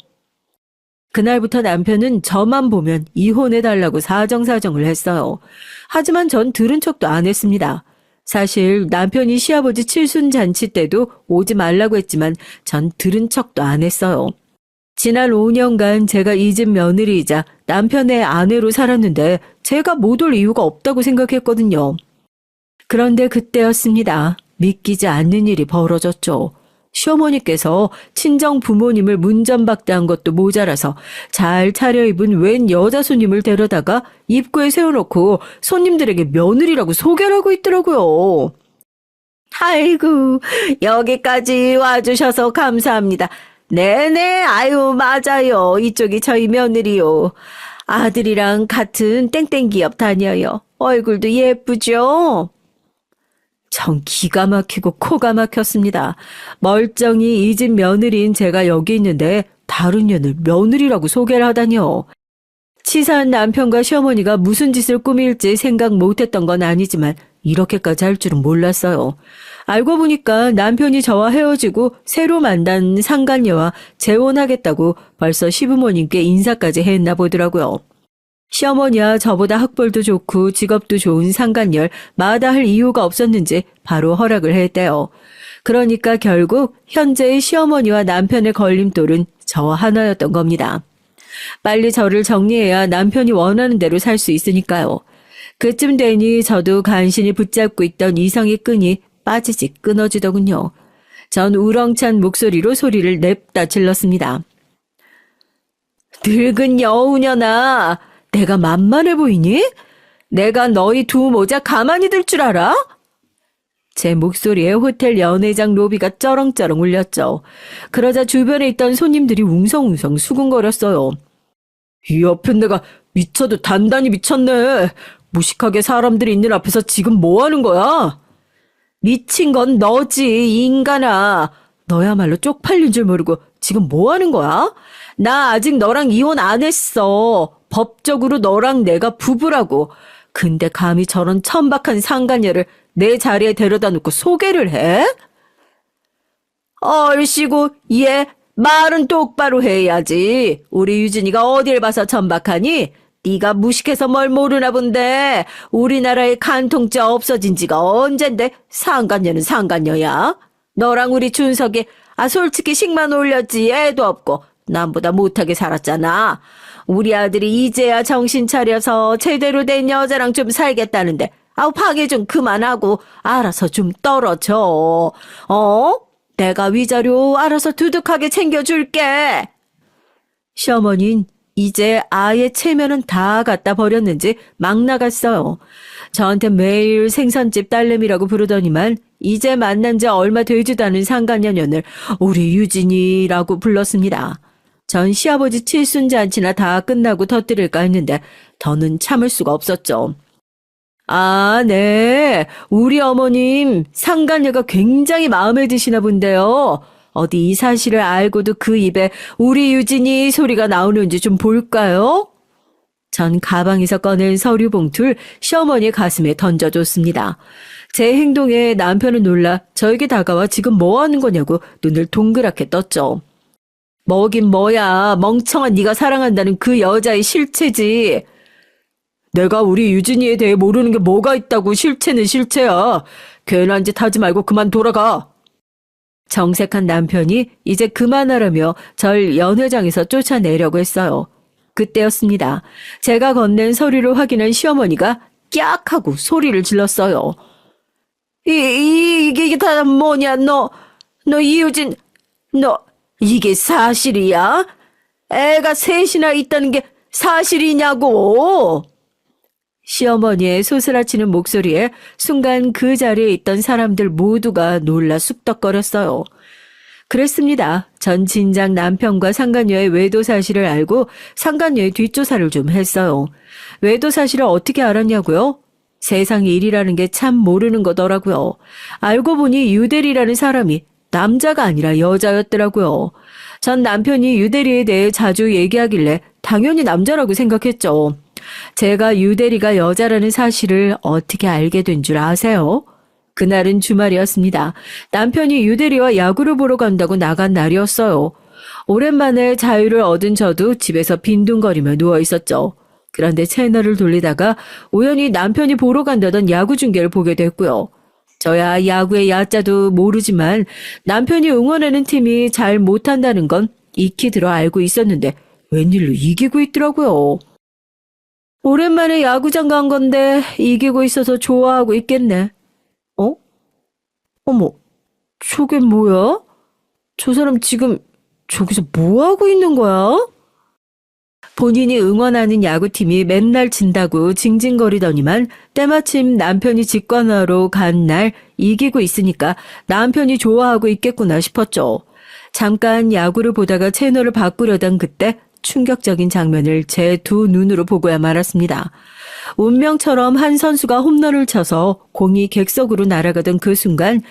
그날부터 남편은 저만 보면 이혼해달라고 사정사정을 했어요. 하지만 전 들은 척도 안 했습니다. 사실 남편이 시아버지 칠순 잔치 때도 오지 말라고 했지만 전 들은 척도 안 했어요. 지난 5년간 제가 이 집 며느리이자 남편의 아내로 살았는데 제가 못 올 이유가 없다고 생각했거든요. 그런데 그때였습니다. 믿기지 않는 일이 벌어졌죠. 시어머니께서 친정 부모님을 문전박대한 것도 모자라서 잘 차려입은 웬 여자 손님을 데려다가 입구에 세워놓고 손님들에게 며느리라고 소개를 하고 있더라고요. 아이고, 여기까지 와주셔서 감사합니다. 네네, 아유, 맞아요. 이쪽이 저희 며느리요. 아들이랑 같은 땡땡 기업 다녀요. 얼굴도 예쁘죠? 전 기가 막히고 코가 막혔습니다. 멀쩡히 이 집 며느리인 제가 여기 있는데 다른 년을 며느리라고 소개를 하다니요. 치사한 남편과 시어머니가 무슨 짓을 꾸밀지 생각 못했던 건 아니지만 이렇게까지 할 줄은 몰랐어요. 알고 보니까 남편이 저와 헤어지고 새로 만난 상간녀와 재혼하겠다고 벌써 시부모님께 인사까지 했나 보더라고요. 시어머니야 저보다 학벌도 좋고 직업도 좋은 상간녀를 마다할 이유가 없었는지 바로 허락을 했대요. 그러니까 결국 현재의 시어머니와 남편의 걸림돌은 저 하나였던 겁니다. 빨리 저를 정리해야 남편이 원하는 대로 살 수 있으니까요. 그쯤 되니 저도 간신히 붙잡고 있던 이성의 끈이 빠지지 끊어지더군요. 전 우렁찬 목소리로 소리를 냅다 질렀습니다. 늙은 여우년아, 내가 만만해 보이니? 내가 너희 두 모자 가만히 둘 줄 알아? 제 목소리에 호텔 연회장 로비가 쩌렁쩌렁 울렸죠. 그러자 주변에 있던 손님들이 웅성웅성 수군거렸어요. 이 옆에 내가 미쳐도 단단히 미쳤네. 무식하게 사람들이 있는 앞에서 지금 뭐 하는 거야? 미친 건 너지, 이 인간아. 너야말로 쪽팔린 줄 모르고 지금 뭐 하는 거야? 나 아직 너랑 이혼 안 했어. 법적으로 너랑 내가 부부라고. 근데 감히 저런 천박한 상간녀를 내 자리에 데려다 놓고 소개를 해? 얼씨구, 얘 말은 똑바로 해야지. 우리 유진이가 어딜 봐서 천박하니? 네가 무식해서 뭘 모르나 본데 우리나라에 간통죄 없어진 지가 언젠데 상간녀는 상간녀야. 너랑 우리 준석이 솔직히 식만 올렸지 애도 없고 남보다 못하게 살았잖아. 우리 아들이 이제야 정신 차려서 제대로 된 여자랑 좀 살겠다는데, 파괴 좀 그만하고 알아서 좀 떨어져. 내가 위자료 알아서 두둑하게 챙겨줄게. 시어머니는 이제 아예 체면은 다 갖다 버렸는지 막 나갔어요. 저한테 매일 생선집 딸내미라고 부르더니만 이제 만난 지 얼마 되지도 않은 상간녀년을 우리 유진이라고 불렀습니다. 전 시아버지 칠순잔치나 다 끝나고 터뜨릴까 했는데 더는 참을 수가 없었죠. 아, 네. 우리 어머님 상간녀가 굉장히 마음에 드시나 본데요. 어디 이 사실을 알고도 그 입에 우리 유진이 소리가 나오는지 좀 볼까요? 전 가방에서 꺼낸 서류 봉투를 시어머니의 가슴에 던져줬습니다. 제 행동에 남편은 놀라 저에게 다가와 지금 뭐 하는 거냐고 눈을 동그랗게 떴죠. 뭐긴 뭐야. 멍청한 네가 사랑한다는 그 여자의 실체지. 내가 우리 유진이에 대해 모르는 게 뭐가 있다고. 실체는 실체야. 괜한 짓 하지 말고 그만 돌아가. 정색한 남편이 이제 그만하라며 절 연회장에서 쫓아내려고 했어요. 그때였습니다. 제가 건넨 서류를 확인한 시어머니가 깍 하고 소리를 질렀어요. 이게 다 뭐냐. 너 이유진, 이게 사실이야? 애가 셋이나 있다는 게 사실이냐고. 시어머니의 소스라치는 목소리에 순간 그 자리에 있던 사람들 모두가 놀라 쑥덕거렸어요. 그랬습니다. 전 진작 남편과 상간녀의 외도 사실을 알고 상간녀의 뒷조사를 좀 했어요. 외도 사실을 어떻게 알았냐고요? 세상 일이라는 게 참 모르는 거더라고요. 알고 보니 유대리라는 사람이 남자가 아니라 여자였더라고요. 전 남편이 유대리에 대해 자주 얘기하길래 당연히 남자라고 생각했죠. 제가 유대리가 여자라는 사실을 어떻게 알게 된 줄 아세요? 그날은 주말이었습니다. 남편이 유대리와 야구를 보러 간다고 나간 날이었어요. 오랜만에 자유를 얻은 저도 집에서 빈둥거리며 누워 있었죠. 그런데 채널을 돌리다가 우연히 남편이 보러 간다던 야구 중계를 보게 됐고요. 저야 야구의 야자도 모르지만 남편이 응원하는 팀이 잘 못한다는 건 익히 들어 알고 있었는데 웬일로 이기고 있더라고요. 오랜만에 야구장 간 건데 이기고 있어서 좋아하고 있겠네. 어머, 저게 뭐야? 저 사람 지금 저기서 뭐 하고 있는 거야? 본인이 응원하는 야구팀이 맨날 진다고 징징거리더니만 때마침 남편이 직관하러 간 날 이기고 있으니까 남편이 좋아하고 있겠구나 싶었죠. 잠깐 야구를 보다가 채널을 바꾸려던 그때 충격적인 장면을 제 두 눈으로 보고야 말았습니다. 운명처럼 한 선수가 홈런을 쳐서 공이 객석으로 날아가던 그 순간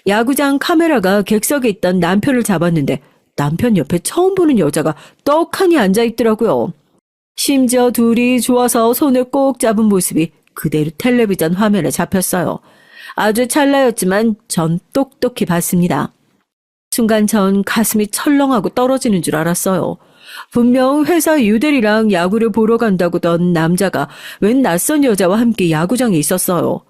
야구장 카메라가 객석에 있던 남편을 잡았는데 남편 옆에 처음 보는 여자가 떡하니 앉아있더라고요. 심지어 둘이 좋아서 손을 꼭 잡은 모습이 그대로 텔레비전 화면에 잡혔어요. 아주 찰나였지만 전 똑똑히 봤습니다. 순간 전 가슴이 철렁하고 떨어지는 줄 알았어요. 분명 회사 유대리랑 야구를 보러 간다고던 남자가 웬 낯선 여자와 함께 야구장에 있었어요.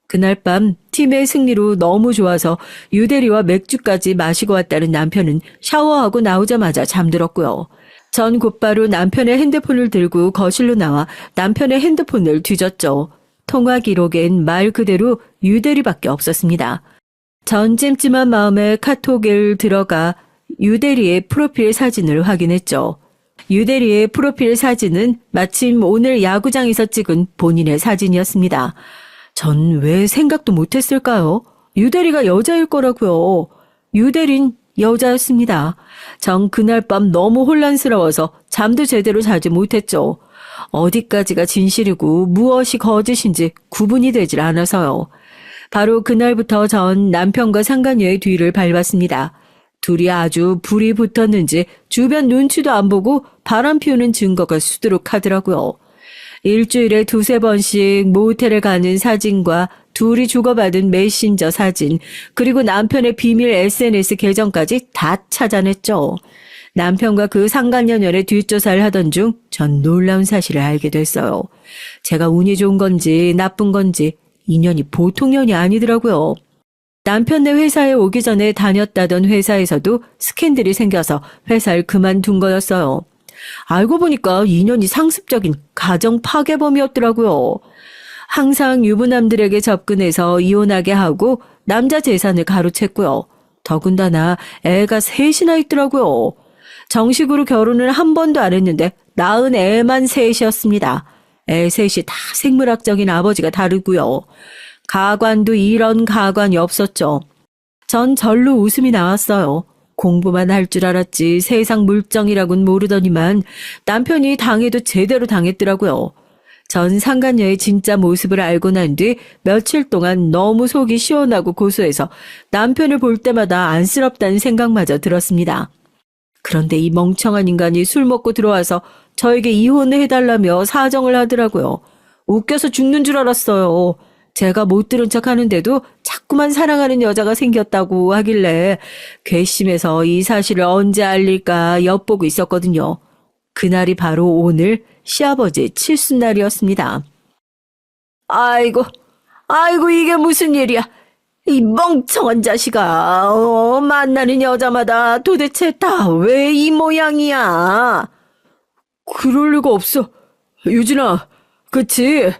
그날 밤 팀의 승리로 너무 좋아서 유대리와 맥주까지 마시고 왔다는 남편은 샤워하고 나오자마자 잠들었고요. 전 곧바로 남편의 핸드폰을 들고 거실로 나와 남편의 핸드폰을 뒤졌죠. 통화 기록엔 말 그대로 유대리밖에 없었습니다. 전 찜찜한 마음에 카톡을 들어가 유대리의 프로필 사진을 확인했죠. 유대리의 프로필 사진은 마침 오늘 야구장에서 찍은 본인의 사진이었습니다. 전 왜 생각도 못했을까요? 유대리가 여자일 거라고요. 유대린 여자였습니다. 전 그날 밤 너무 혼란스러워서 잠도 제대로 자지 못했죠. 어디까지가 진실이고 무엇이 거짓인지 구분이 되질 않아서요. 바로 그날부터 전 남편과 상간녀의 뒤를 밟았습니다. 둘이 아주 불이 붙었는지 주변 눈치도 안 보고 바람 피우는 증거가 수두룩하더라고요. 일주일에 두세 번씩 모텔에 가는 사진과 둘이 주고받은 메신저 사진, 그리고 남편의 비밀 SNS 계정까지 다 찾아냈죠. 남편과 그 상간녀녀의 뒷조사를 하던 중 전 놀라운 사실을 알게 됐어요. 제가 운이 좋은 건지 나쁜 건지 인연이 보통 년이 아니더라고요. 남편네 회사에 오기 전에 다녔다던 회사에서도 스캔들이 생겨서 회사를 그만둔 거였어요. 알고 보니까 인연이 상습적인 가정 파괴범이었더라고요. 항상 유부남들에게 접근해서 이혼하게 하고 남자 재산을 가로챘고요. 더군다나 애가 셋이나 있더라고요. 정식으로 결혼을 한 번도 안 했는데 낳은 애만 셋이었습니다. 애 셋이 다 생물학적인 아버지가 다르고요. 가관도 이런 가관이 없었죠. 전 절로 웃음이 나왔어요. 공부만 할 줄 알았지 세상 물정이라곤 모르더니만 남편이 당해도 제대로 당했더라고요. 전 상간녀의 진짜 모습을 알고 난 뒤 며칠 동안 너무 속이 시원하고 고소해서 남편을 볼 때마다 안쓰럽다는 생각마저 들었습니다. 그런데 이 멍청한 인간이 술 먹고 들어와서 저에게 이혼을 해달라며 사정을 하더라고요. 웃겨서 죽는 줄 알았어요. 제가 못 들은 척 하는데도 자꾸만 사랑하는 여자가 생겼다고 하길래 괘씸해서 이 사실을 언제 알릴까 엿보고 있었거든요. 그날이 바로 오늘 시아버지의 칠순날이었습니다. 아이고 이게 무슨 일이야. 이 멍청한 자식아. 만나는 여자마다 도대체 다 왜 이 모양이야. 그럴 리가 없어. 유진아, 그치?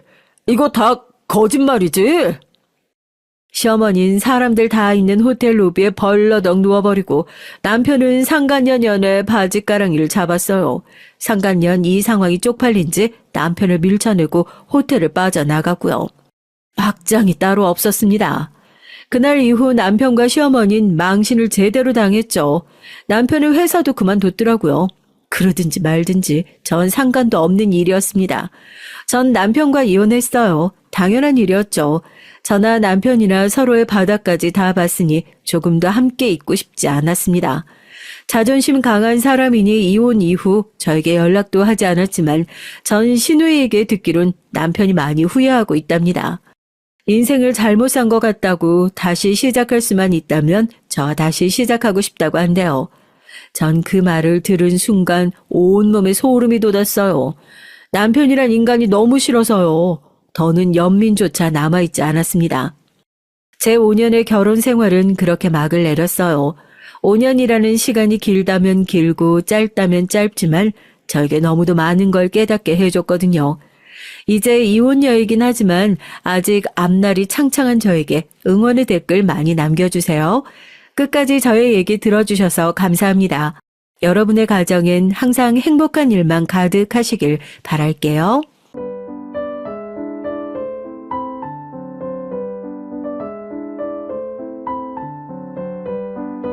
이거 다 거짓말이지? 시어머니는 사람들 다 있는 호텔 로비에 벌러덩 누워버리고 남편은 상간년연의 바지가랑이를 잡았어요. 상간년 이 상황이 쪽팔린지 남편을 밀쳐내고 호텔을 빠져나갔고요. 막장이 따로 없었습니다. 그날 이후 남편과 시어머니는 망신을 제대로 당했죠. 남편은 회사도 그만뒀더라고요. 그러든지 말든지 전 상관도 없는 일이었습니다. 전 남편과 이혼했어요. 당연한 일이었죠. 저나 남편이나 서로의 바닥까지 다 봤으니 조금 더 함께 있고 싶지 않았습니다. 자존심 강한 사람이니 이혼 이후 저에게 연락도 하지 않았지만 전 신우이에게 듣기론 남편이 많이 후회하고 있답니다. 인생을 잘못 산 것 같다고 다시 시작할 수만 있다면 저 다시 시작하고 싶다고 한대요. 전 그 말을 들은 순간 온몸에 소름이 돋았어요. 남편이란 인간이 너무 싫어서요. 더는 연민조차 남아있지 않았습니다. 제 5년의 결혼 생활은 그렇게 막을 내렸어요. 5년이라는 시간이 길다면 길고 짧다면 짧지만 저에게 너무도 많은 걸 깨닫게 해줬거든요. 이제 이혼녀이긴 하지만 아직 앞날이 창창한 저에게 응원의 댓글 많이 남겨주세요. 끝까지 저의 얘기 들어주셔서 감사합니다. 여러분의 가정엔 항상 행복한 일만 가득하시길 바랄게요.